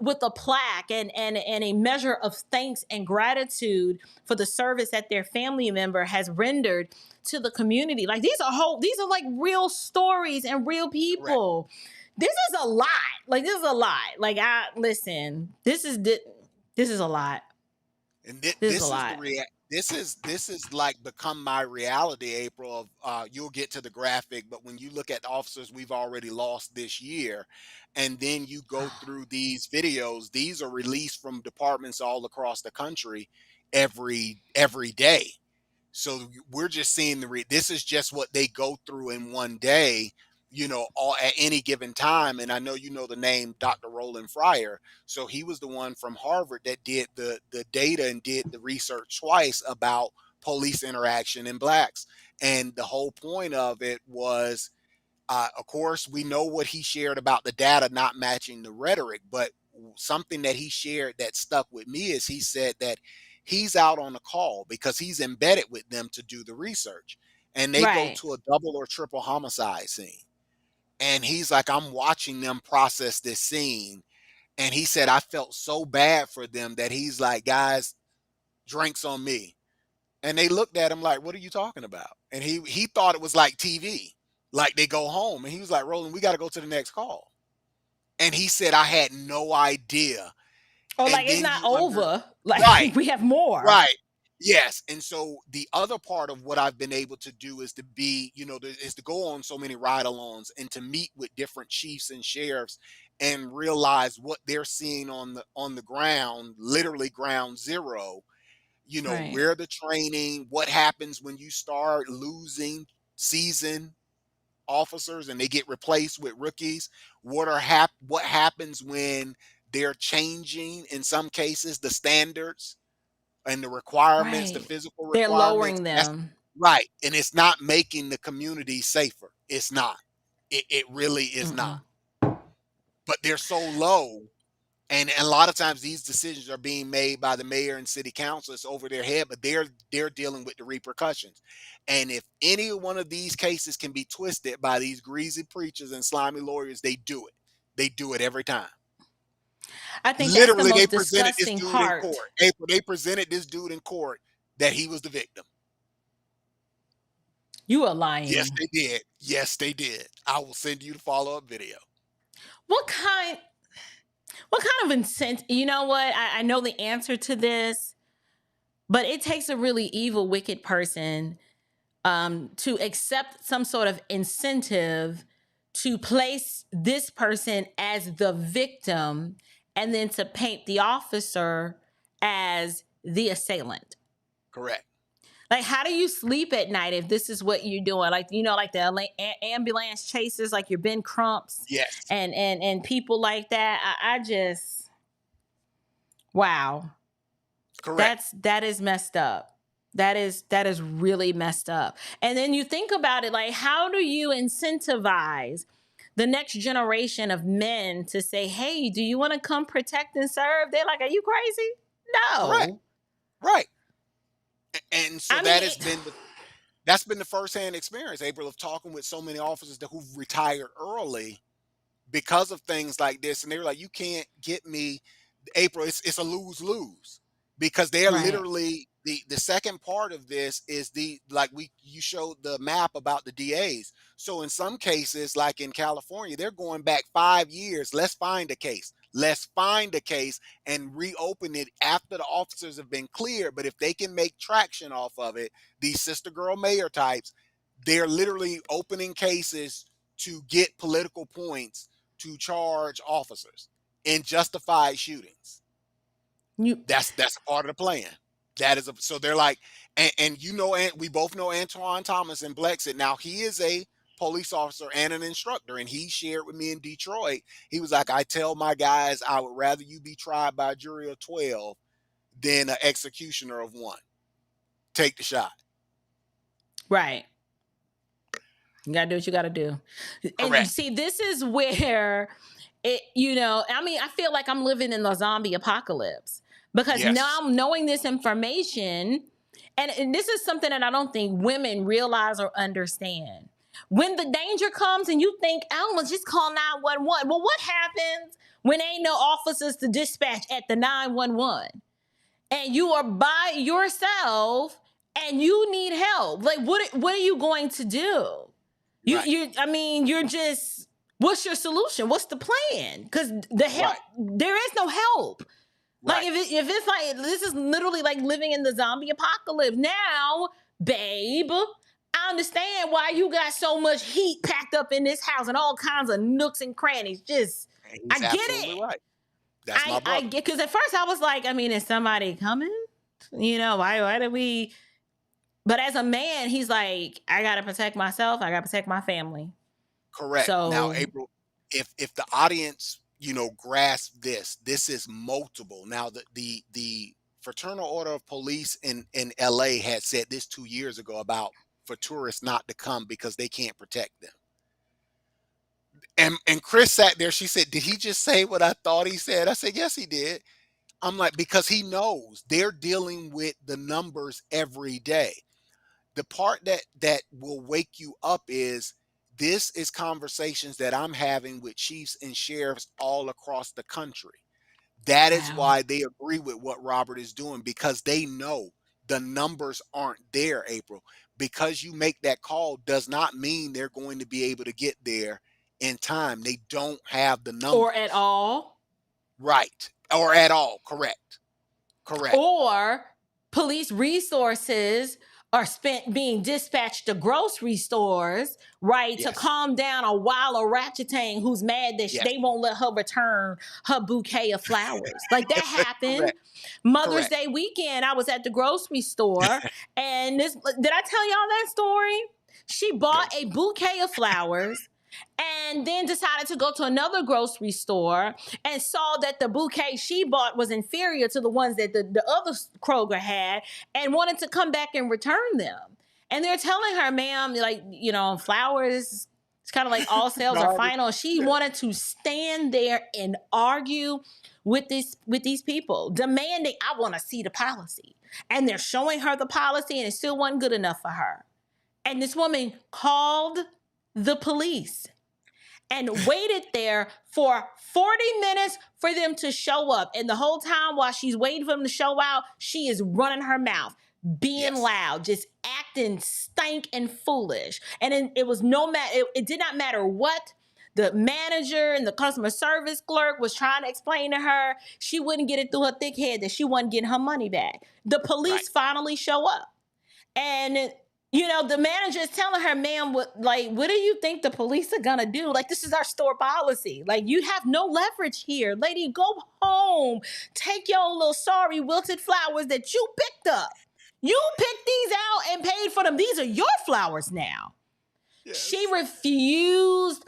with a plaque and a measure of thanks and gratitude for the service that their family member has rendered to the community. Like these are like real stories and real people. Correct. This is a lot. Like this is a lot. Like this is a lot. And this is like become my reality, April. You'll get to the graphic, but when you look at the officers we've already lost this year, and then you go through these videos, these are released from departments all across the country every day. So we're just seeing this is just what they go through in one day, you know, all at any given time. And I know you know the name Dr. Roland Fryer. So he was the one from Harvard that did the data and did the research twice about police interaction in blacks. And the whole point of it was, of course, we know what he shared about the data not matching the rhetoric, but something that he shared that stuck with me is he said that he's out on a call because he's embedded with them to do the research, and they go to a double or triple homicide scene. And he's like, I'm watching them process this scene. And he said, I felt so bad for them that he's like, guys, drinks on me. And they looked at him like, what are you talking about? And he thought it was like TV, like they go home. And he was like, Roland, we got to go to the next call. And he said, I had no idea. Oh, And like it's then not you over. Like right, we have more. right. Yes. And so the other part of what I've been able to do is to be, is to go on so many ride-alongs and to meet with different chiefs and sheriffs and realize what they're seeing on the ground, literally ground zero, Right. where the training, what happens when you start losing seasoned officers and they get replaced with rookies, what happens when they're changing, in some cases, the standards and the requirements, the Right. physical They're requirements. lowering That's them. right. And it's not making the community safer. It's not. It really is not. Mm-mm. But they're so low. And a lot of times these decisions are being made by the mayor and city council. It's over their head, but they're dealing with the repercussions. And if any one of these cases can be twisted by these greasy preachers and slimy lawyers, they do it. They do it every time. I think that's the Literally, they most presented this disgusting dude in part. court. April, they presented this dude in court that he was the victim. You are lying. Yes, they did. Yes, they did. I will send you the follow-up video. What kind of incentive? You know what? I know the answer to this, but it takes a really evil, wicked person to accept some sort of incentive to place this person as the victim and then to paint the officer as the assailant. Correct. Like, how do you sleep at night if this is what you're doing? Like, like the ambulance chasers, like your Ben Crumps, yes, and people like that. I just, wow, correct. That is messed up. That is really messed up. And then you think about it, like, how do you incentivize the next generation of men to say, "Hey, do you want to come protect and serve?" They're like, "Are you crazy?" No. Correct. Right. And so that's been the firsthand experience, April, of talking with so many officers who've retired early because of things like this. And they were like, you can't get me, April, it's a lose-lose, because they are Right. literally the second part of this is you showed the map about the DAs. So in some cases, like in California, they're going back 5 years. Let's find a case. Let's find a case and reopen it after the officers have been cleared. But if they can make traction off of it, these sister girl mayor types, they're literally opening cases to get political points to charge officers in justified shootings. That's a part of the plan. So they're like, and we both know Antoine Thomas in Blexit. Now he is a police officer and an instructor, and he shared with me in Detroit. He was like, I tell my guys, I would rather you be tried by a jury of 12 than an executioner of 1. Take the shot. Right. You gotta do what you gotta do. And Correct. see, this is where I feel like I'm living in the zombie apocalypse because now I'm knowing this information, and this is something that I don't think women realize or understand. When the danger comes and you think, oh, well, just call 911. Well, what happens when ain't no officers to dispatch at the 911? And you are by yourself and you need help? Like, what are you going to do? You're just, what's your solution? What's the plan? Because the help, there is no help. Like, if it's like, this is literally like living in the zombie apocalypse. Now, babe, I understand why you got so much heat packed up in this house and all kinds of nooks and crannies. I get it. Right. That's my brother. I get, because at first I was like, is somebody coming? Why do we? But as a man, he's like, I got to protect myself. I got to protect my family. Correct. So, now, April, if the audience, grasp this is multiple. Now, the Fraternal Order of Police in LA had said this 2 years ago about for tourists not to come because they can't protect them. And Chris sat there. She said, did he just say what I thought he said? I said, yes, he did. I'm like, because he knows they're dealing with the numbers every day. The part that will wake you up is this is conversations that I'm having with chiefs and sheriffs all across the country. That is why they agree with what Robert is doing, because they know the numbers aren't there, April. Because you make that call does not mean they're going to be able to get there in time. They don't have the numbers. Or at all. Right. Or at all. Correct. Or police resources are spent being dispatched to grocery stores, right, to calm down a wild orangutan who's mad that they won't let her return her bouquet of flowers. Like that happened. Mother's Day weekend, I was at the grocery store, and did I tell y'all that story? She bought a bouquet of flowers and then decided to go to another grocery store and saw that the bouquet she bought was inferior to the ones that the other Kroger had, and wanted to come back and return them. And they're telling her, ma'am, like, you know, flowers, it's kind of like all sales are final. She wanted to stand there and argue with these people, demanding, I want to see the policy. And they're showing her the policy, and it still wasn't good enough for her. And this woman called the police and waited there for 40 minutes for them to show up. And the whole time while she's waiting for them to show out, she is running her mouth, being loud, just acting stank and foolish. And it was it did not matter what the manager and the customer service clerk was trying to explain to her. She wouldn't get it through her thick head that she wasn't getting her money back. The police finally show up. And you know, the manager is telling her, ma'am, what do you think the police are gonna do? Like, this is our store policy. Like, you have no leverage here. Lady, go home. Take your little sorry wilted flowers that you picked up. You picked these out and paid for them. These are your flowers now. She refused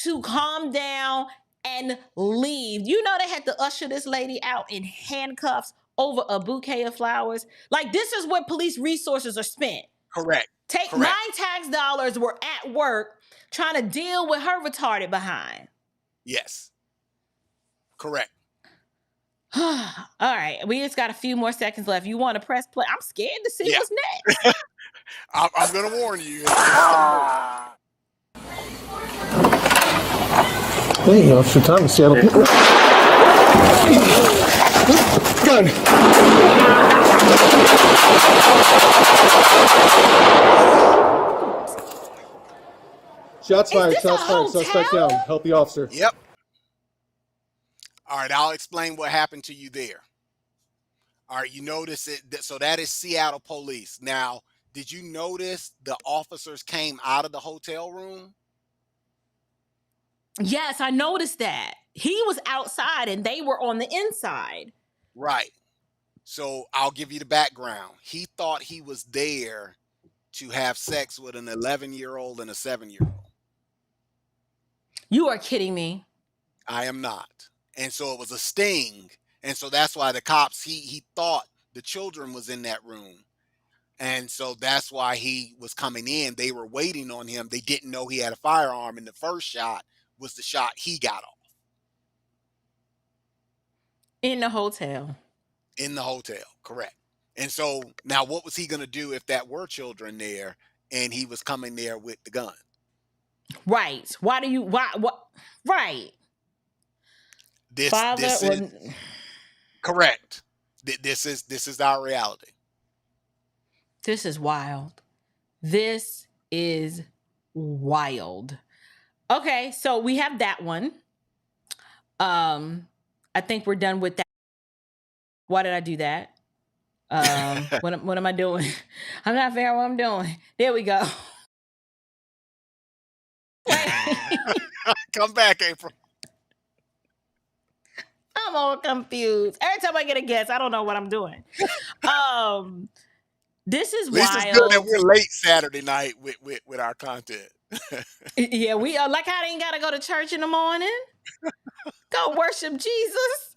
to calm down and leave. You know, they had to usher this lady out in handcuffs over a bouquet of flowers. Like, this is where police resources are spent. Correct. My tax dollars were at work trying to deal with her retarded behind. Yes. Correct. All right. We just got a few more seconds left. You want to press play? I'm scared to see what's next. I'm going to warn you. There you go. It's your time to Seattle. Gun. Shots fired. Shots fired. Suspect down. Help the officer. Yep. All right. I'll explain what happened to you there. All right. You notice it. So that is Seattle police. Now, did you notice the officers came out of the hotel room? Yes, I noticed that. He was outside and they were on the inside. Right. So I'll give you the background. He thought he was there to have sex with an 11-year-old and a 7-year-old. You are kidding me. I am not. And so it was a sting. And so that's why the cops, he thought the children was in that room. And so that's why he was coming in. They were waiting on him. They didn't know he had a firearm. And the first shot was the shot he got off. In the hotel. In the hotel, correct. And so now what was he going to do if that were children there and he was coming there with the gun? Right. Right. This Father, is correct. This is our reality. This is wild. This is wild. Okay, so we have that one. I think we're done with that. Why did I do that? What am I doing? I'm not figuring out what I'm doing. There we go. Come back, April. I'm all confused. Every time I get a guess, I don't know what I'm doing. This is wild. It's good that we're late Saturday night with our content. Yeah, we are. Like, I ain't gotta go to church in the morning. Go worship Jesus.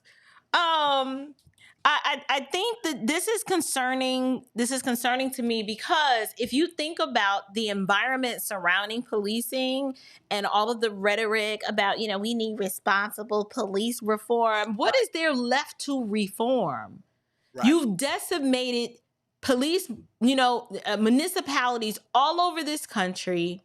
I think that this is concerning. This is concerning to me because if you think about the environment surrounding policing and all of the rhetoric about, you know, we need responsible police reform, what is there left to reform? Right. You've decimated police, you know, municipalities all over this country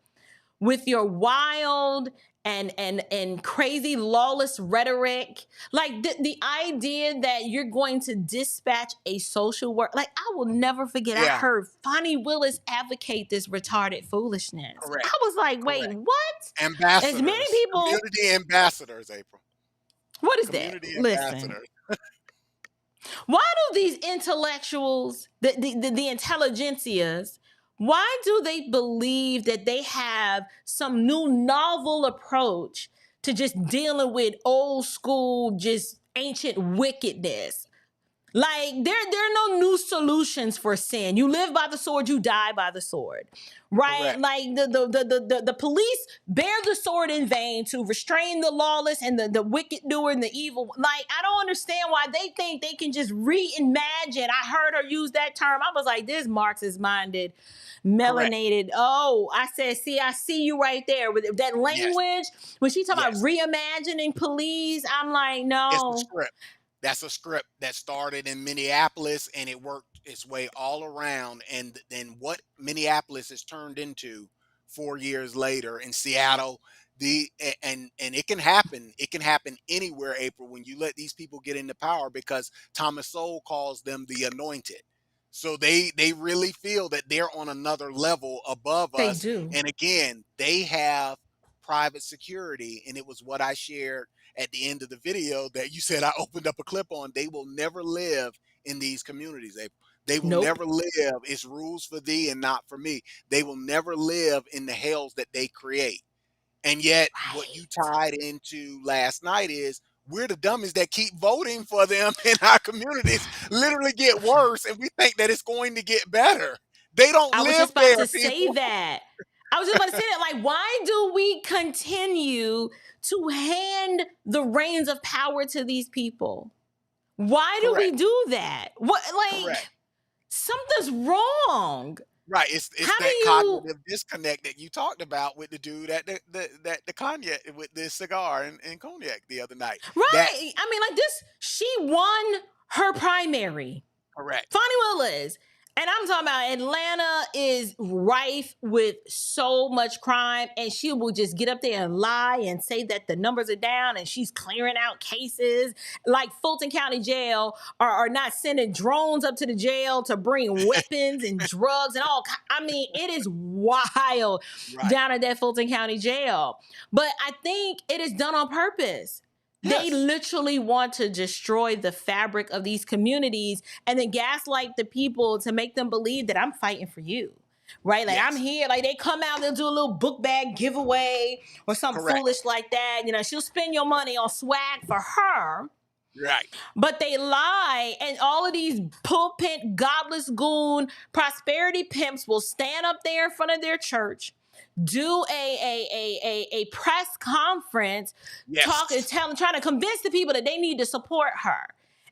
with your wild and crazy lawless rhetoric. Like the idea that you're going to dispatch a social worker. Like, I will never forget, I heard Fonnie Willis advocate this retarded foolishness. Correct. I was like, wait, what? Ambassadors. As many people. Community ambassadors, April. What is Community that? ambassadors. Listen. Why do these intellectuals, the intelligentsias, why do they believe that they have some new novel approach to just dealing with old school, just ancient wickedness? Like, there are no new solutions for sin. You live by the sword, you die by the sword, right? Correct. Like the police bear the sword in vain to restrain the lawless and the wicked doer and the evil. Like, I don't understand why they think they can just reimagine. I heard her use that term. I was like, this Marxist-minded, melanated. Correct. Oh, I said, see, I see you right there with that language. Yes. When she talking about reimagining police, I'm like, no. It's a script. That's a script that started in Minneapolis and it worked its way all around. And then what Minneapolis has turned into 4 years later in Seattle, and it can happen. It can happen anywhere, April, when you let these people get into power, because Thomas Sowell calls them the anointed. So they really feel that they're on another level above us. They do. And again, they have private security. And it was what I shared at the end of the video that you said I opened up a clip on. They will never live in these communities. They will never live. It's rules for thee and not for me. They will never live in the hells that they create. And yet what you tied into last night is we're the dummies that keep voting for them in our communities literally get worse. And we think that it's going to get better. They don't live there. I was just about to say that. I was just about to say that. Like, why do we continue to hand the reins of power to these people? Why do we do that? What, like, something's wrong. Right. It's that cognitive disconnect that you talked about with the dude at the cognac with the cigar and cognac the other night. Right. I mean, like, this, she won her primary. Correct. Fonnie Willis. And I'm talking about Atlanta is rife with so much crime, and she will just get up there and lie and say that the numbers are down and she's clearing out cases. Like Fulton County Jail are not sending drones up to the jail to bring weapons and drugs and all. I mean, it is wild down at that Fulton County Jail. But I think it is done on purpose. Yes. They literally want to destroy the fabric of these communities and then gaslight the people to make them believe that I'm fighting for you, right? Like, I'm here. Like, they come out, they'll do a little book bag giveaway or something foolish like that. You know, she'll spend your money on swag for her. Right. But they lie, and all of these pulpit, godless goon, prosperity pimps will stand up there in front of their church, do a press conference, trying to convince the people that they need to support her.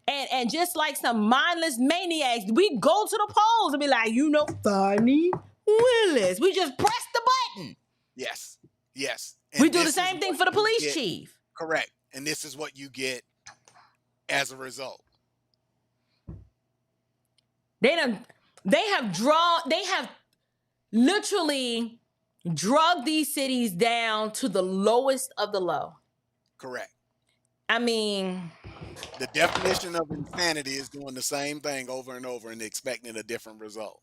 And just like some mindless maniacs, we go to the polls and be like, Fonnie Willis. We just press the button. Yes. Yes. And we do the same thing for the police chief. Correct. And this is what you get as a result. They have literally drug these cities down to the lowest of the low. Correct. I mean, the definition of insanity is doing the same thing over and over and expecting a different result.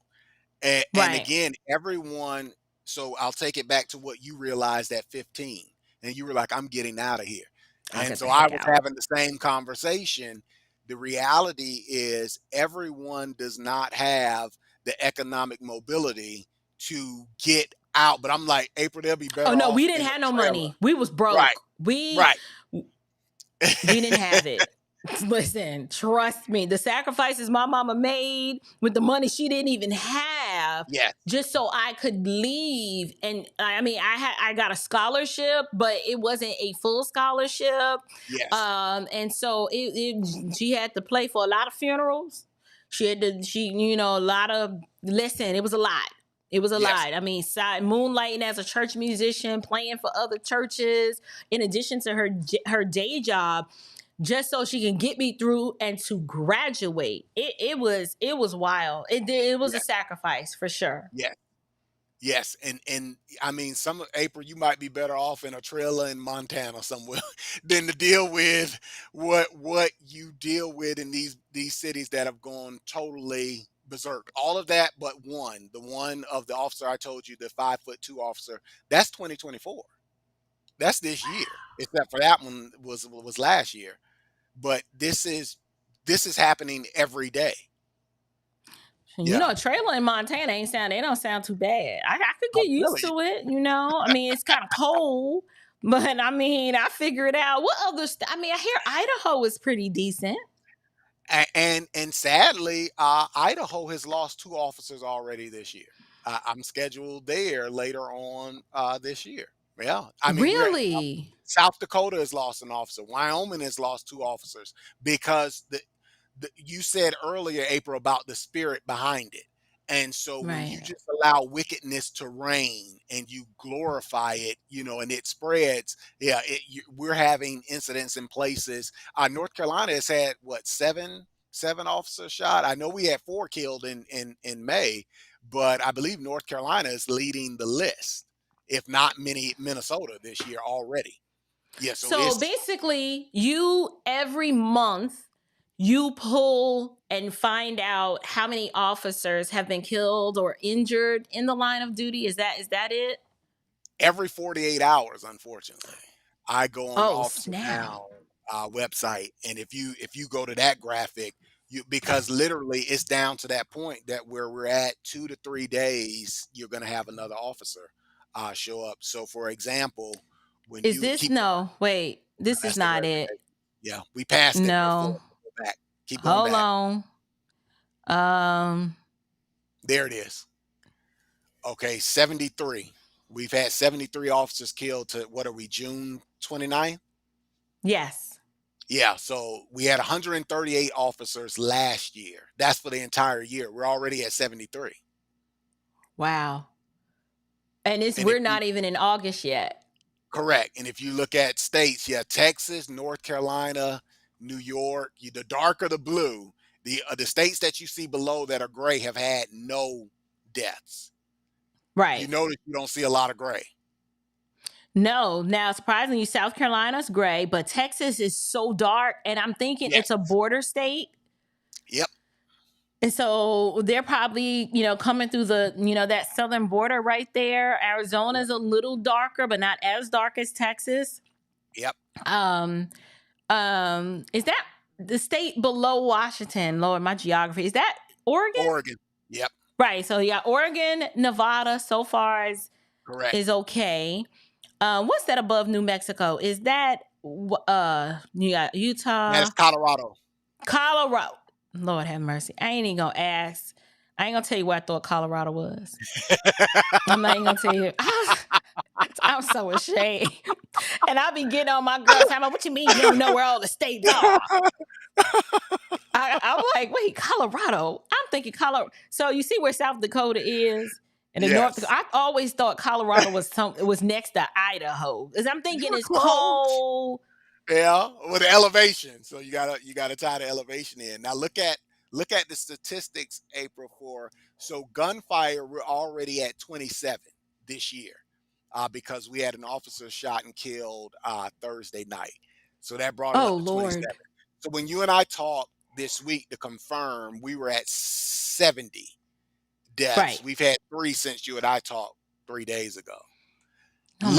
And again, everyone, so I'll take it back to what you realized at 15. And you were like, I'm getting out of here. And so I was having the same conversation. The reality is everyone does not have the economic mobility to get out. But I'm like, April, they'll be better. Oh no, we didn't have no money. We was broke. We didn't have it. Listen, trust me. The sacrifices my mama made with the money she didn't even have, just so I could leave. And I mean, I got a scholarship, but it wasn't a full scholarship. Yes. And so she had to play for a lot of funerals. It was a lot. It was a lot. I mean, moonlighting as a church musician, playing for other churches, in addition to her day job, just so she can get me through and to graduate. It was wild. It was a sacrifice for sure. Yeah. Yes, and I mean, April, you might be better off in a trailer in Montana somewhere than to deal with what you deal with in these cities that have gone totally berserk. All of that, but one, the one of the officer I told you, the 5'2" officer, that's 2024. That's this year. Except for that one was last year. But this is happening every day. You know, a trailer in Montana they don't sound too bad. I could get used to it, you know. I mean, it's kind of cold, but I mean, I figure it out. What other I mean, I hear Idaho is pretty decent. And sadly, Idaho has lost 2 officers already this year. I'm scheduled there later on this year. Yeah, I mean, Really? South Dakota has lost an officer. Wyoming has lost 2 officers because you said earlier, April, about the spirit behind it. And so when you just allow wickedness to reign and you glorify it, you know, and it spreads, we're having incidents in places. North Carolina has had what, seven officers shot. I know we had 4 killed in May, but I believe North Carolina is leading the list, if not Minnesota this year already. Yeah, So basically, you every month you pull and find out how many officers have been killed or injured in the line of duty. Is that it? Every 48 hours, unfortunately. I go on Oh, Officer snap. Now website, and if you go to that graphic, because literally it's down to that point that where we're at 2 to 3 days, you're going to have another officer show up. So, for example, when Is you this keep no? Wait, this is that's the not resume. it. Yeah, we passed it before. No. Go back. Keep going Hold back. on. There it is. Okay, 73. We've had 73 officers killed to what are we, June 29th? Yes. Yeah, so we had 138 officers last year. That's for the entire year. We're already at 73. Wow. And we're not even in August yet. Correct. And if you look at states, Texas, North Carolina, New York, the darker the blue, the states that you see below that are gray have had no deaths. Right. You notice you don't see a lot of gray. No. Now, surprisingly, South Carolina's gray, but Texas is so dark, and I'm thinking it's a border state. Yep. And so they're probably, coming through the, that southern border right there. Arizona's a little darker, but not as dark as Texas. Yep. Is that the state below Washington? Lord, my geography. Is that Oregon? Oregon. Yep. Right. So Oregon, Nevada so far is okay. What's that above New Mexico? Is that Utah? That's Colorado. Colorado. Lord have mercy. I ain't even gonna ask. I ain't gonna tell you where I thought Colorado was. I'm not even gonna tell you. I'm so ashamed. And I'll be getting on my girls. I'm like, what you mean you don't know where all the states are? I'm like, wait, Colorado? I'm thinking Colorado. So you see where South Dakota is? And the North Dakota. I always thought Colorado was next to Idaho. Because I'm thinking it's cold. Yeah, with the elevation. So you gotta tie the elevation in. Now look at the statistics, April, so gunfire, we're already at 27 this year. Because we had an officer shot and killed Thursday night. So that brought it up to 27. Lord. So when you and I talked this week to confirm, we were at 70 deaths. Right. We've had 3 since you and I talked 3 days ago. Oh,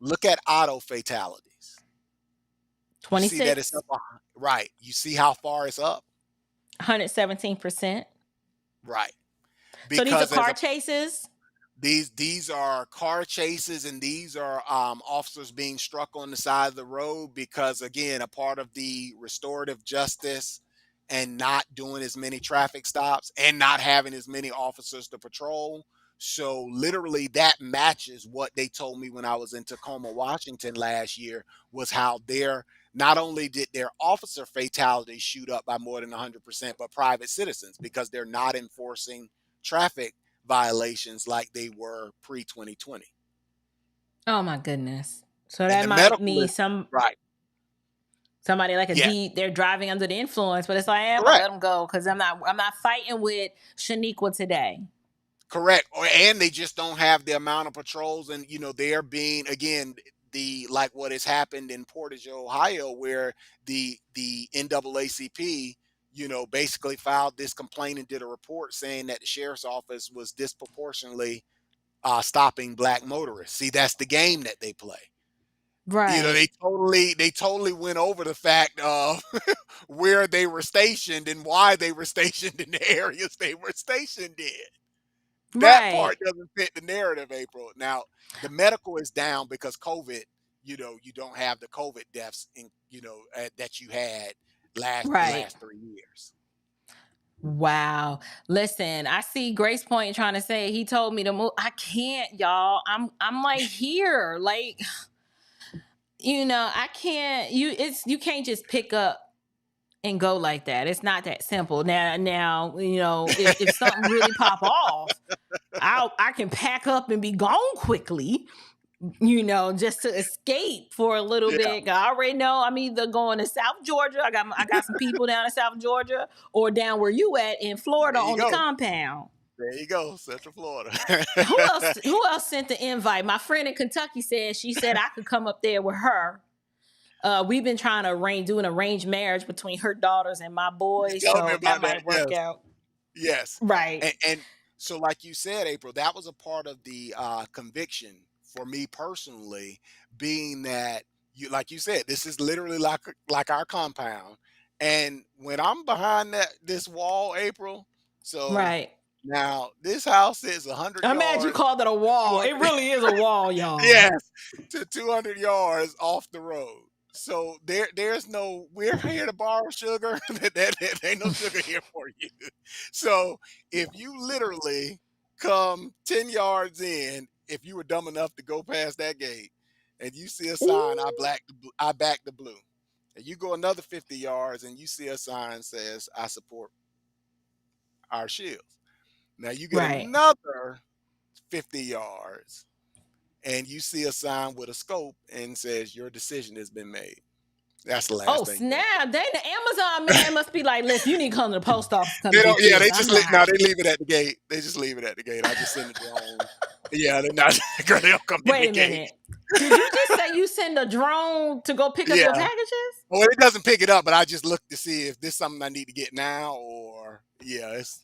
Look at auto fatalities. 26. You see that it's up, right. You see how far it's up? 117%. Right. So these are car chases? These are car chases, and these are officers being struck on the side of the road because, again, a part of the restorative justice and not doing as many traffic stops and not having as many officers to patrol. So literally that matches what they told me when I was in Tacoma, Washington last year, was how not only did their officer fatalities shoot up by more than 100%, but private citizens, because they're not enforcing traffic violations like they were pre-2020. Oh my goodness. So that might mean somebody like they're driving under the influence, but it's like, I'm gonna let them go because I'm not fighting with Shaniqua today. Correct. And they just don't have the amount of patrols, and they're being, again, like what has happened in Portage, Ohio, where the NAACP, basically filed this complaint and did a report saying that the sheriff's office was disproportionately stopping black motorists. See, that's the game that they play. Right. They totally went over the fact of where they were stationed and why they were stationed in the areas they were stationed in. That part doesn't fit the narrative, April. Now, the medical is down because COVID, you don't have the COVID deaths that you had the last 3 years. Wow. Listen, I see Grace Point trying to say he told me to move. I can't, y'all. I'm like here. Like, I can't, you can't just pick up and go like that. It's not that simple. Now, if something really pop off, I can pack up and be gone quickly, just to escape for a little bit. I already know I'm either going to South Georgia. I got some people down in South Georgia, or down where you at in Florida on the compound. There you go, Central Florida. Who else sent the invite? My friend in Kentucky she said I could come up there with her. We've been trying to do an arranged marriage between her daughters and my boys, so that might work out. Yes. Right. And so, like you said, April, that was a part of the conviction for me personally, being that like you said, this is literally like our compound. And when I'm behind this wall, April, so now this house is 100 I'm yards. mad you called it a wall. It really is a wall, y'all. Yes, to 200 yards off the road. So there's no, we're here to borrow sugar. There ain't no sugar here for you. So if you literally come 10 yards in, if you were dumb enough to go past that gate and you see a sign, I back the blue. And you go another 50 yards and you see a sign says, I support our shields. Now you get another 50 yards and you see a sign with a scope and says your decision has been made. That's the last thing. Oh snap! The Amazon man must be like, listen, you need to come to the post office. They don't. Yeah, they just leave it at the gate. They just leave it at the gate. I just send a drone. Yeah, they're not. Girl, they don't come to the gate. Wait a minute. Did you just say you send a drone to go pick up your packages? Well, it doesn't pick it up, but I just look to see if this is something I need to get now, or it's.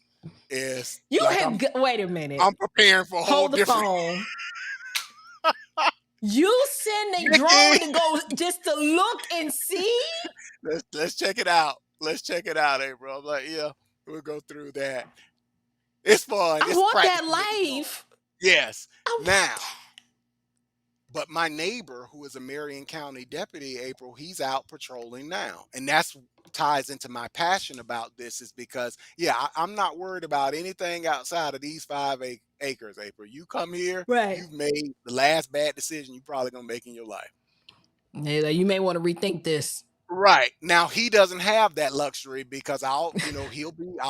You like have. Wait a minute. I'm preparing for a whole different. Phone. You send a drone to go just to look and see? Let's check it out. Let's check it out, April. I'm like, yeah, we'll go through that. It's fun. I want that life. Yes. Now, but my neighbor, who is a Marion County deputy, April, he's out patrolling now. And that's ties into my passion about this, is because, I'm not worried about anything outside of these 5 acres, April. You come here, you've made the last bad decision you're probably going to make in your life. Yeah, you may want to rethink this. Right. Now, he doesn't have that luxury because I'll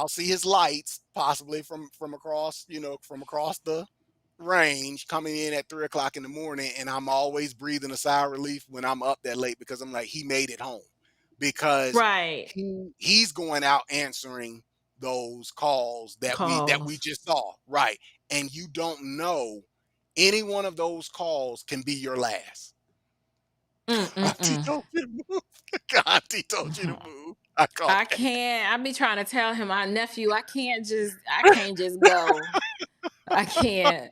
see his lights possibly from across, from across the range coming in at 3 o'clock in the morning. And I'm always breathing a sigh of relief when I'm up that late, because I'm like, he made it home, because he's going out answering those calls that we just saw. Right. And you don't know, any one of those calls can be your last. Auntie told you to move. Auntie told you to move. I can't. I be trying to tell him, my nephew, I can't just go. I can't.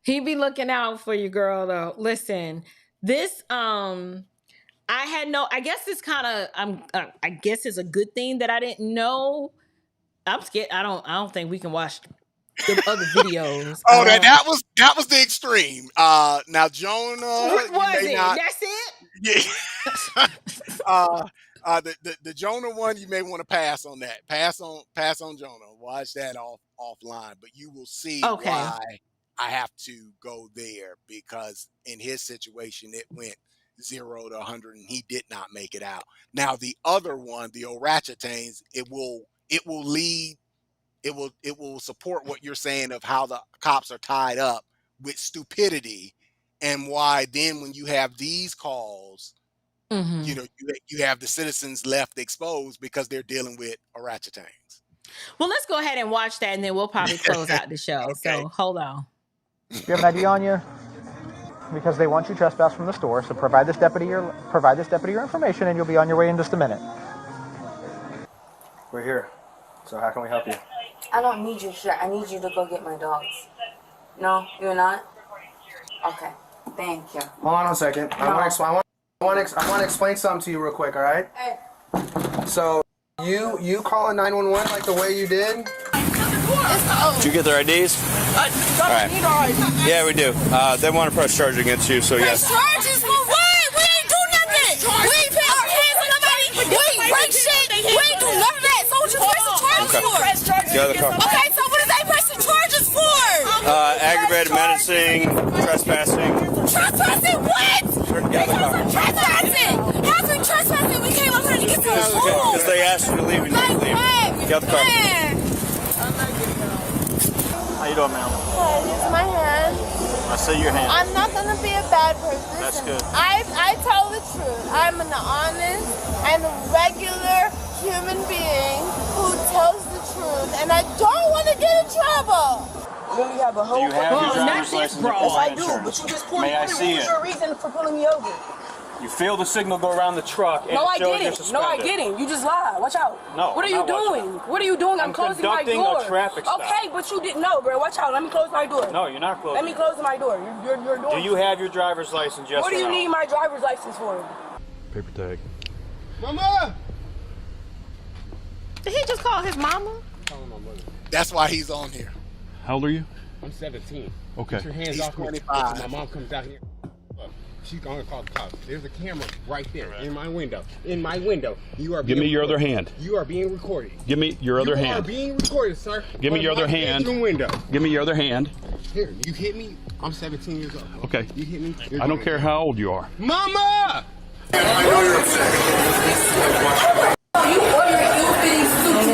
He be looking out for you, girl, though. Listen, this I guess it's kind of I guess it's a good thing that I didn't know. I'm scared. I don't think we can watch the other videos. Oh, that was the extreme. Now Jonah, That's it? Yeah. The Jonah one, you may want to pass on that. Pass on Jonah. Watch that offline, but you will see why I have to go there, because in his situation it went 0 to 100 and he did not make it out. Now the other one, the orangutans, it will support what you're saying of how the cops are tied up with stupidity, and why then when you have these calls, you have the citizens left exposed because they're dealing with orangutans. Well, let's go ahead and watch that, and then we'll probably close out the show. Okay. So hold on. Do you have an ID on you? Because they want you trespass from the store. So provide this deputy your information, and you'll be on your way in just a minute. We're here. So how can we help you? I don't need your shit. I need you to go get my dogs. No, you're not? Okay. Thank you. Hold on a second. No. I want to explain something to you real quick, all right? Hey. So you calling 911 like the way you did? Did you get their IDs? All right. Yeah, we do. They want to press charge against you, so yes. Press charges for what? We ain't do nothing. We ain't put our hands on nobody. We ain't break shit. We ain't do none of that. So what you pressing charges for? The other car. Okay, so what is they pressing charges for? Aggravated menacing, trespassing. Trespassing what? The other car. Trespassing. How's it trespassing? We came up here to get some food. Because they asked you to leave and you didn't leave. The other car. How you doing, ma'am? Hi, this is my hand. I see your hand. I'm not gonna be a bad person. That's good. I tell the truth. I'm an honest and regular human being who tells the truth, and I don't want to get in trouble. Really have a whole. Do you have your driver's license? Yes, I do. But you just pulled me over. May I see What was it? your reason for pulling me over? You feel the signal go around the truck, and No, I it shows you're didn't. No, I suspended. didn't. You just lied. Watch out. No, What are I'm you not watching doing? What are you doing? I'm closing my conducting door. a traffic stop. Okay, but you didn't know, bro. Watch out. Let me close my door. No, you're not closing. Let me close my door. You're doing. Do you have your driver's license? Yes What do or you no? need my driver's license for? Paper tag. Mama! Did he just call his mama? That's why he's on here. How old are you? I'm 17. Okay. Get your hands He's off me. 25. My mom comes out here. Look, she's gonna call the cops. There's a camera right there in my window. In my window. You are. Give me your other hand. You are being recorded. Give me your other You are hand. being recorded, sir. Give me On your my other hand. bedroom window. Give me your other hand. Here, you hit me. I'm 17 years old. Okay. You hit me. I don't care how old you are. Mama! I know you're upset. You ordered ill-fitting suits.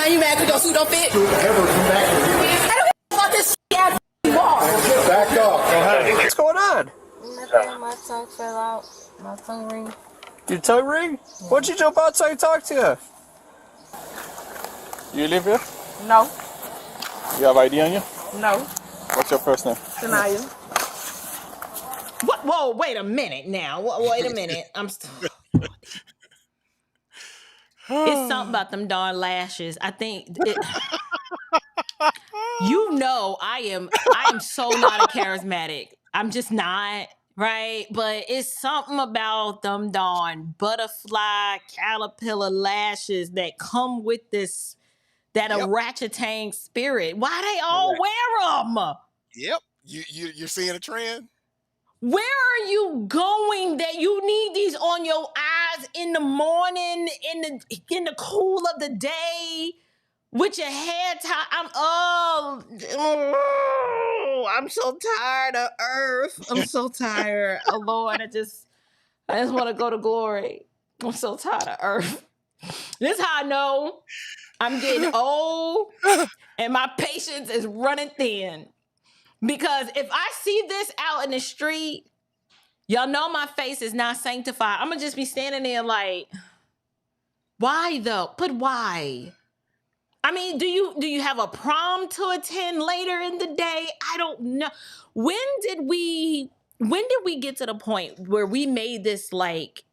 You mad because your suit don't fit? I don't want this ass wall. Back up. Go ahead. What's going on? Nothing. My tongue fell out. My tongue ring. Your tongue ring? Why'd you jump outside and talk to you? You live here? No. You have ID on you? No. What's your first name? Denial. What? Whoa! Wait a minute now. Wait a minute. I'm still. It's something about them darn lashes. I think. You know, I am so not a charismatic. I'm just not, right? But it's something about them darn butterfly caterpillar lashes that come with this that orangutan spirit. Why they all wear them? Yep. You're seeing a trend? Where are you going that you need these on your eyes in the morning, in the cool of the day, with your hair tied? I'm so tired of earth. I'm so tired. Oh Lord, I just want to go to glory. I'm so tired of earth. This is how I know I'm getting old and my patience is running thin. Because if I see this out in the street, y'all know my face is not sanctified. I'm going to just be standing there like, why though? But why? I mean, do you have a prom to attend later in the day? I don't know. When did we get to the point where we made this like,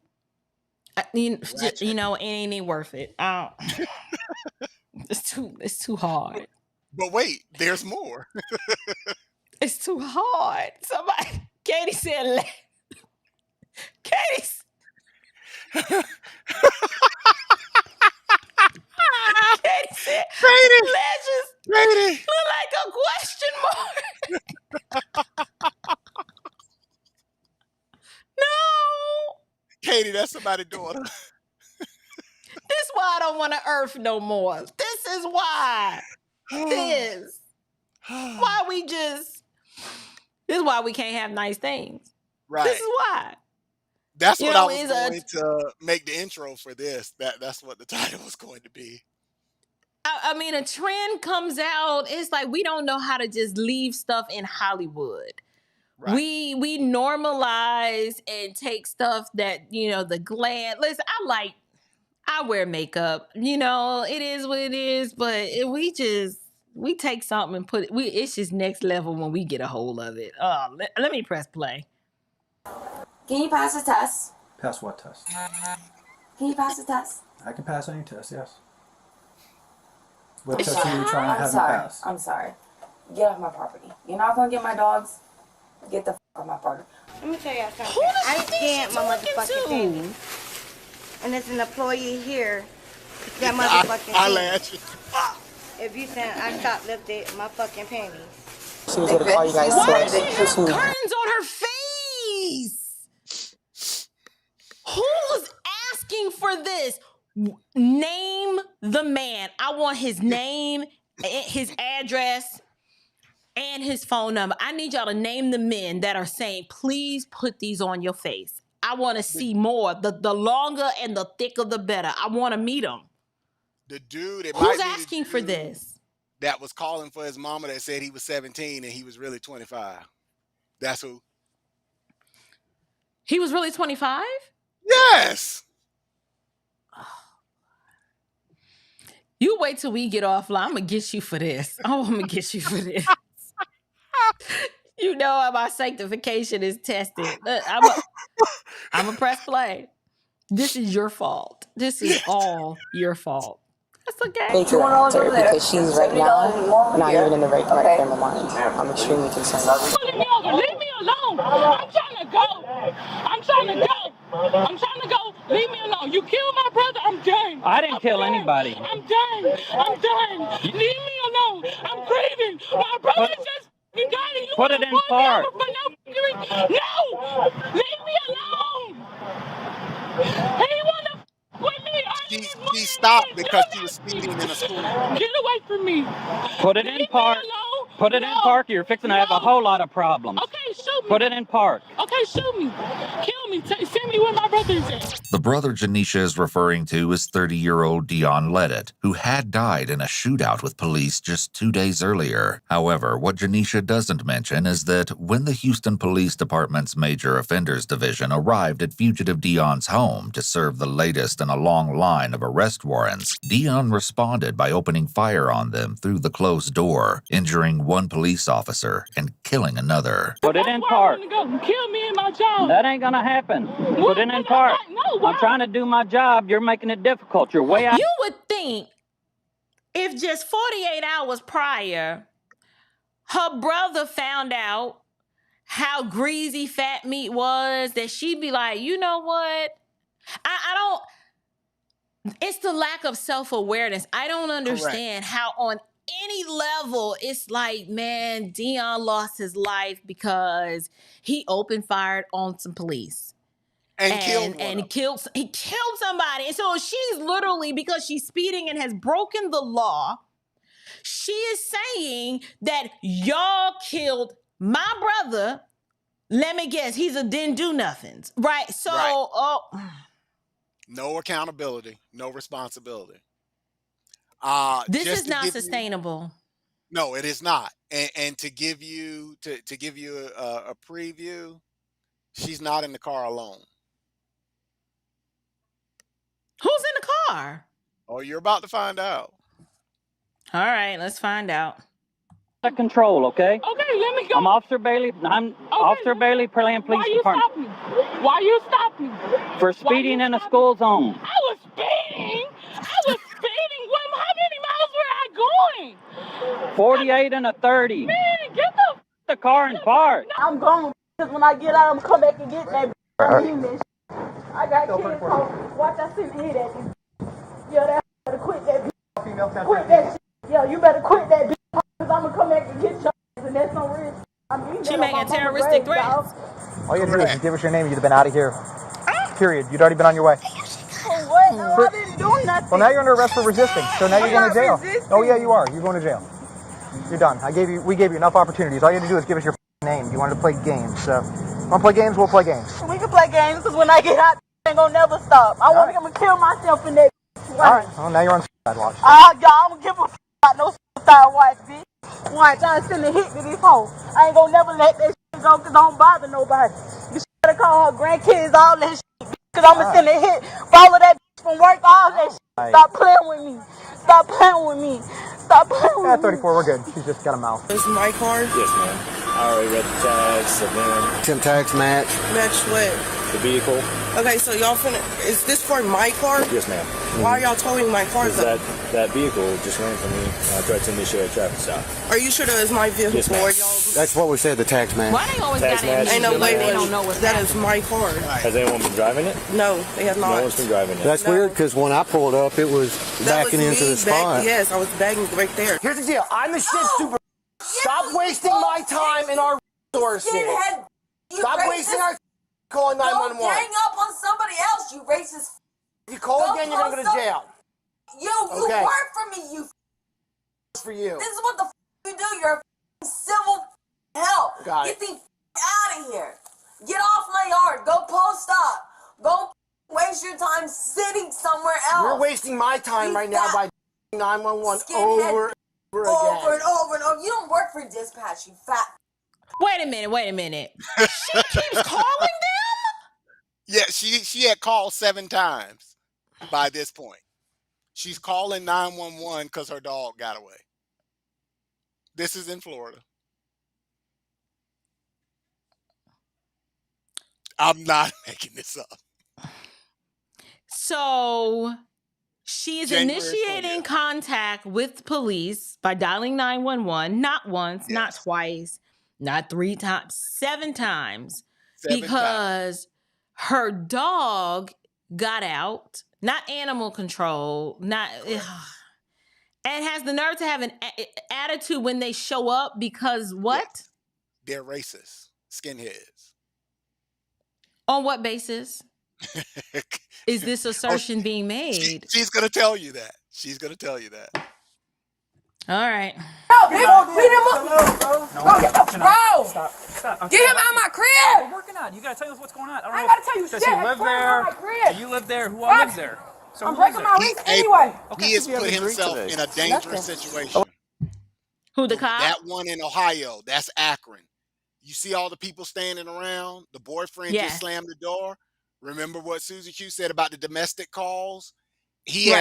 you know, it ain't worth it. It's too hard. But wait, there's more. It's too hard. Somebody, Katie said, Katie said, lashes look like a question mark. No. Katie, that's somebody's daughter. This is why I don't want to earth no more. This is why. This is why we can't have nice things. Right. This is why. That's what I was going to make the intro for this. That's what the title was going to be. I mean, a trend comes out. It's like we don't know how to just leave stuff in Hollywood. Right. We normalize and take stuff that, you know, the gland. Listen, I wear makeup. You know, it is what it is, but we take something and put it, it's just next level when we get a hold of it. Let me press play. Can you pass the test? Pass what test? Can you pass the test? I can pass any test, yes. What test are you trying to have me pass? I'm sorry. Get off my property. You're not gonna get my dogs. Get the off my property. Let me tell y'all something. Who does I she think scanned she's my talking motherfucking to? panties. And there's an employee here. That motherfucking eyelash. If you saying I shoplifted my fucking panties. She was going to call you guys Why does she today. have curtains on her face? Who was asking for this? Name the man. I want his name, his address, and his phone number. I need y'all to name the men that are saying, please put these on your face. I want to see more. The longer and the thicker, the better. I want to meet them. The dude, who's asking for this? That was calling for his mama that said he was 17 and he was really 25. That's who. He was really 25? Yes. You wait till we get offline. I'm going to get you for this. I'm going to get you for this. You know how my sanctification is tested. I'm going to press play. This is your fault. This is all your fault. That's okay. Take her after because she's right now not even in the right frame of mind. I'm extremely concerned. Leave me alone. I'm trying to go. I'm trying to go. Leave me alone. You killed my brother. I'm done. I didn't kill anybody. I'm done. Leave me alone. I'm grieving. My brother just died and you Put it in park. No! Leave me alone! He wanna with me. She stopped because she was speeding in a school. Get away from me. Put it in park. Put it in park. You're fixing to have a whole lot of problems. Okay, shoot me. Put it in park. Okay, shoot me. Kill me. Send me where my brother is at. The brother Janisha is referring to is 30-year-old Dion Leddit, who had died in a shootout with police just 2 days earlier. However, what Janisha doesn't mention is that when the Houston Police Department's Major Offenders Division arrived at fugitive Dion's home to serve the latest in a long line of arrest warrants, Dion responded by opening fire on them through the closed door, injuring one police officer and killing another. Put it in park. Kill me in my job. That ain't gonna happen. Put it in park. I'm trying to do my job. You're making it difficult. You're way out. You would think if just 48 hours prior, her brother found out how greasy fat meat was, that she'd be like, you know what? I don't, it's the lack of self-awareness. I don't understand how on any level it's like, man, Dion lost his life because he opened fire on some police. And he killed somebody. And so she's literally, because she's speeding and has broken the law, she is saying that y'all killed my brother. Let me guess, he's a didn't do nothings. Right. So no accountability, no responsibility. This is not sustainable. No, it is not. And to give you a preview, she's not in the car alone. Who's in the car? Oh, you're about to find out. All right, let's find out. Out of control, okay? Okay, let me go. I'm Officer Bailey. Officer Bailey, Pearland Police Department. Why you stop me? For speeding in a school zone. I was speeding. How many miles were I going? 48 and a 30. Man, get the car in park. I'm going because when I get out, I'm gonna come back and get that. I got kids home. Watch, I see me hit that. Yeah, that better quit that. Quit that shit. Yeah, you better quit that because I'm gonna come back and get your ass, and that's on real. She making terroristic threats. All you have to do is just give us your name and you'd have been out of here. Period. You'd already been on your way. What? No, I didn't do nothing. Well, now you're under arrest for resisting. So now you're going to jail. Oh yeah, you are. You're going to jail. You're done. We gave you enough opportunities. All you had to do is give us your name. You wanted to play games. So, want to play games? We'll play games. We can play games because when I get out, ain't gonna never stop. I want him to kill myself in that. All right. Well, now you're on suicide watch. Y'all, I'm gonna give a no suicide watch, bitch. Watch, I send a hit to this hoe. I ain't gonna never let that shit go, cause I don't bother nobody. Bitch, better call her grandkids, all that shit. Cause I'ma send a hit, follow that bitch from work, all that shit. Stop playing with me. Stop playing with me. Stop playing with me. 34, we're good. She's just got a mouth. This is my car? Yes, ma'am. I already read the tags, the VIN. Some tags match. Match what? The vehicle. Okay, so y'all finna, is this for my car? Yes, ma'am. Why are y'all towing my car though? That vehicle just ran from me. I tried to initiate a traffic stop. Are you sure that is my vehicle? Yes, ma'am. That's what we said, the tax match. Why they always Tax got match. Ain't no way they don't know what's that is my car. Has anyone been driving it? No, they have not. No one's been driving it. That's weird, because when I pulled up, it was backing into the spot. Yes, I was backing right there. Here's the deal. I'm the shit super. Stop wasting my time and our resources. Stop wasting our calling 911. Don't gang up on somebody else, you racist. If you call again, you're gonna go to jail. You work for me, you. For you. This is what the you do. You're a civil hell. Got Get it. the out of here. Get off my yard. Go post up. Go waste your time sitting somewhere else. You're wasting my time right now by 911 Skinhead. over and over again. Over and over and over. You don't work for dispatch, you fat. Wait a minute. She keeps calling them? Yeah, she had called 7 times by this point. She's calling 911 because her dog got away. This is in Florida. I'm not making this up. So she is January initiating contact with police by dialing 911, not once, not twice, not 3 times, 7 times, 7 because her dog got out, not animal control, not and has the nerve to have an attitude when they show up because what? Yes. They're racist, skinheads. On what basis is this assertion being made? She's going to tell you that. She's going to tell you that. All right. No, beat him up. Bro, Stop. Get him out of my crib. We're working on it. You gotta tell us what's going on. I ain't gotta tell you Does shit. he live there? Crib. You live there? Who all lives there? So I'm who lives breaking there? my lease anyway. He has put himself in a dangerous situation. Who, the cop? That one in Ohio. That's Akron. You see all the people standing around? The boyfriend just slammed the door. Remember what Susie Q said about the domestic calls? He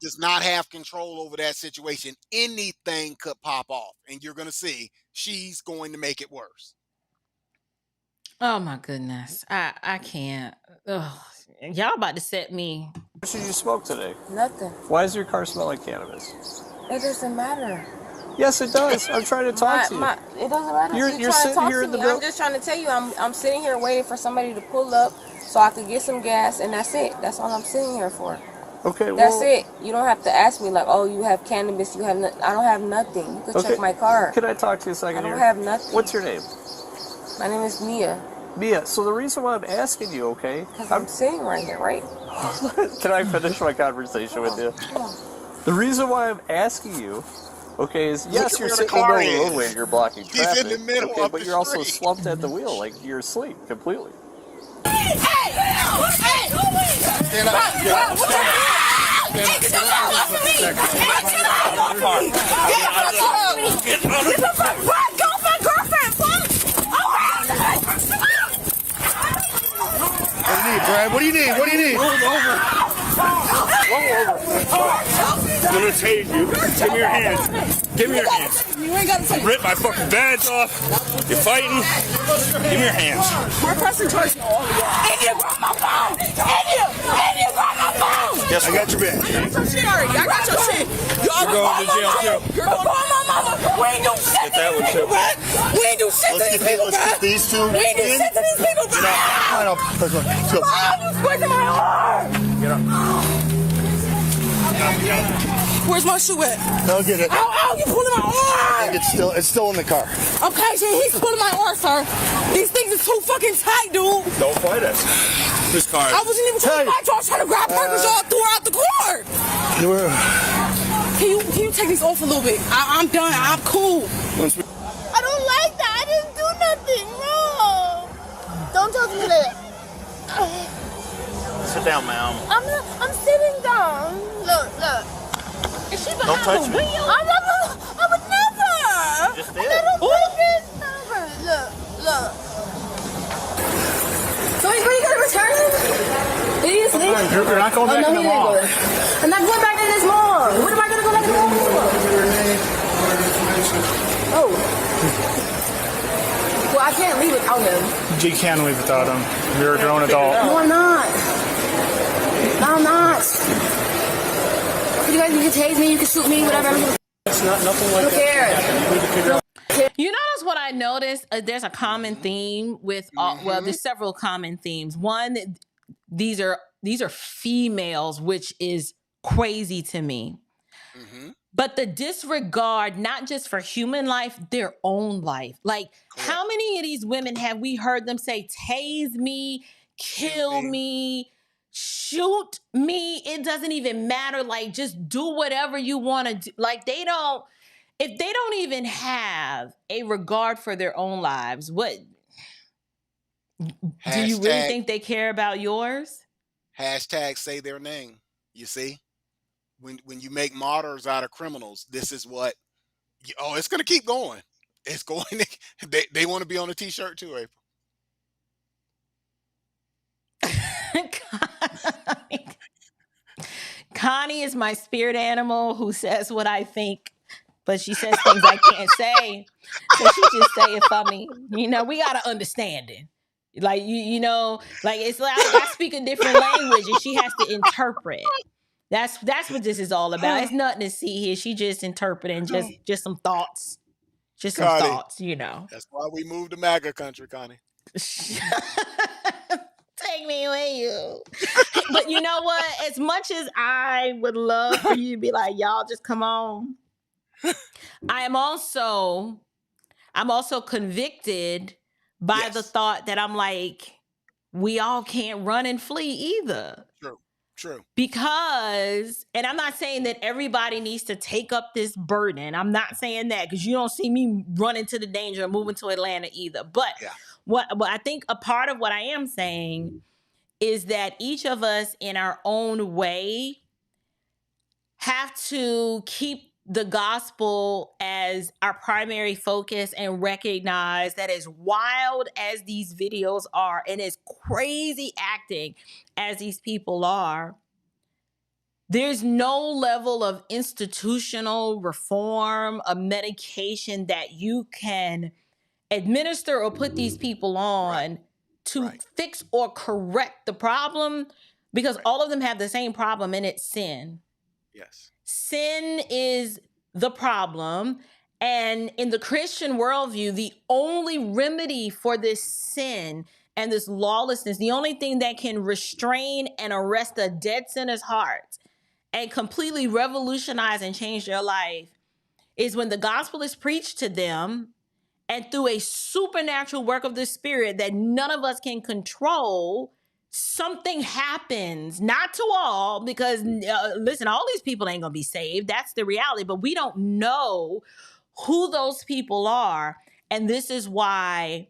does not have control over that situation. Anything could pop off, and you're going to see she's going to make it worse. Oh my goodness. I can't. Ugh. Y'all about to set me. What should you smoke today? Nothing. Why does your car smell like cannabis? It doesn't matter. Yes, it does. I'm trying to talk to you. It doesn't matter. You're sitting here in the I'm just trying to tell you, I'm sitting here waiting for somebody to pull up so I could get some gas, and that's it. That's all I'm sitting here for. Okay, well, that's it. You don't have to ask me like, oh, you have cannabis. You have I don't have nothing. You could check my car. Can I talk to you a second I don't here? have nothing. What's your name? My name is Mia. Mia. So the reason why I'm asking you, okay? Because I'm sitting right here, right? Can I finish my conversation with you? The reason why I'm asking you, okay, is yes, you're sitting in the middle of the roadway and you're blocking traffic. He's in the middle of but the you're also street. slumped at the wheel, like you're asleep completely. What do you need, Brad? What do you need? What do you need? Roll over. I'm gonna tase you. Give me your hands. Give me your hands. You ain't gotta take. Rip my fucking badge off. You're fighting. Give me your hands. We're pressing charges. And you got my phone. And you got my phone. Yes, I got your badge. I got your shit already. I got your shit. You're going to jail too. You're going to my mama. We ain't do shit Get that one too. We ain't do shit to these people, Let's get these two We ain't do in. shit to these people, bro. Let's go. I'm just squishing my arm. Get up. Where's my shoe at? I'll get it. Ow, you pulling my arm. It's still in the car. Okay, so he's pulling my arm, sir. These things are too fucking tight, dude. Don't fight us. This car. I wasn't even trying to fight you. I was trying to grab purpose. Y'all threw her out the car. Can you take these off a little bit? I'm done. I'm cool. I don't like that. I didn't do nothing wrong. Don't talk to me like that. Sit down, ma'am. I'm sitting down. Look. Is she Don't touch me. I would never. You just did. I don't like it. Never. Look. returning? Seriously? You're not going back in the mall. I'm not going back to this mall. What am I going to go back to the mall for? Oh. Well, I can't leave without him. You can leave without him. You're a grown adult. No, I'm not. No, I'm not. You guys, you can tase me, you can shoot me, whatever. It's not nothing like that. You notice what I noticed? There's a common theme with well, there's several common themes. One, these are females, which is crazy to me. But the disregard, not just for human life, their own life. Like, how many of these women have we heard them say, tase me, kill me, shoot me? It doesn't even matter. Like, just do whatever you want to do. Like, if they don't even have a regard for their own lives, what do you really think they care about yours? Hashtag say their name. You see? When you make martyrs out of criminals, this is what, it's going to keep going. It's going to, they want to be on a t-shirt too, April. Connie is my spirit animal who says what I think, but she says things I can't say. So she just say it for me. We got to understand it. Like, like it's like I speak a different language and she has to interpret. That's what this is all about. It's nothing to see here. She just interpreting just some thoughts. Just some Connie, thoughts, That's why we moved to MAGA country, Connie. Take me with you. But you know what? As much as I would love for you to be like, y'all just come on. I'm also convicted by the thought that I'm like, we all can't run and flee either. True. Because, and I'm not saying that everybody needs to take up this burden. I'm not saying that because you don't see me running to the danger of moving to Atlanta either. But what I think a part of what I am saying is that each of us in our own way have to keep the gospel as our primary focus and recognize that as wild as these videos are and as crazy acting as these people are, there's no level of institutional reform, a medication that you can administer or put these people on to fix or correct the problem, because all of them have the same problem, and it's sin. Yes. Sin is the problem. And in the Christian worldview, the only remedy for this sin and this lawlessness, the only thing that can restrain and arrest a dead sinner's heart and completely revolutionize and change their life is when the gospel is preached to them, and through a supernatural work of the Spirit that none of us can control, something happens. Not to all, because listen, all these people ain't gonna be saved. That's the reality. But we don't know who those people are. And this is why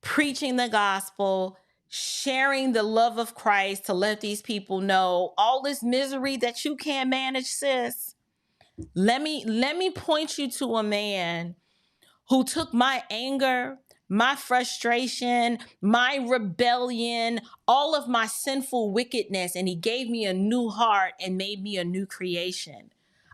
preaching the gospel, sharing the love of Christ to let these people know all this misery that you can't manage, sis. Let me point you to a man who took my anger, my frustration, my rebellion, all of my sinful wickedness, and he gave me a new heart and made me a new creation.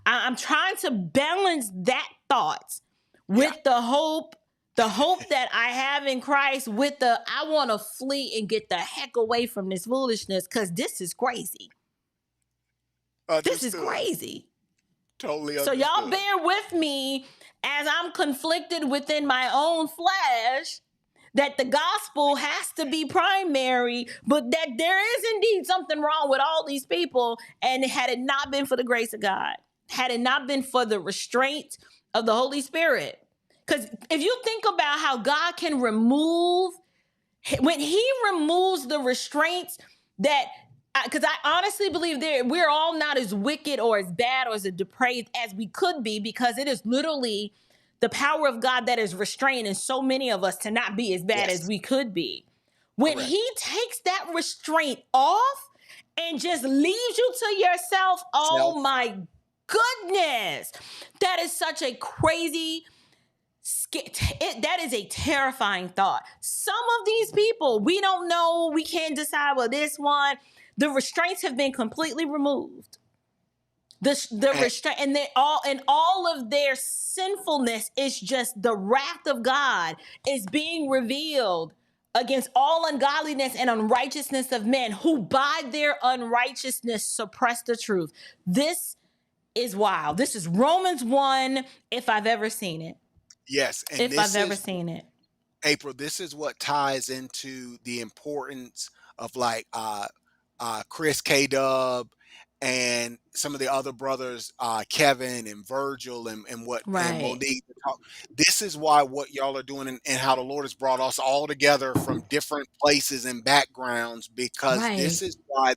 I'm trying to balance that thought with the hope that I have in Christ, with the I want to flee and get the heck away from this foolishness, because this is crazy. This is crazy. Totally understood. So y'all bear with me as I'm conflicted within my own flesh that the gospel has to be primary, but that there is indeed something wrong with all these people. And had it not been for the grace of God, had it not been for the restraint of the Holy Spirit, because if you think about how God can remove, when he removes the restraints that, because I honestly believe we're all not as wicked or as bad or as depraved as we could be, because it is literally the power of God that is restraining so many of us to not be as bad as we could be. When he takes that restraint off and just leaves you to yourself, oh my goodness, that is such a crazy that is a terrifying thought. Some of these people, we don't know, we can't decide, well, this one, the restraints have been completely removed. The restraint and all of their sinfulness is just the wrath of God is being revealed against all ungodliness and unrighteousness of men who by their unrighteousness suppress the truth. This is wild. This is Romans 1, if I've ever seen it. Yes. And if I've ever seen it. April, this is what ties into the importance of like Chris K-Dub and some of the other brothers, Kevin and Virgil and Monique. This is why what y'all are doing and how the Lord has brought us all together from different places and backgrounds, because this is why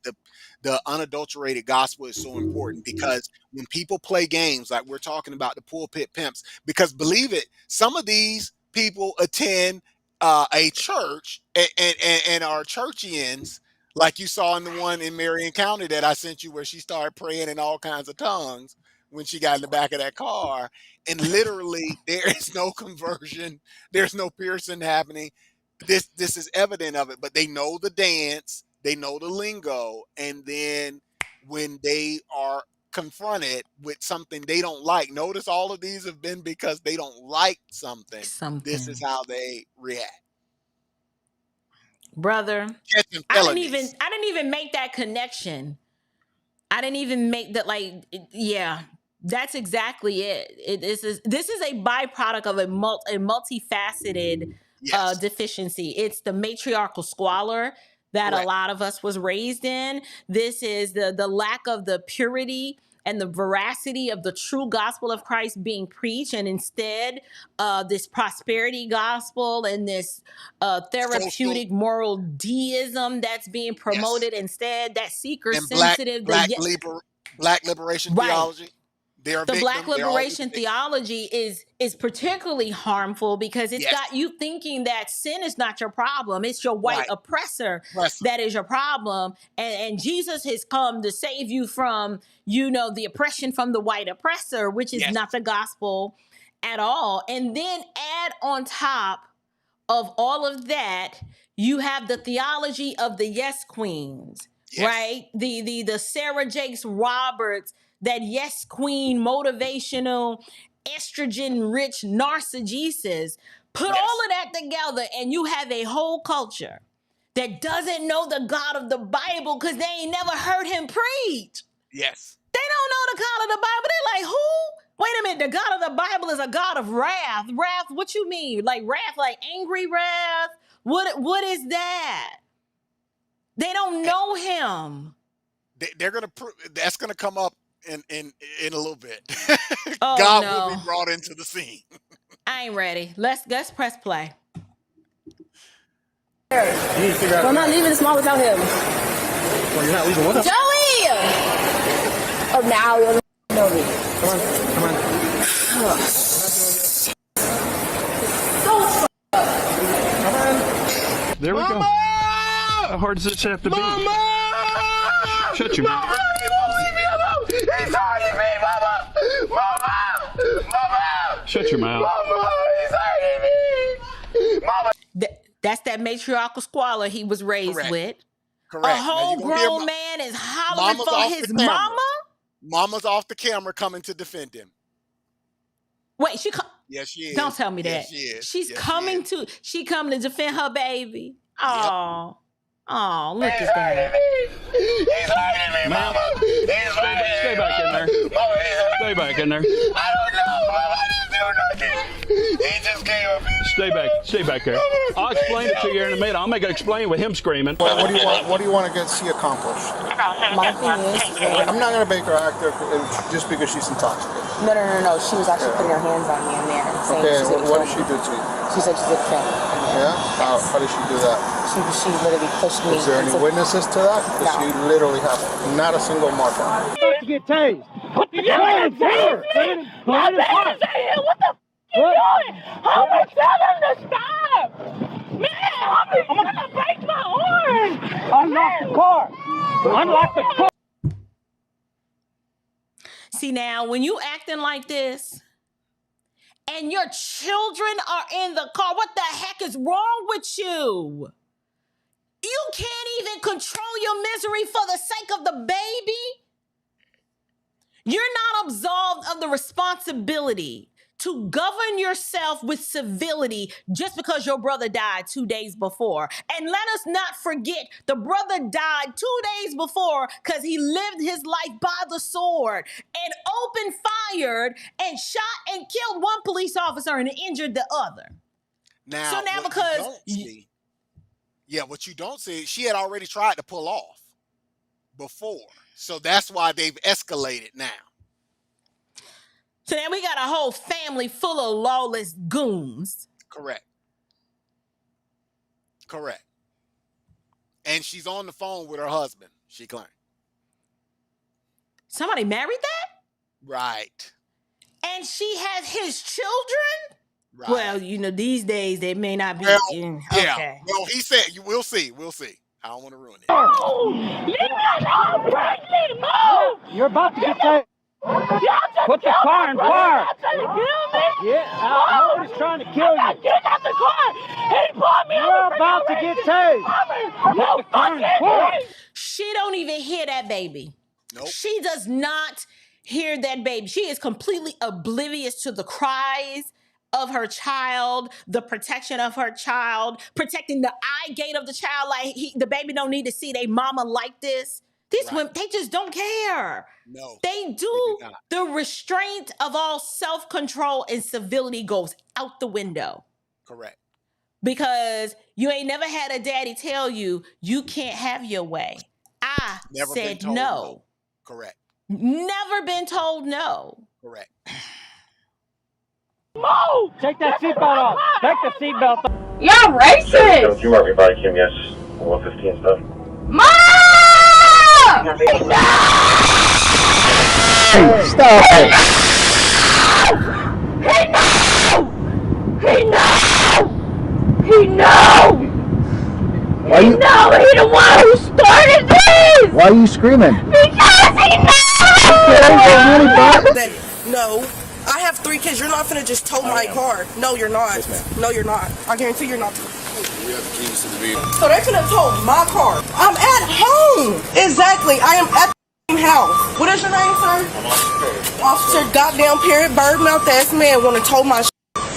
the unadulterated gospel is so important. Because when people play games like we're talking about the pulpit pimps, because believe it, some of these people attend a church and are churchians, like you saw in the one in Marion County that I sent you, where she started praying in all kinds of tongues when she got in the back of that car. And literally there is no conversion. There's no piercing happening. This is evident of it, but they know the dance, they know the lingo. And then when they are confronted with something they don't like, notice all of these have been because they don't like something. This is how they react. Brother, I didn't even make that connection. I didn't even make that, that's exactly it. This is a byproduct of a multifaceted deficiency. It's the matriarchal squalor that a lot of us was raised in. This is the lack of the purity and the veracity of the true gospel of Christ being preached, and instead this prosperity gospel and this therapeutic moral deism that's being promoted instead, that seeker-sensitive. Black liberation theology. The Black liberation theology is particularly harmful because it's got you thinking that sin is not your problem. It's your white oppressor that is your problem. And Jesus has come to save you from, the oppression from the white oppressor, which is not the gospel at all. And then add on top of all of that, you have the theology of the yes queens, right? The Sarah Jakes Roberts, that yes queen, motivational, estrogen-rich narcissism. Put all of that together and you have a whole culture that doesn't know the God of the Bible because they ain't never heard him preach. Yes. They don't know the God of the Bible. They're like, who? Wait a minute, the God of the Bible is a God of wrath. Wrath, what you mean? Like wrath, like angry wrath? What is that? They don't know him. They're going to that's going to come up in a little bit. Oh, God no. will be brought into the scene. I ain't ready. Let's press play. Well, I'm not leaving this mall without him. Well, you're not leaving with us. Joey! Oh, now you know me. Come on. There we go. How hard does this have to be? Mama! Shut your mouth. He won't leave me alone! He's hurting me, Mama! Mama! Mama! Shut your mouth. Mama! He's hurting me! Mama! That's that matriarchal squalor he was raised with. Correct. A whole grown man is hollering for his mama? Mama's off the camera coming to defend him. Wait, yes, she is. Don't tell me that. Yes, she is. She's coming to defend her baby. Yep. Oh, look at that. He's hurting me, Mama! He's hurting me! Stay back in there. Mama, Stay back in there. I don't know, Mama! I didn't do nothing! He just came up here. Stay back there. I'll explain it to you in a minute. I'll make it explain with him screaming. What do you want to see accomplished? My thing is, I'm not going to make her act just because she's intoxicated. No. She was actually putting her hands on me in there. Okay, what did she do to you? She said she did a thing. Yeah? How did she do that? She literally pushed me. Is there any witnesses to that? No. She literally has not a single mark on her. To get tased. What the hell is that? My baby's in here. What the f*** you doing? I'm gonna tell him to stop. Man, I'm gonna break my arm. Unlock the car. Unlock the car. See, now, when you acting like this, and your children are in the car. What the heck is wrong with you? You can't even control your misery for the sake of the baby. You're not absolved of the responsibility to govern yourself with civility just because your brother died 2 days before. And let us not forget, the brother died 2 days before because he lived his life by the sword and opened fired and shot and killed one police officer and injured the other. Now, what you don't see, she had already tried to pull off before. So that's why they've escalated now. So now we got a whole family full of lawless goons. Correct. And she's on the phone with her husband, she claimed. Somebody married that? Right. And she has his children? Right. Well, these days they may not be. Well, okay. Yeah. Well, he said, we'll see. I don't want to ruin it. You're about to get taken. Put the car in park. Yeah, nobody's trying to kill you. Get out the car! He bought me. You're about to get tased. No fucking. She don't even hear that baby. Nope. She does not hear that baby. She is completely oblivious to the cries of her child, the protection of her child, protecting the eye gate of the child. Like the baby don't need to see their mama like this. These women, they just don't care. No. They do. The restraint of all self-control and civility goes out the window. Correct. Because you ain't never had a daddy tell you, you can't have your way. I said no. Correct. Never been told no. Correct. Move! Take that seatbelt off. Take the seatbelt off. Y'all racist! Don't you mark me body cam, yes. 115 stuff. Mom! No! Stop it! He knows! He the one who started this! Why are you screaming? Because he knows! No. I have 3 kids. You're not finna just tow my car. No, you're not. Yes, ma'am. No, you're not. I guarantee you're not. We have the keys to the vehicle. So they're finna tow my car. I'm at home. Exactly. I am at the house. What is your name, sir? Officer goddamn Perry Birdmouth ass man wanna tow my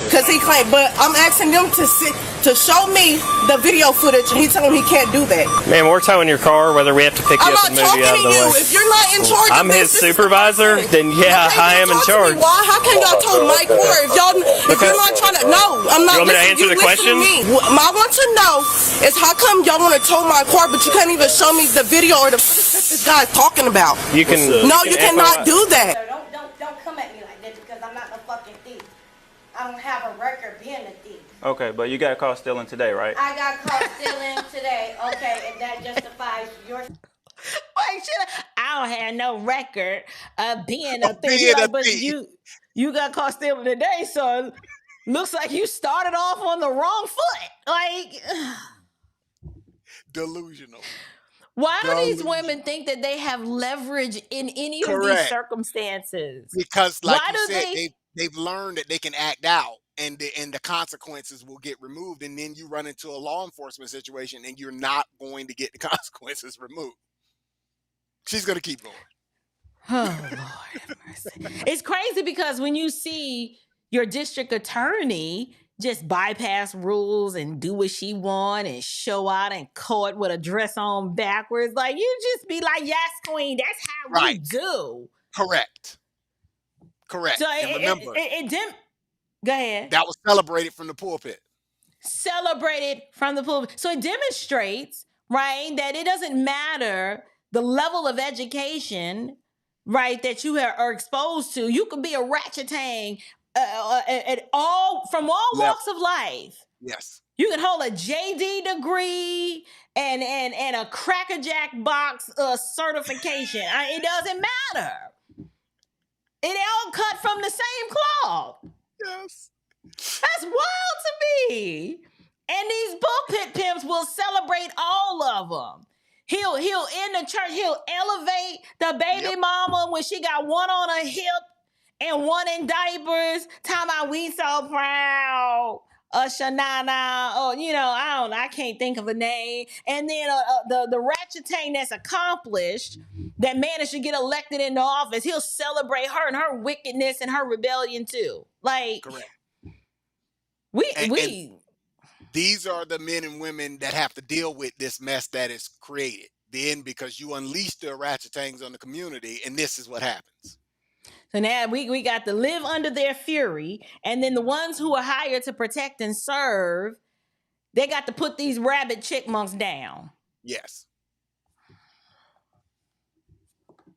because he claimed, but I'm asking them to show me the video footage, and he telling me he can't do that. Ma'am, we're towing your car, whether we have to pick you up and move you out of the way. If you're not in charge, I'm his supervisor, then yeah, I am in charge. Why? How can y'all tow my car if you're not trying to? No, I'm not. You want me to answer the question? I want to know is how come y'all want to tow my car, but you can't even show me the video or the footage that this guy's talking about? You can. No, you cannot do that. Don't come at me like that because I'm not no fucking thief. I don't have a record being a thief. Okay, but you got caught stealing today, right? I got caught stealing today. Okay, and that justifies your. Wait, I don't have no record of being a thief. But you got caught stealing today, so looks like you started off on the wrong foot. Like delusional. Why do these women think that they have leverage in any of these circumstances? Because, like you said, they've learned that they can act out, and the consequences will get removed, and then you run into a law enforcement situation, and you're not going to get the consequences removed. She's going to keep going. Oh, Lord have mercy. It's crazy because when you see your district attorney just bypass rules and do what she want and show out in court with a dress on backwards, like you just be like, yes, queen, that's how we do. Correct. So and remember, it didn't. Go ahead. That was celebrated from the pulpit. Celebrated from the pulpit. So it demonstrates, right, that it doesn't matter the level of education, right, that you are exposed to. You could be a ratchetang from all walks of life. Yes. You can hold a JD degree and a Cracker Jack box certification. It doesn't matter. It all cut from the same cloth. Yes. That's wild to me. And these pulpit pimps will celebrate all of them. He'll in the church, he'll elevate the baby mama when she got one on her hip and one in diapers, talking about we so proud. Shanana, I can't think of a name. And then the ratchetain that's accomplished, that managed to get elected into office, he'll celebrate her and her wickedness and her rebellion too. Like, correct. And these are the men and women that have to deal with this mess that is created. Then, because you unleash the ratchetangs on the community, and this is what happens. So now we got to live under their fury, and then the ones who are hired to protect and serve, they got to put these rabid chickmunks down. Yes.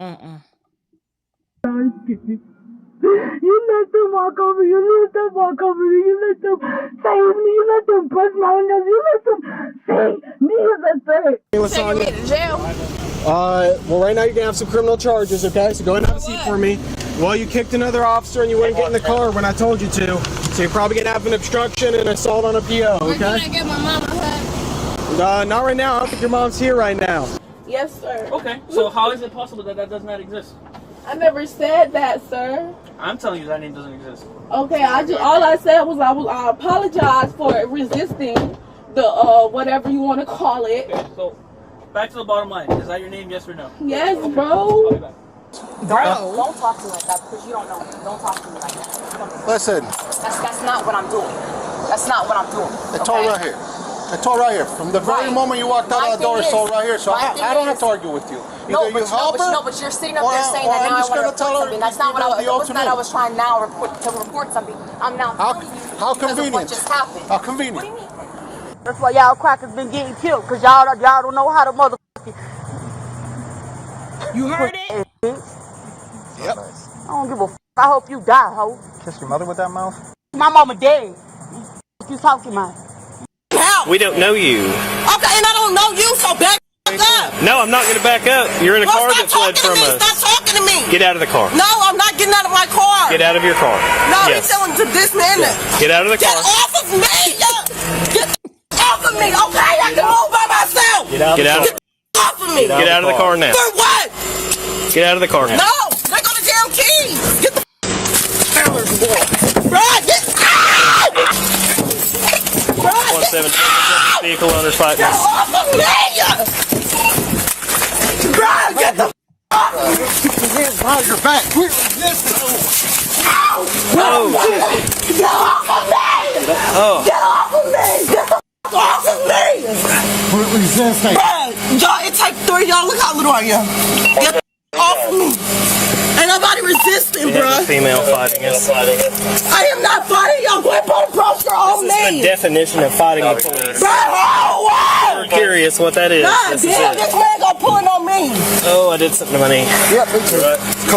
You let them walk over you, let them walk over me, you let them say me, you let them bust my windows, you let them say me as a third. Hey, what's on me to jail? Well, right now you're gonna have some criminal charges, okay? So go ahead and have a seat for me. Well, you kicked another officer and you wouldn't get in the car when I told you to. So you're probably gonna have an obstruction and assault on a PO, okay? Can I get my mama hug? Not right now. I don't think your mom's here right now. Yes, sir. Okay, so how is it possible that that does not exist? I never said that, sir. I'm telling you that name doesn't exist. Okay, all I said was I apologize for resisting the whatever you want to call it. Okay, so back to the bottom line. Is that your name, yes or no? Yes, bro. Don't talk to me like that because you don't know me. Don't talk to me like that. Listen. That's not what I'm doing. That's not what I'm doing. It's all right here. It's all right here. From the very moment you walked out of the door, it's all right here. So I don't have to argue with you. No, but you're sitting up there saying that now I want to report something. That's not what I was trying now to report something. I'm now telling you how because convenient. of what just happened. How convenient. What do you mean? That's why y'all crackers been getting killed, because y'all don't know how to motherfucking... You heard it? Yep. I don't give a f***. I hope you die, ho. Kiss your mother with that mouth? My mama dead. What you talking about? We don't know you. Okay, and I don't know you, so back up. No, I'm not going to back up. You're in a car that fled from us. Stop talking to me. Get out of the car. No, I'm not getting out of my car. Get out of your car. No, yes. he's telling to this man. Get out of the car. Get off of me. Get off of me, okay? I can move by myself. Get out. Get off of me. Get out of the car now. For what? Get out of the car now. No, they got the damn keys. Get the bro, get out. 117 vehicle owners fighting. Get off of me. Bro, get the off of me. Keep your hands behind your back. We're resisting. Ow. Get off of me. Oh. Get off of me. Get the off of me. We're resisting. Bro, y'all, it takes 3 y'all. Look how little I am. Get off of me. Ain't nobody resisting, bro. A female fighting us. I am not fighting y'all. Go ahead and put a brochure on This is me. the definition of fighting the police. Bro, wow. We're curious what that is. God This is damn, it. this man gonna pull it on me. Oh, I did something to my knee. Yep, me too.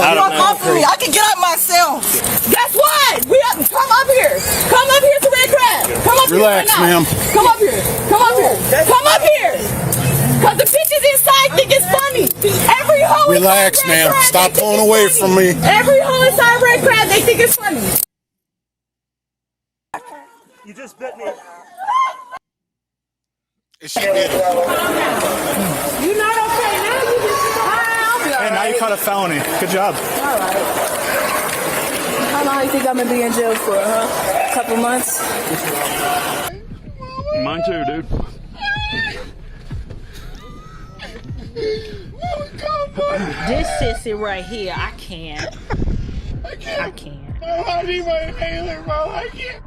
I don't know. Off of me. I can get up myself. Guess what? We have to come up here. Come up here to Red Crab. Come up Relax, here. Right ma'am. Come up here. Come up here. Come up here. Cause the bitches inside think it's funny. Every hoe Relax, inside Red ma'am. Crab, Stop they think pulling it's away funny. from me. Every hoe inside Red Crab, they think it's funny. You just bit me. She did it. You not okay now? You just... Hey, now you caught a felony. Good job. All right. How long do you think I'm going to be in jail for, huh? A couple months? Mine too, dude. This sissy right here, I can't. I can't. I need my inhaler, bro. I can't.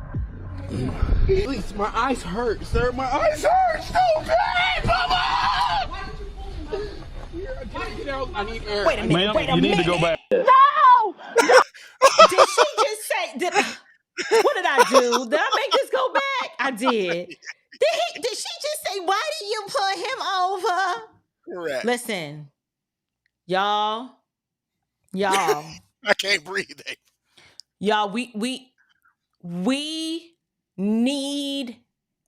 Please, my eyes hurt, sir. My eyes hurt so bad, Mama! Get out. I need air. Wait a minute. Ma'am, wait a you minute. need to go back. No! Did she just say? What did I do? Did I make this go back? I did. Did she just say? Why did you put him over? Correct. Listen, y'all. I can't breathe. Y'all, we need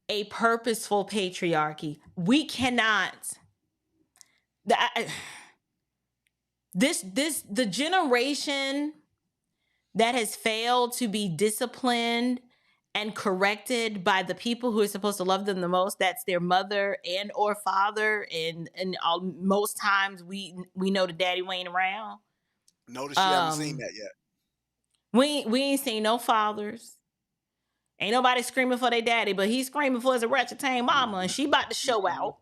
a purposeful patriarchy. We cannot. The generation that has failed to be disciplined and corrected by the people who are supposed to love them the most, that's their mother and or father, and most times we know the daddy ain't around. Notice you haven't seen that yet. We ain't seen no fathers. Ain't nobody screaming for their daddy, but he's screaming for his orangutan mama, and she about to show out,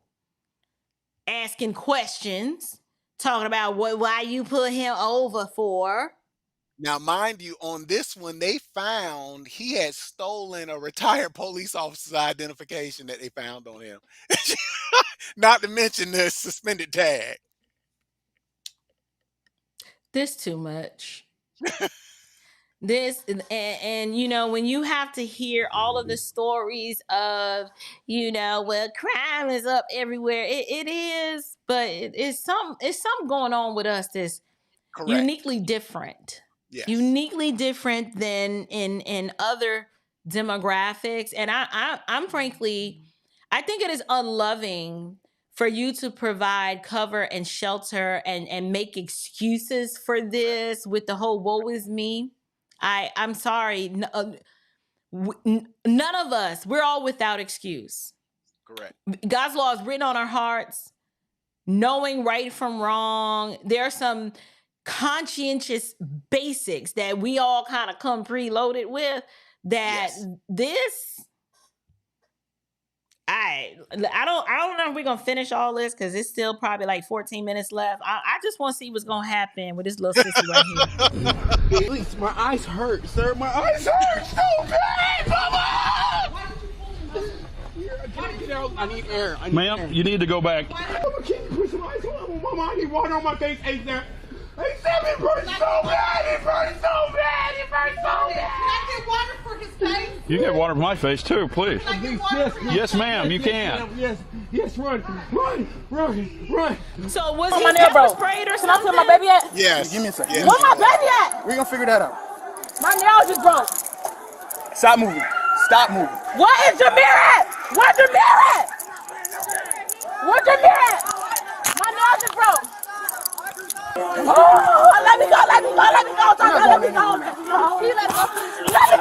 asking questions, talking about why you put him over for. Now, mind you, on this one, they found he had stolen a retired police officer's identification that they found on him. Not to mention the suspended tag. This too much. This and you know, when you have to hear all of the stories of, you know, well, crime is up everywhere. It is, but it's something going on with us that's Correct. uniquely different. Yes. Uniquely different than in other demographics. And I'm frankly, I think it is unloving for you to provide cover and shelter and make excuses for this with the whole woe is me. I'm sorry. None of us, we're all without excuse. Correct. God's law is written on our hearts, knowing right from wrong. There are some conscientious basics that we all kind of come preloaded with that this I don't know if we're gonna finish all this because it's still probably like 14 minutes left. I just want to see what's gonna happen with this little sissy right here. Please, my eyes hurt, sir. My eyes hurt so bad, Mama! Get out. I need air. Ma'am, you need to go back. Mama, can you put some ice on? Mama, I need water on my face. ASAP. It burns so bad. It burns so bad. It burns so bad. Can I get water for his face? You get water for my face too, please. Yes, ma'am, you can. Yes, run. So was Oh, he my nail pepper broke. sprayed or Can I something? put my baby at? Yes. Give me a second. Yes. Where my baby at? We're gonna figure that out. My nail just broke. Stop moving. Stop moving. Where is Jameer at? Where's Jameer at? Where's Jameer at? My nail just broke. Oh, let me go. Let me go. Let me go. Let me go. Let me go. Let me go.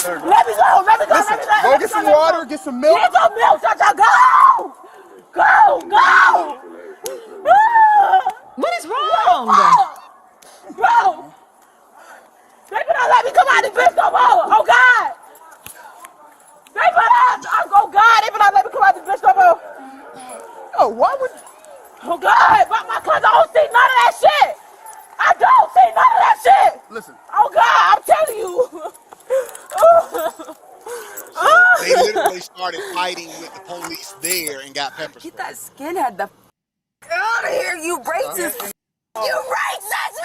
Let me go. Listen, go get some water, get some milk. Get some milk, Chacha. Go. Go. What is wrong? Bro. They better let me come out of this bitch no more. Oh, God. They better. Oh, God. They better let me come out of this bitch no more. Oh, why would... Oh, God. But because I don't see none of that shit. I don't see none of that shit. Listen. Oh, God. I'm telling you. They literally started fighting with the police there and got pepper sprayed. Get that skinhead the out of here, you racist. You racist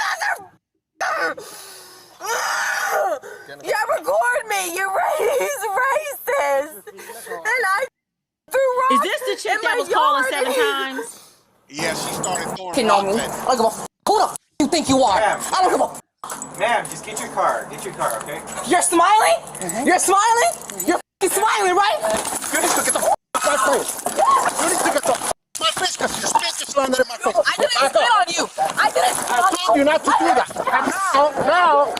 mother. Yeah, record me. He's racist. And I threw rocks. Is this the chick that was calling 7 times? Yeah, she started throwing You know me. rocks at him. I don't give a who the you think you are? Ma'am. I don't give a Ma'am, just get your car. Get your car, okay? You're smiling? You're smiling? You're smiling, right? You need to get the off my face. You need to get the my face because your spit is landed in my face. I didn't spit on you. I didn't spit on you. I told you not to do that. Now.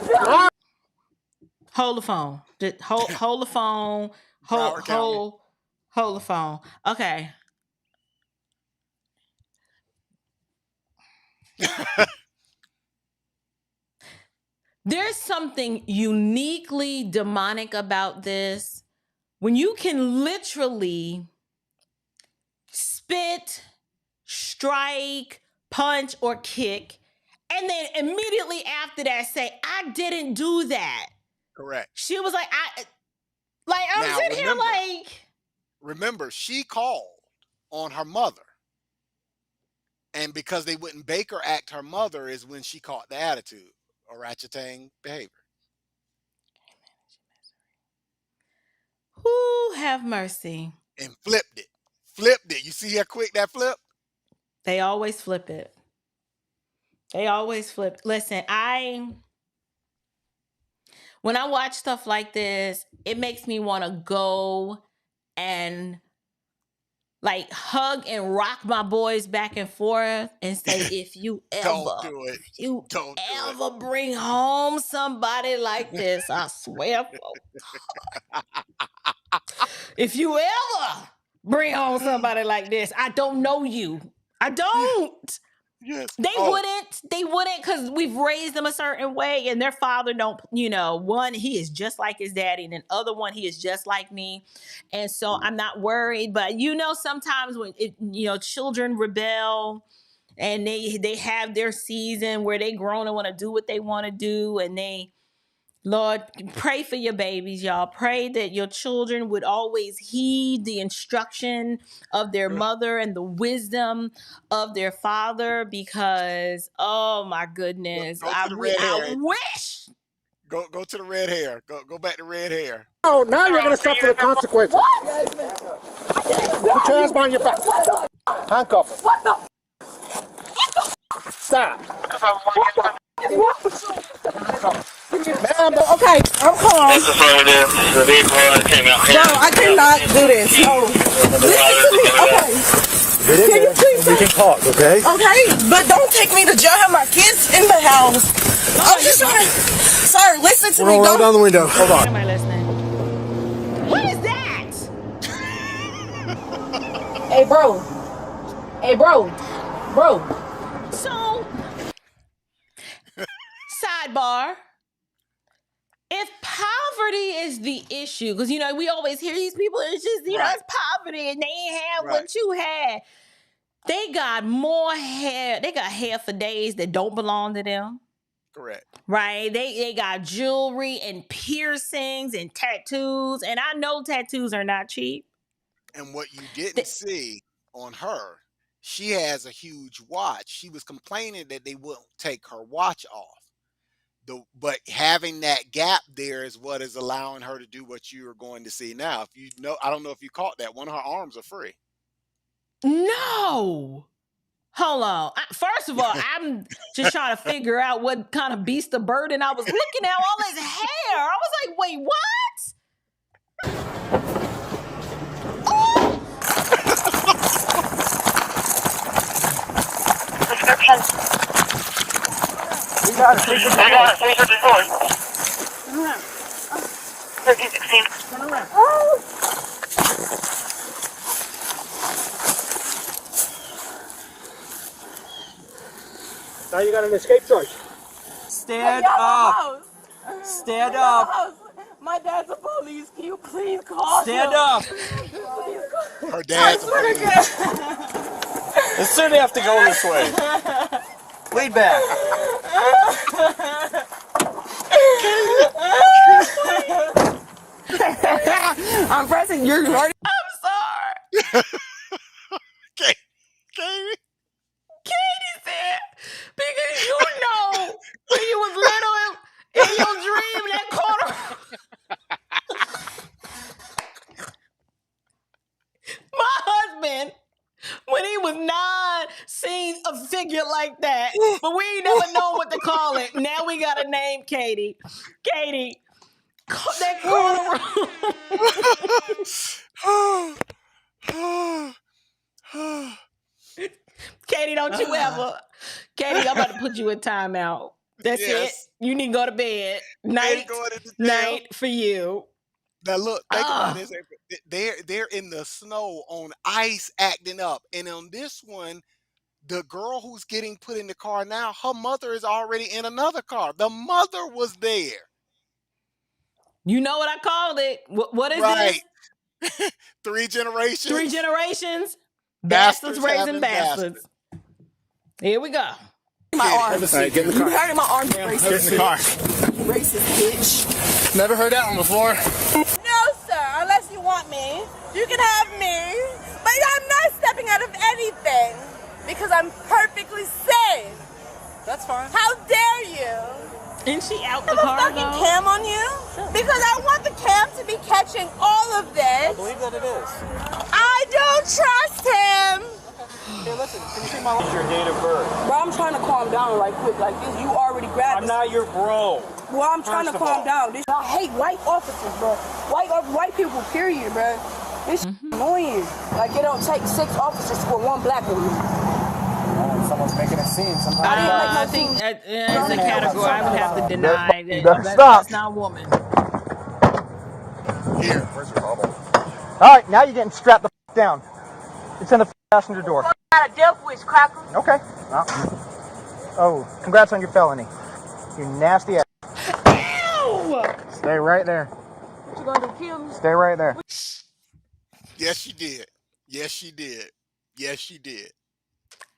Hold the phone. Just hold the phone. Hold the phone. Okay. There's something uniquely demonic about this. When you can literally spit, strike, punch, or kick, and then immediately after that say, I didn't do that. Correct. She was like, I'm Now, sitting here like. Remember, she called on her mother. And because they wouldn't Baker act her mother is when she caught the attitude or ratcheting behavior. Who have mercy. And flipped it. Flipped it. You see how quick that flip? They always flip it. They always flip. Listen, when I watch stuff like this, it makes me want to go and like hug and rock my boys back and forth and say, if you ever bring home somebody like this, I swear. If you ever bring home somebody like this, I don't know you. I don't. Yes. They wouldn't because we've raised them a certain way, and their father don't, one, he is just like his daddy, and then other one, he is just like me. And so I'm not worried, but sometimes when children rebel and they have their season where they grown and want to do what they want to do, and Lord, pray for your babies, y'all. Pray that your children would always heed the instruction of their mother and the wisdom of their father, because, oh my goodness, I wish. Go to the red hair. Go back to red hair. Oh, now you're going to suffer the consequences. Put your hands behind your back. Handcuff him. Stop. Ma'am, okay, I'm calm. That's affirmative. The vehicle came out here. No, I cannot do this. No. Listen to me. Okay. Can you please? We can talk, okay? Okay, but don't take me to jail. I have my kids in the house. I'm just trying to. Sir, listen to me. Roll down the window. Hold on. Am I listening? What is that? Hey, bro. Hey, bro. Bro. So, sidebar. If poverty is the issue, because we always hear these people, it's just it's poverty and they ain't have what you had. They got more hair. They got hair for days that don't belong to them. Correct. Right? They got jewelry and piercings and tattoos, and I know tattoos are not cheap. And what you didn't see on her, she has a huge watch. She was complaining that they wouldn't take her watch off. But having that gap there is what is allowing her to do what you are going to see now. I don't know if you caught that. One of her arms are free. No. Hold on. First of all, I'm just trying to figure out what kind of beast of burden I was looking at. All his hair. I was like, wait, what? Prescription. We got it. 354. 1316. Turn around. Now you got an escape charge. Stand up. Stand up. My dad's a police. Can you please call Stand him? up. Her dad's a police. They certainly have to go this way. Lead back. I'm pressing your already. I'm sorry. Katie said, because when you was little in your dream, that corner. My husband, when he was 9, seen a figure like that, but we ain't never known what to call it. Now we got a name, Katie. Katie, that corner room. Katie, don't you ever. Katie, I'm about to put you in timeout. That's it. You need to go to bed. Night for you. Now look, think about this. They're in the snow on ice acting up. And on this one, the girl who's getting put in the car now, her mother is already in another car. The mother was there. You know what I called it? What is this? 3 generations. 3 generations. Bastards raising bastards. Here we go. My arm. Get in the car. You hurting my arm. Get in the car. Racist bitch. Never heard that one before. No, sir. Unless you want me, you can have me. But I'm not stepping out of anything because I'm perfectly safe. That's fine. How dare you? Isn't she out the Have car, a fucking though? cam on you? Sure. Because I want the cam to be catching all of this. I believe that it is. I don't trust him. Hey, listen, can you see my your date of birth? Bro, I'm trying to calm down right quick. Like this, you already grabbed I'm not your bro. Well, I'm trying to calm down. I hate white officers, bro. White people, period, bro. This annoying. Like, it don't take 6 officers for 1 black woman. Someone's making a scene. I think as a category, I would have to deny that. Stop. That's not a woman. Here, where's your bubble? All right, now you're getting strapped the down. It's in the passenger door. Got a death wish, cracker. Okay. Well, oh, congrats on your felony. You nasty ass. Ew! Stay right there. What you gonna do, kill me? Stay right there. Yes, she did. Yes, she did. Yes, she did.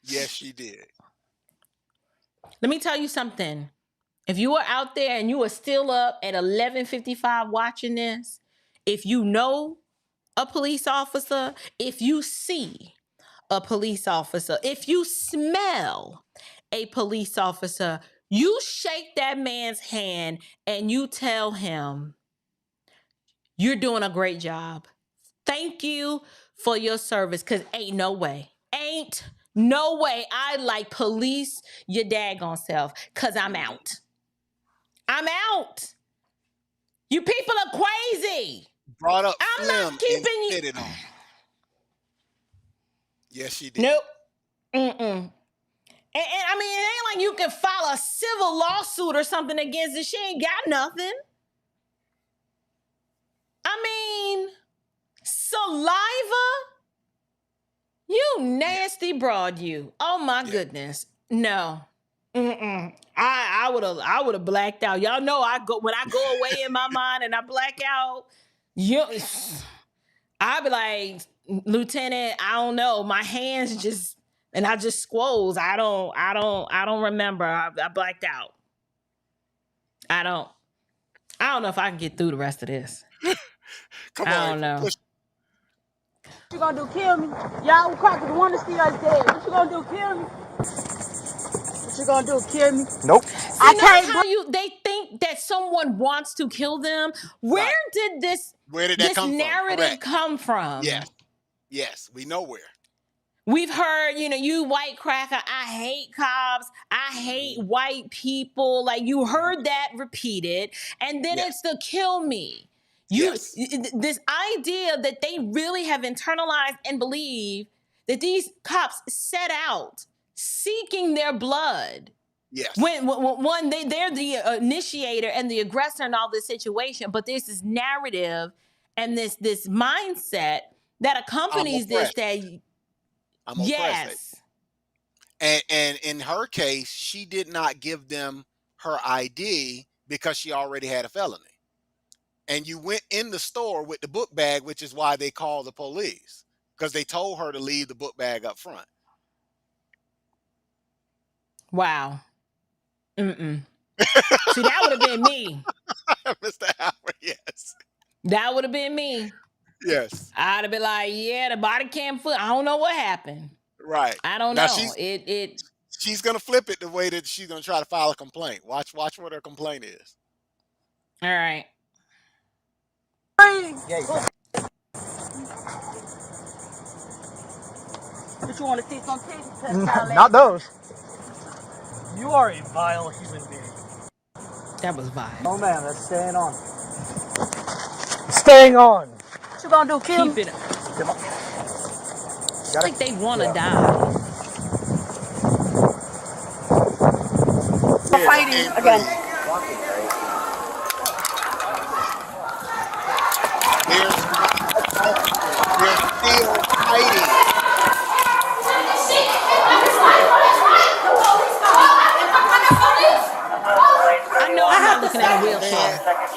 Yes, she did. Let me tell you something. If you are out there and you are still up at 11:55 watching this, if you know a police officer, if you see a police officer, if you smell a police officer, you shake that man's hand and you tell him, you're doing a great job. Thank you for your service, because ain't no way I like police your daggone self, because I'm out. I'm out. You people are crazy. Brought up I'm Slim not keeping and you. spit it on him. Yes, she did. Nope. And I mean, it ain't like you can file a civil lawsuit or something against it. She ain't got nothing. I mean, saliva? You nasty broad, you. Oh my goodness. No. I would have blacked out. Y'all know when I go away in my mind and I black out, I'd be like, Lieutenant, I don't know. My hands just, and I just squoze. I don't remember. I blacked out. I don't know if I can get through the rest of this. Come I on, don't know. What you gonna do, kill me? Y'all crackers want to see us dead. What you gonna do, kill me? What you gonna do, kill me? Nope. I can't. How they think that someone wants to kill them? Where did this narrative come from? Yes, we know where. We've heard, you white cracker, I hate cops, I hate white people. Like, you heard that repeated, and then it's the kill me. This idea that they really have internalized and believe that these cops set out seeking their blood. Yes. When they're the initiator and the aggressor in all this situation, but there's this narrative and this mindset that accompanies this that I'm oppressed. And in her case, she did not give them her ID because she already had a felony. And you went in the store with the book bag, which is why they called the police, because they told her to leave the book bag up front. Wow. See, that would have been me. Mr. Howard, yes. That would have been me. Yes. I'd have been like, yeah, the body cam foot. I don't know what happened. Right. I don't now know. She's gonna flip it the way that she's gonna try to file a complaint. Watch what her complaint is. All right. Yeah. But you want to see some titties? Not those. You are a vile human being. That was vile. Oh man, that's staying on. Staying on. What you gonna do, kill me? Keep it up. It's like they want to die. We're fighting again. They're still fighting. I know I'm not looking at a wheelchair.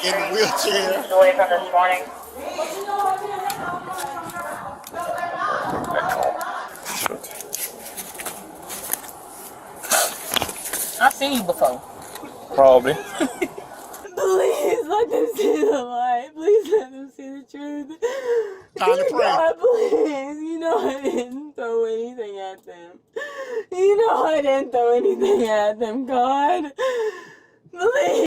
In the wheelchair. Away from this morning. I've seen you before. Probably. Please let them see the light. Please let them see the truth. Time to pray. God, please. You know I didn't throw anything at them. You know I didn't throw anything at them, God. Please.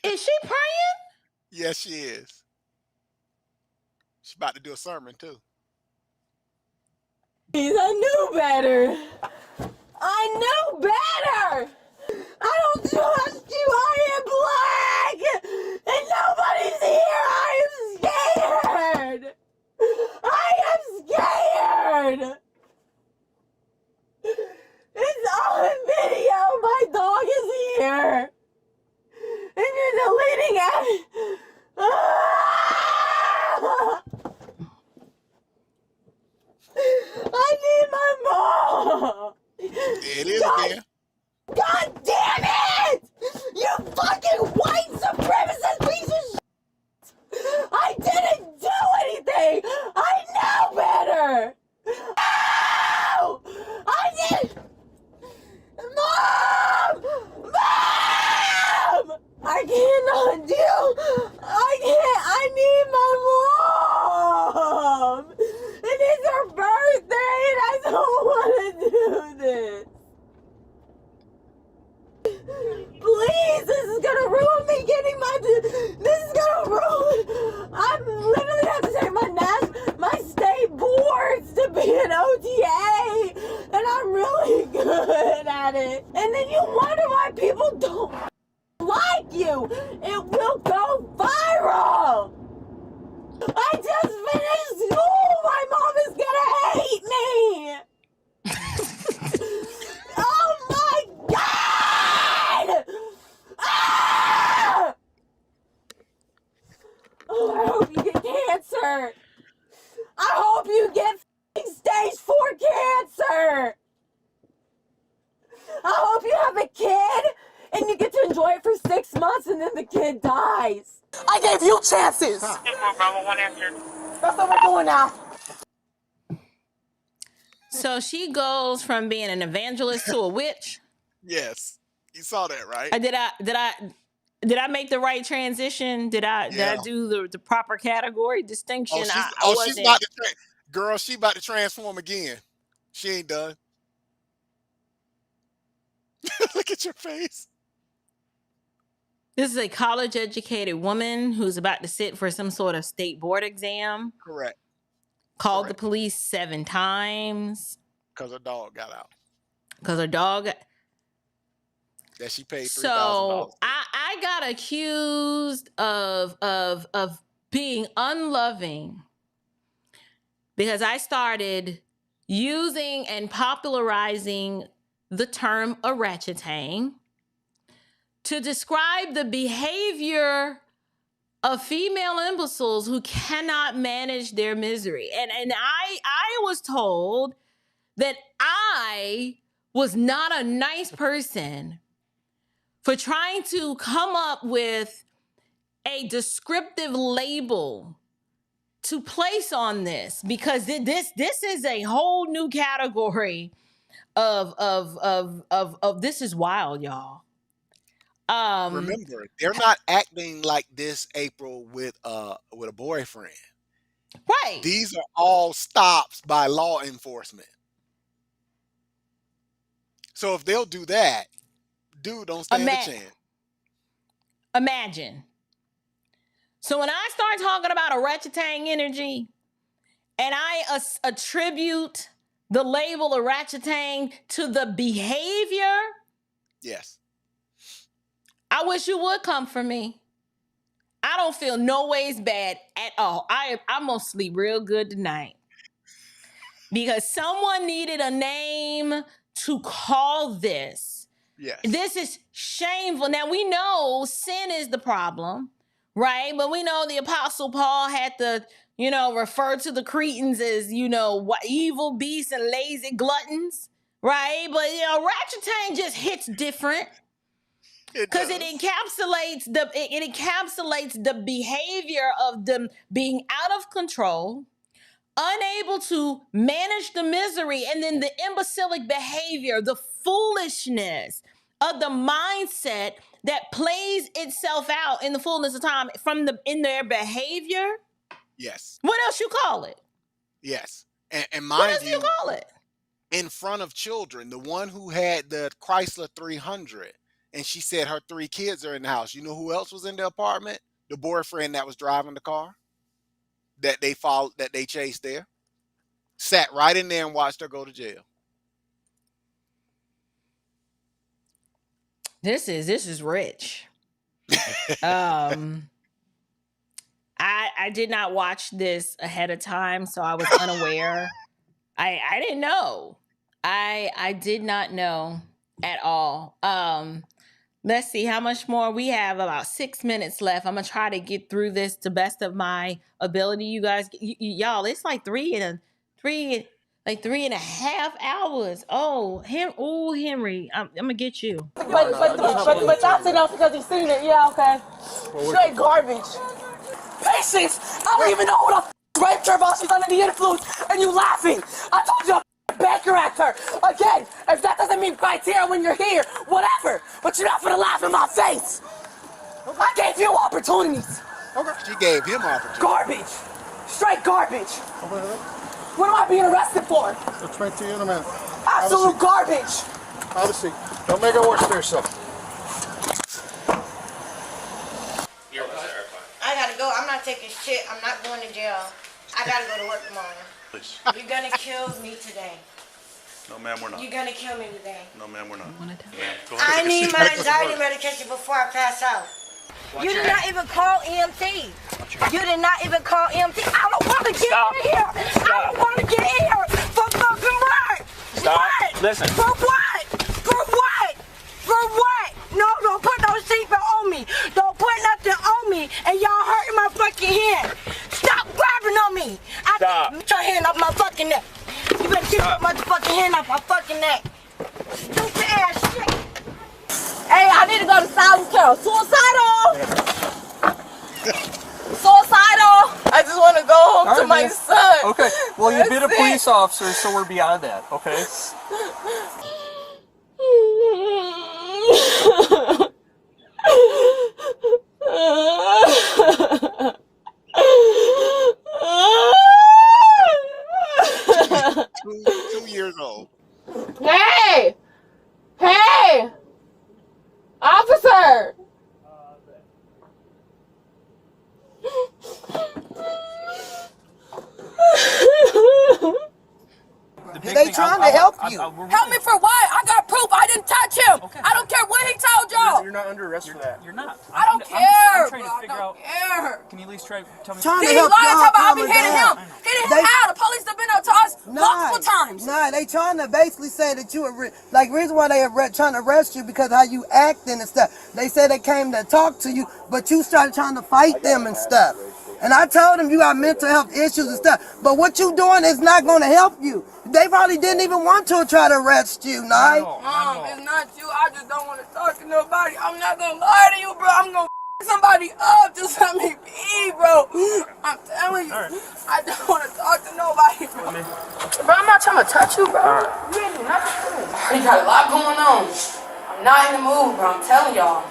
Is she praying? Yes, she is. She's about to do a sermon too. Please, I knew better. I knew better. I don't trust you. I am black. And nobody's here. I am scared. I am scared. It's on video. My dog is here. And you're deleting it. I God damn it! You fucking white supremacist piece of shit! I didn't do anything! I know better! No! I didn't! Mom! Mom! I cannot deal! I can't! I need my mom! It is her birthday and I don't want to do this! Please, this is gonna ruin me getting this is gonna ruin. I'm literally have to take my state boards to be an OTA, and I'm really good at it. And then you wonder why people don't like you. It will go viral. I just finished school. My mom is gonna hate me. Oh my God! Ah! Oh, I hope you get cancer. I hope you get stage 4 cancer. I hope you have a kid and you get to enjoy it for 6 months and then the kid dies. I gave you chances. That's what we're doing now. So she goes from being an evangelist to a witch. Yes, you saw that, right? Did I make the right transition? Did I do the proper category distinction? She's about to girl. She about to transform again. She ain't done. Look at your face. This is a college-educated woman who's about to sit for some sort of state board exam. Correct. Called the police 7 times. Because her dog got out. Because her dog... That she paid $3,000. So I got accused of being unloving because I started using and popularizing the term orangutan to describe the behavior of female imbeciles who cannot manage their misery. And I was told that I was not a nice person for trying to come up with a descriptive label to place on this, because this is a whole new category of this is wild, y'all. Remember, they're not acting like this, April, with a boyfriend. Right. These are all stops by law enforcement. So if they'll do that, dude, don't stand a chance. Imagine. So when I start talking about orangutan energy and I attribute the label orangutan to the behavior, yes, I wish you would come for me. I don't feel no ways bad at all. I'm gonna sleep real good tonight because someone needed a name to call this. Yes. This is shameful. Now we know sin is the problem, right? But we know the Apostle Paul had to, refer to the Cretans as, evil beasts and lazy gluttons, right? But orangutan just hits different because it encapsulates the behavior of them being out of control, unable to manage the misery, and then the imbecilic behavior, the foolishness of the mindset that plays itself out in the fullness of time in their behavior. Yes. What else you call it? Yes. And mind what else you call it? In front of children, the one who had the Chrysler 300, and she said her 3 kids are in the house. You know who else was in the apartment? The boyfriend that was driving the car that they chased there. Sat right in there and watched her go to jail. This is rich. I did not watch this ahead of time, so I was unaware. I didn't know. I did not know at all. Let's see how much more we have. About 6 minutes left. I'm gonna try to get through this to best of my ability. You guys, y'all, it's like 3 Like 3.5 hours. Oh, Henry, I'm gonna get you. But that's enough because he's seen it. Yeah, okay. Straight garbage. Patience. I don't even know what a raped her while she's under the influence, and you laughing. I told you a banker actor. Again, if that doesn't mean criteria when you're here, whatever. But you're not gonna laugh in my face. I gave you opportunities. Okay. She gave him opportunity. Garbage. Straight garbage. What am I being arrested for? I'll explain to you in a minute. Absolute garbage. Have a seat. Don't make it worse for yourself. I gotta go. I'm not taking shit. I'm not going to jail. I gotta go to work tomorrow. Please. You're gonna kill me today. No, ma'am, we're not. You're gonna kill me today. No, ma'am, we're not. Ma'am, go ahead. I need my anxiety medication before I pass out. You did not even call EMT. You did not even call EMT. I don't want to get in here. I don't want to get in here. For fucking what? Stop. What? Listen. For what? For what? For what? No, don't put no seatbelt on me. Don't put nothing on me. And y'all hurting my fucking hand. Stop grabbing on me. Stop. Get your hand off my fucking neck. You better get your motherfucking hand off my fucking neck. Stupid ass shit. Hey, I need to go to Silent Care. Suicidal! Suicidal! I just want to go home to my son. Okay, well, you've been a police officer, so we're beyond that, okay? Two years old. Hey! Hey! Officer! They trying to help you. Help me for what? I got proof. I didn't touch him. Okay. I don't care what he told y'all. You're not under arrest for that. You're not. I don't care. I'm trying to figure out. Can you at least tell me? Trying to He help lied y'all about calm me it hitting down. him. Hitting him how? The police have been up to us multiple times. Nah, they trying to basically say that you were like reason why they are trying to arrest you because how you acting and stuff. They said they came to talk to you, but you started trying to fight them and stuff. And I told them you got mental health issues and stuff. But what you doing is not going to help you. They probably didn't even want to try to arrest you, Nye. Mom, it's not you. I just don't want to talk to nobody. I'm not going to lie to you, bro. I'm going to somebody up. Just let me be, bro. I'm telling you. I don't want to talk to nobody, bro. Bro, I'm not trying to touch you, bro. Really, not you. You got a lot going on. I'm not in the mood, bro. I'm telling y'all.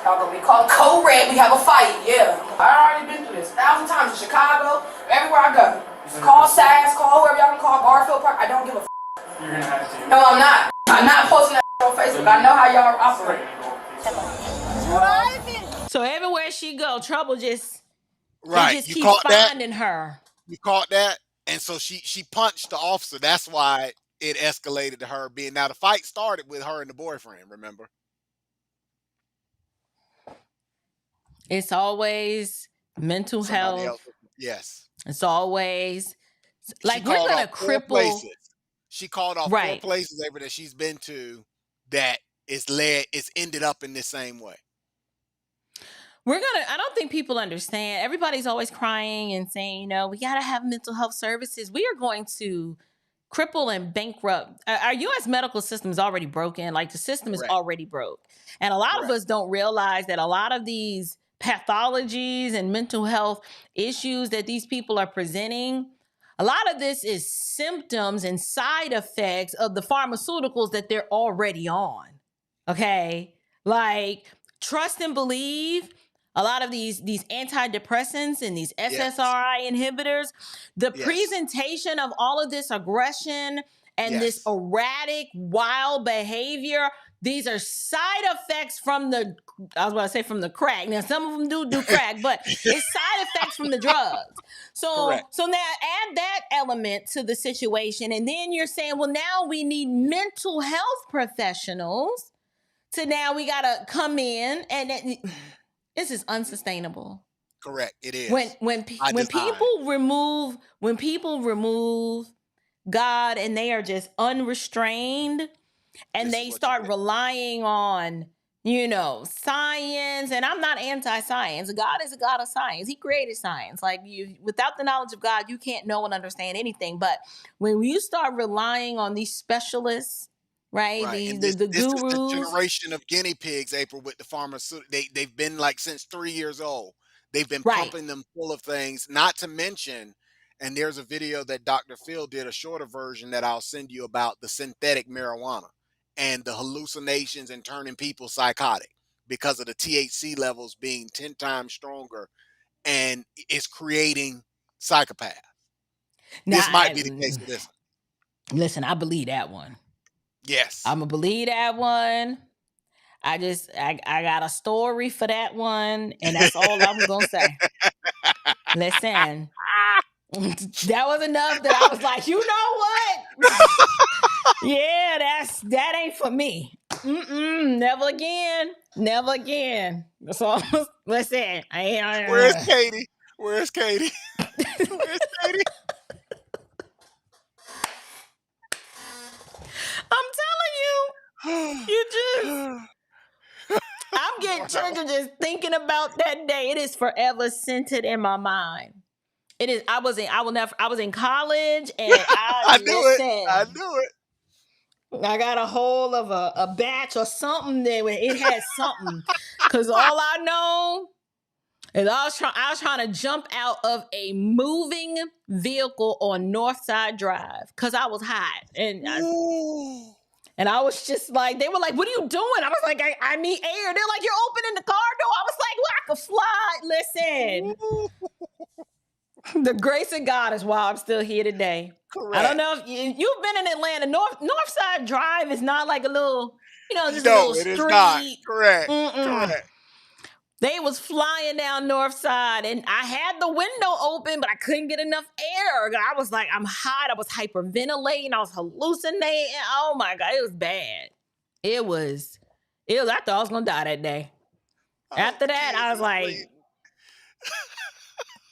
Y'all gonna be called Code Red. We have a fight, yeah. I already been through this 1,000 times in Chicago, everywhere I go. Call SAS, call whoever y'all can call, Garfield Park. I don't give a f. You're gonna have to. No, I'm not. I'm not posting that on Facebook. I know how y'all operate. So everywhere she go, trouble just Right. just You keeps caught that? finding her. You caught that? And so she punched the officer. That's why it escalated to her being. Now the fight started with her and the boyfriend. Remember? It's always mental Somebody health. else. Yes. It's always like She we're called gonna off 4 cripple. places. She called off 4 Right. places ever that she's been to that it's ended up in this same way. I don't think people understand. Everybody's always crying and saying, we got to have mental health services. We are going to cripple and bankrupt. Our U.S. medical system is already broken. Like the system is already broke. And a lot of us don't realize that a lot of these pathologies and mental health issues that these people are presenting, a lot of this is symptoms and side effects of the pharmaceuticals that they're already on. Okay? Like, trust and believe. A lot of these antidepressants and these SSRI inhibitors, the presentation of all of this aggression and this erratic, wild behavior, these are side effects from the crack. Now, some of them do crack, but it's side effects from the drugs. So now add that element to the situation. And then you're saying, well, now we need mental health professionals. So now we got to come in and... This is unsustainable. Correct. It is. When people remove God and they are just unrestrained and they start relying on science, and I'm not anti-science. God is a God of science. He created science. Like, without the knowledge of God, you can't know and understand anything. But when you start relying on these specialists, right? Right, and The this is the gurus. generation of guinea pigs, April, with the pharmaceutical. They've been like since 3 years old. They've been Right. pumping them full of things. Not to mention, and there's a video that Dr. Phil did, a shorter version that I'll send you, about the synthetic marijuana and the hallucinations and turning people psychotic because of the THC levels being 10 times stronger, and it's creating psychopaths. This might be the case with this. Listen, I believe that one. Yes. I'm gonna believe that one. I got a story for that one, and that's all I'm gonna say. Listen, that was enough that I was like, you know what? Yeah, that ain't for me. Never again. Never again. So listen, Where's Katie? Where's Katie? Where's Katie? I'm telling you, I'm getting triggered just thinking about that day. It is forever centered in my mind. It is. I was in college, and I knew it. I got a hold of a batch or something that it had something. Cause all I know is I was trying to jump out of a moving vehicle on Northside Drive because I was hot. And I was just like, they were like, what are you doing? I was like, I need air. They're like, you're opening the car door. I was like, well, I could fly. Listen, the grace of God is why I'm still here today. Correct. I don't know if you've been in Atlanta. Northside Drive is not like a little, just a little street. It is not. Correct. Correct. They was flying down Northside, and I had the window open, but I couldn't get enough air. I was like, I'm hot. I was hyperventilating. I was hallucinating. Oh my God, it was bad. It was. I thought I was gonna die that day. After that, I was like,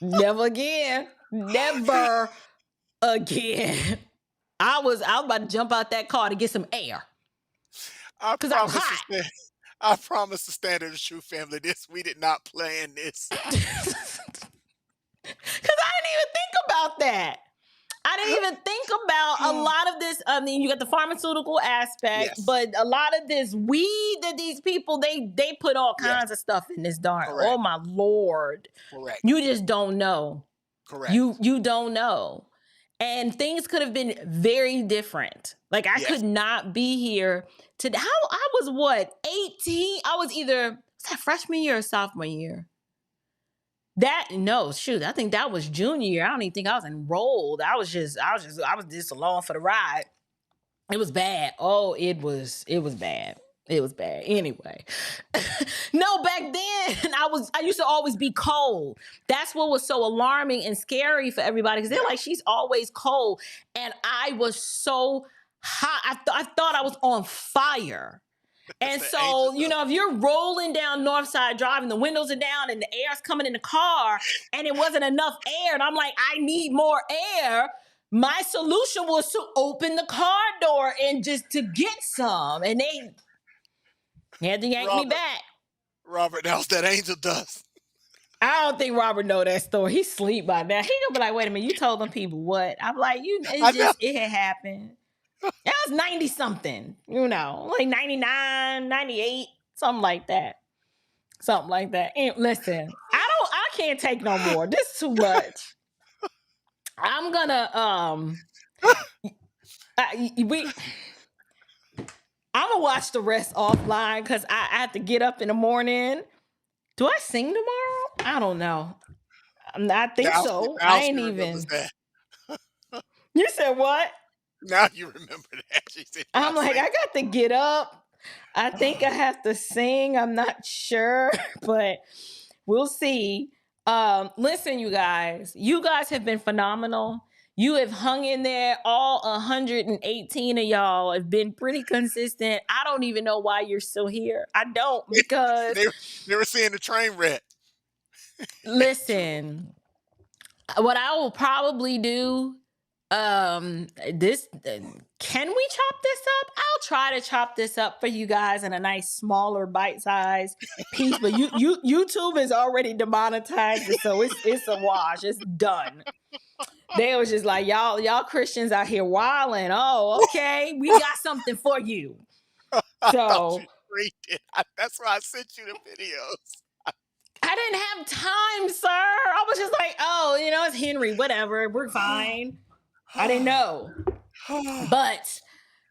never again. Never again. I was about to jump out that car to get some air. Because I'm hot. I promise the Standardoftruth family this. We did not plan this. Because I didn't even think about that. I didn't even think about a lot of this. I mean, you got the pharmaceutical aspect, Yes. but a lot of this weed that these people, they put all kinds of stuff in this darn. Correct. Oh my Lord. Correct. You just don't know. Correct. You don't know. And things could have been very different. Like, I could not be here today. I was 18? I was either, was that freshman year or sophomore year? I think that was junior year. I don't even think I was enrolled. I was just along for the ride. It was bad. Oh, it was bad. It was bad. Anyway. No, back then I used to always be cold. That's what was so alarming and scary for everybody, because they're like, she's always cold. And I was so hot. I thought I was on fire. And so, if you're rolling down Northside Drive and the windows are down and the air's coming in the car and it wasn't enough air, and I'm like, I need more air, my solution was to open the car door and just to get some. And they had to yank me back. Robert, that was that angel dust. I don't think Robert know that story. He sleep by now. He gonna be like, wait a minute, you told them people what? I'm like, it had happened. That was 90-something, like 99, 98, something like that. Something like that. And listen, I can't take no more. This is too much. I'm gonna, I'm gonna watch the rest offline because I have to get up in the morning. Do I sing tomorrow? I don't know. I think so. I ain't even. You said what? Now you remember that. She said, I'm like, I got to get up. I think I have to sing. I'm not sure, but we'll see. Listen, you guys have been phenomenal. You have hung in there. All 118 of y'all have been pretty consistent. I don't even know why you're still here. I don't, because they were seeing the train wreck. Listen, what I will probably do This can we chop this up? I'll try to chop this up for you guys in a nice smaller bite-sized piece, but YouTube is already demonetized, so it's a wash. It's done. They was just like, y'all Christians out here wilding. Oh, okay, we got something for you. I thought So you freaked it. That's why I sent you the videos. I didn't have time, sir. I was just like, oh, it's Henry, whatever, we're fine. I didn't know. But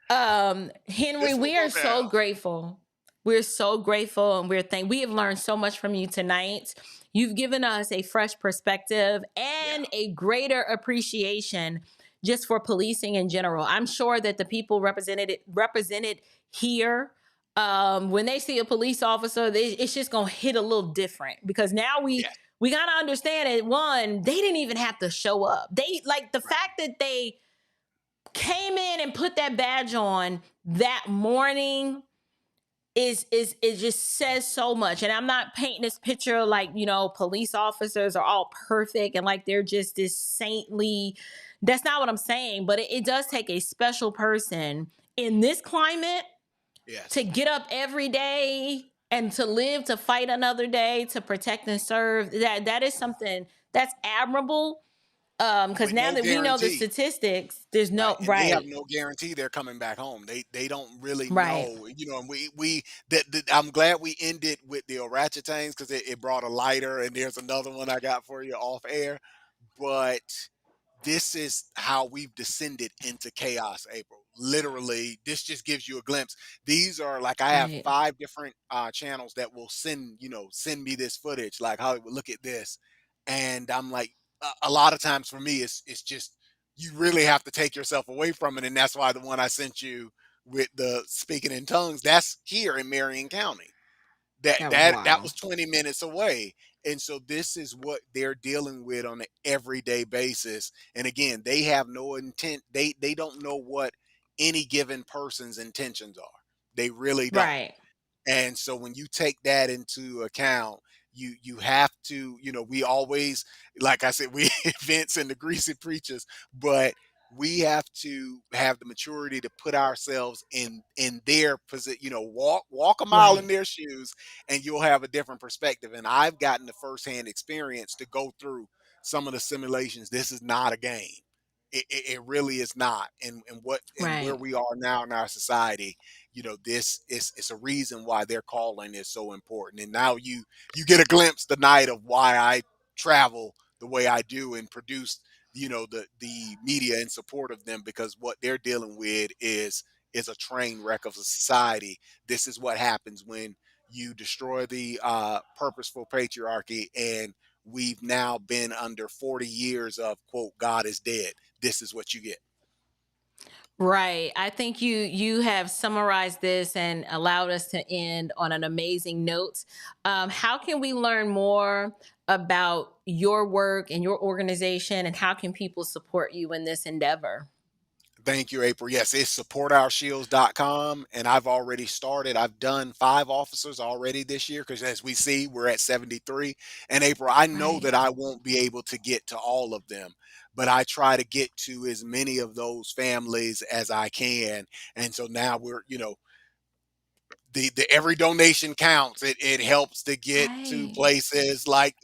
Henry, we are so grateful. We're so grateful, and we have learned so much from you tonight. You've given us a fresh perspective and a greater appreciation just for policing in general. I'm sure that the people represented here, when they see a police officer, it's just gonna hit a little different, because now we gotta understand it. One, they didn't even have to show up. They like the fact that they came in and put that badge on that morning is it just says so much. And I'm not painting this picture like, police officers are all perfect and like they're just this saintly. That's not what I'm saying, but it does take a special person in this climate to get up every day and to live, to fight another day, to protect and serve. That is something that's admirable. Because now that we know the statistics, there's no They have no guarantee they're coming back home. They don't really know, and I'm glad we ended with the orangutans, because it brought a lighter, and there's another one I got for you off air. But this is how we've descended into chaos, April. Literally, this just gives you a glimpse. These are like, I have 5 different channels that will send me this footage, like, Hollywood, look at this. And I'm like, a lot of times for me, it's just, you really have to take yourself away from it. And that's why the one I sent you with the speaking in tongues, that's here in Marion County. That was 20 minutes away. And so this is what they're dealing with on an everyday basis. And again, they have no intent. They don't know what any given person's intentions are. They really don't. Right. And so when you take that into account, you have to, we always, like I said, we Vince and the greasy preachers, but we have to have the maturity to put ourselves in their position, walk a mile in their shoes, and you'll have a different perspective. And I've gotten the firsthand experience to go through some of the simulations. This is not a game. It really is not. And where we are now in our society, this is a reason why their calling is so important. And now you get a glimpse tonight of why I travel the way I do and produce, the media in support of them, because what they're dealing with is a train wreck of a society. This is what happens when you destroy the purposeful patriarchy, and we've now been under 40 years of, quote, God is dead. This is what you get. Right. I think you have summarized this and allowed us to end on an amazing note. How can we learn more about your work and your organization, and how can people support you in this endeavor? Thank you, April. Yes, it's supportourshields.com, and I've already started. I've done 5 officers already this year, because as we see, we're at 73. And April, I know that I won't be able to get to all of them, but I try to get to as many of those families as I can. And so now we're, the every donation counts. It helps to get to places like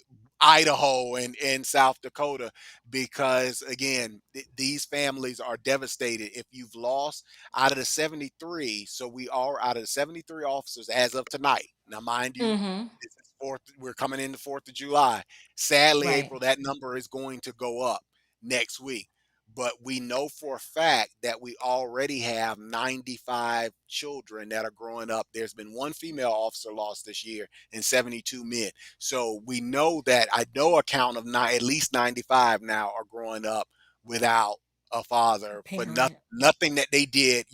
Idaho and South Dakota, because again, these families are devastated. If you've lost out of the 73, so we are out of the 73 officers as of tonight. Now, mind you, this is we're coming into 4th of July. Sadly, April, that number is going to go up next week. But we know for a fact that we already have 95 children that are growing up. There's been 1 female officer lost this year and 72 men. So we know that, I know a count of at least 95 now are growing up without a father, but nothing that they did,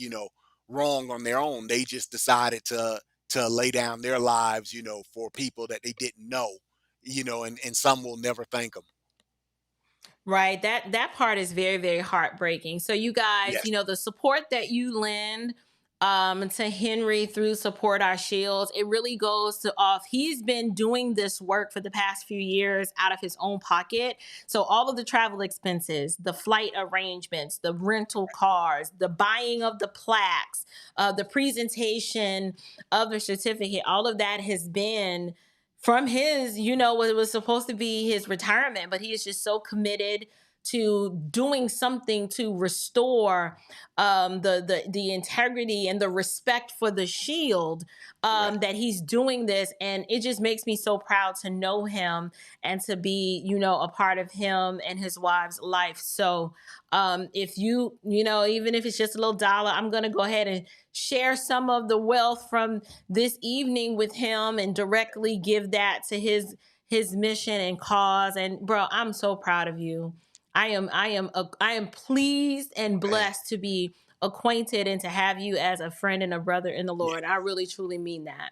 wrong on their own. They just decided to lay down their lives, for people that they didn't know, and some will never thank them. Right. That part is very, very heartbreaking. So you guys, the support that you lend to Henry through Support Our Shields. It really goes to off. He's been doing this work for the past few years out of his own pocket. So all of the travel expenses, the flight arrangements, the rental cars, the buying of the plaques, the presentation of the certificate, all of that has been from his, what was supposed to be his retirement, but he is just so committed to doing something to restore the integrity and the respect for the shield, that he's doing this. And it just makes me so proud to know him and to be, a part of him and his wife's life. So if even if it's just a little dollar, I'm going to go ahead and share some of the wealth from this evening with him and directly give that to his mission and cause. And bro, I'm so proud of you. I am pleased and blessed to be acquainted and to have you as a friend and a brother in the Lord. I really truly mean that.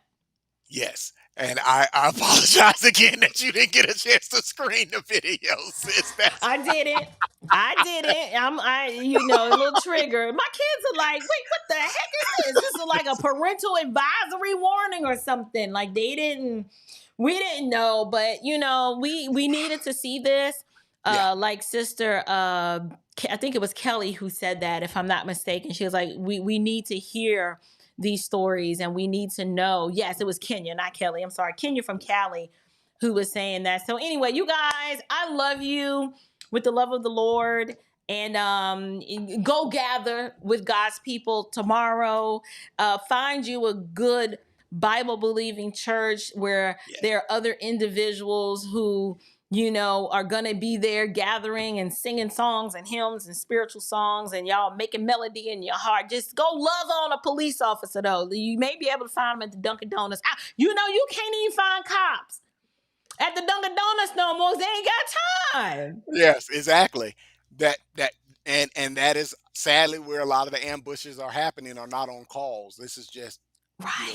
Yes. And I apologize again that you didn't get a chance to screen the video, sis. I didn't. I'm a little triggered. My kids are like, wait, what the heck is this? This is like a parental advisory warning or something. Like we didn't know, but we needed to see this. Like sister, I think it was Kelly who said that, if I'm not mistaken. She was like, we need to hear these stories and we need to know. Yes, it was Kenya, not Kelly. I'm sorry. Kenya from Cali who was saying that. So anyway, you guys, I love you with the love of the Lord. And go gather with God's people tomorrow. Find you a good Bible-believing church where there are other individuals who are going to be there gathering and singing songs and hymns and spiritual songs, and y'all making melody in your heart. Just go love on a police officer, though. You may be able to find them at the Dunkin' Donuts. You can't even find cops at the Dunkin' Donuts no more. They ain't got time. Yes, exactly. And that is sadly where a lot of the ambushes are happening, are not on calls. This is just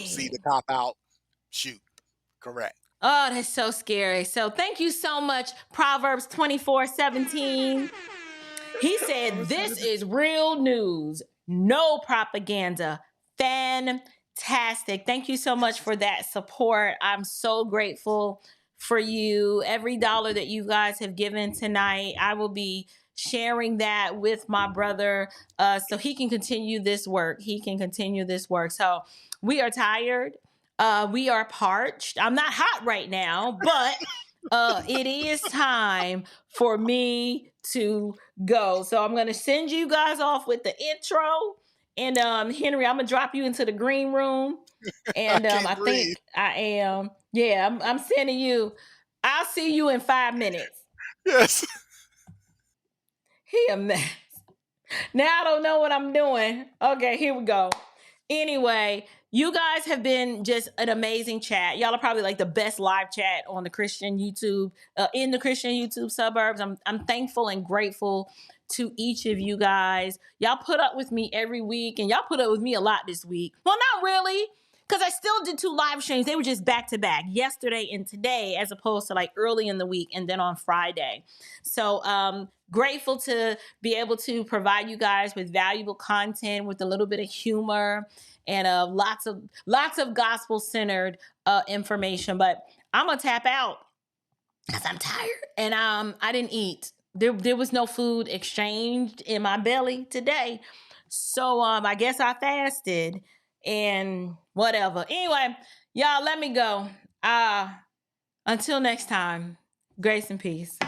see the cop out, shoot. Correct. Oh, that's so scary. So thank you so much, Proverbs 24:17. He said, this is real news. No propaganda. Fantastic. Thank you so much for that support. I'm so grateful for you. Every dollar that you guys have given tonight, I will be sharing that with my brother so he can continue this work. So we are tired. We are parched. I'm not hot right now, but it is time for me to go. So I'm going to send you guys off with the intro. And Henry, I'm going to drop you into the green room. And I think I am. Yeah, I'm sending you. I'll see you in 5 minutes. Yes. He a mess. Now I don't know what I'm doing. Okay, here we go. Anyway, you guys have been just an amazing chat. Y'all are probably like the best live chat on the Christian YouTube, in the Christian YouTube suburbs. I'm thankful and grateful to each of you guys. Y'all put up with me every week, and y'all put up with me a lot this week. Well, not really, because I still did 2 live streams. They were just back to back, yesterday and today, as opposed to like early in the week and then on Friday. So grateful to be able to provide you guys with valuable content, with a little bit of humor and lots of gospel-centered information. But I'm gonna tap out because I'm tired, and I didn't eat. There was no food exchanged in my belly today, so I guess I fasted and whatever. Anyway, y'all, let me go. Until next time, grace and peace.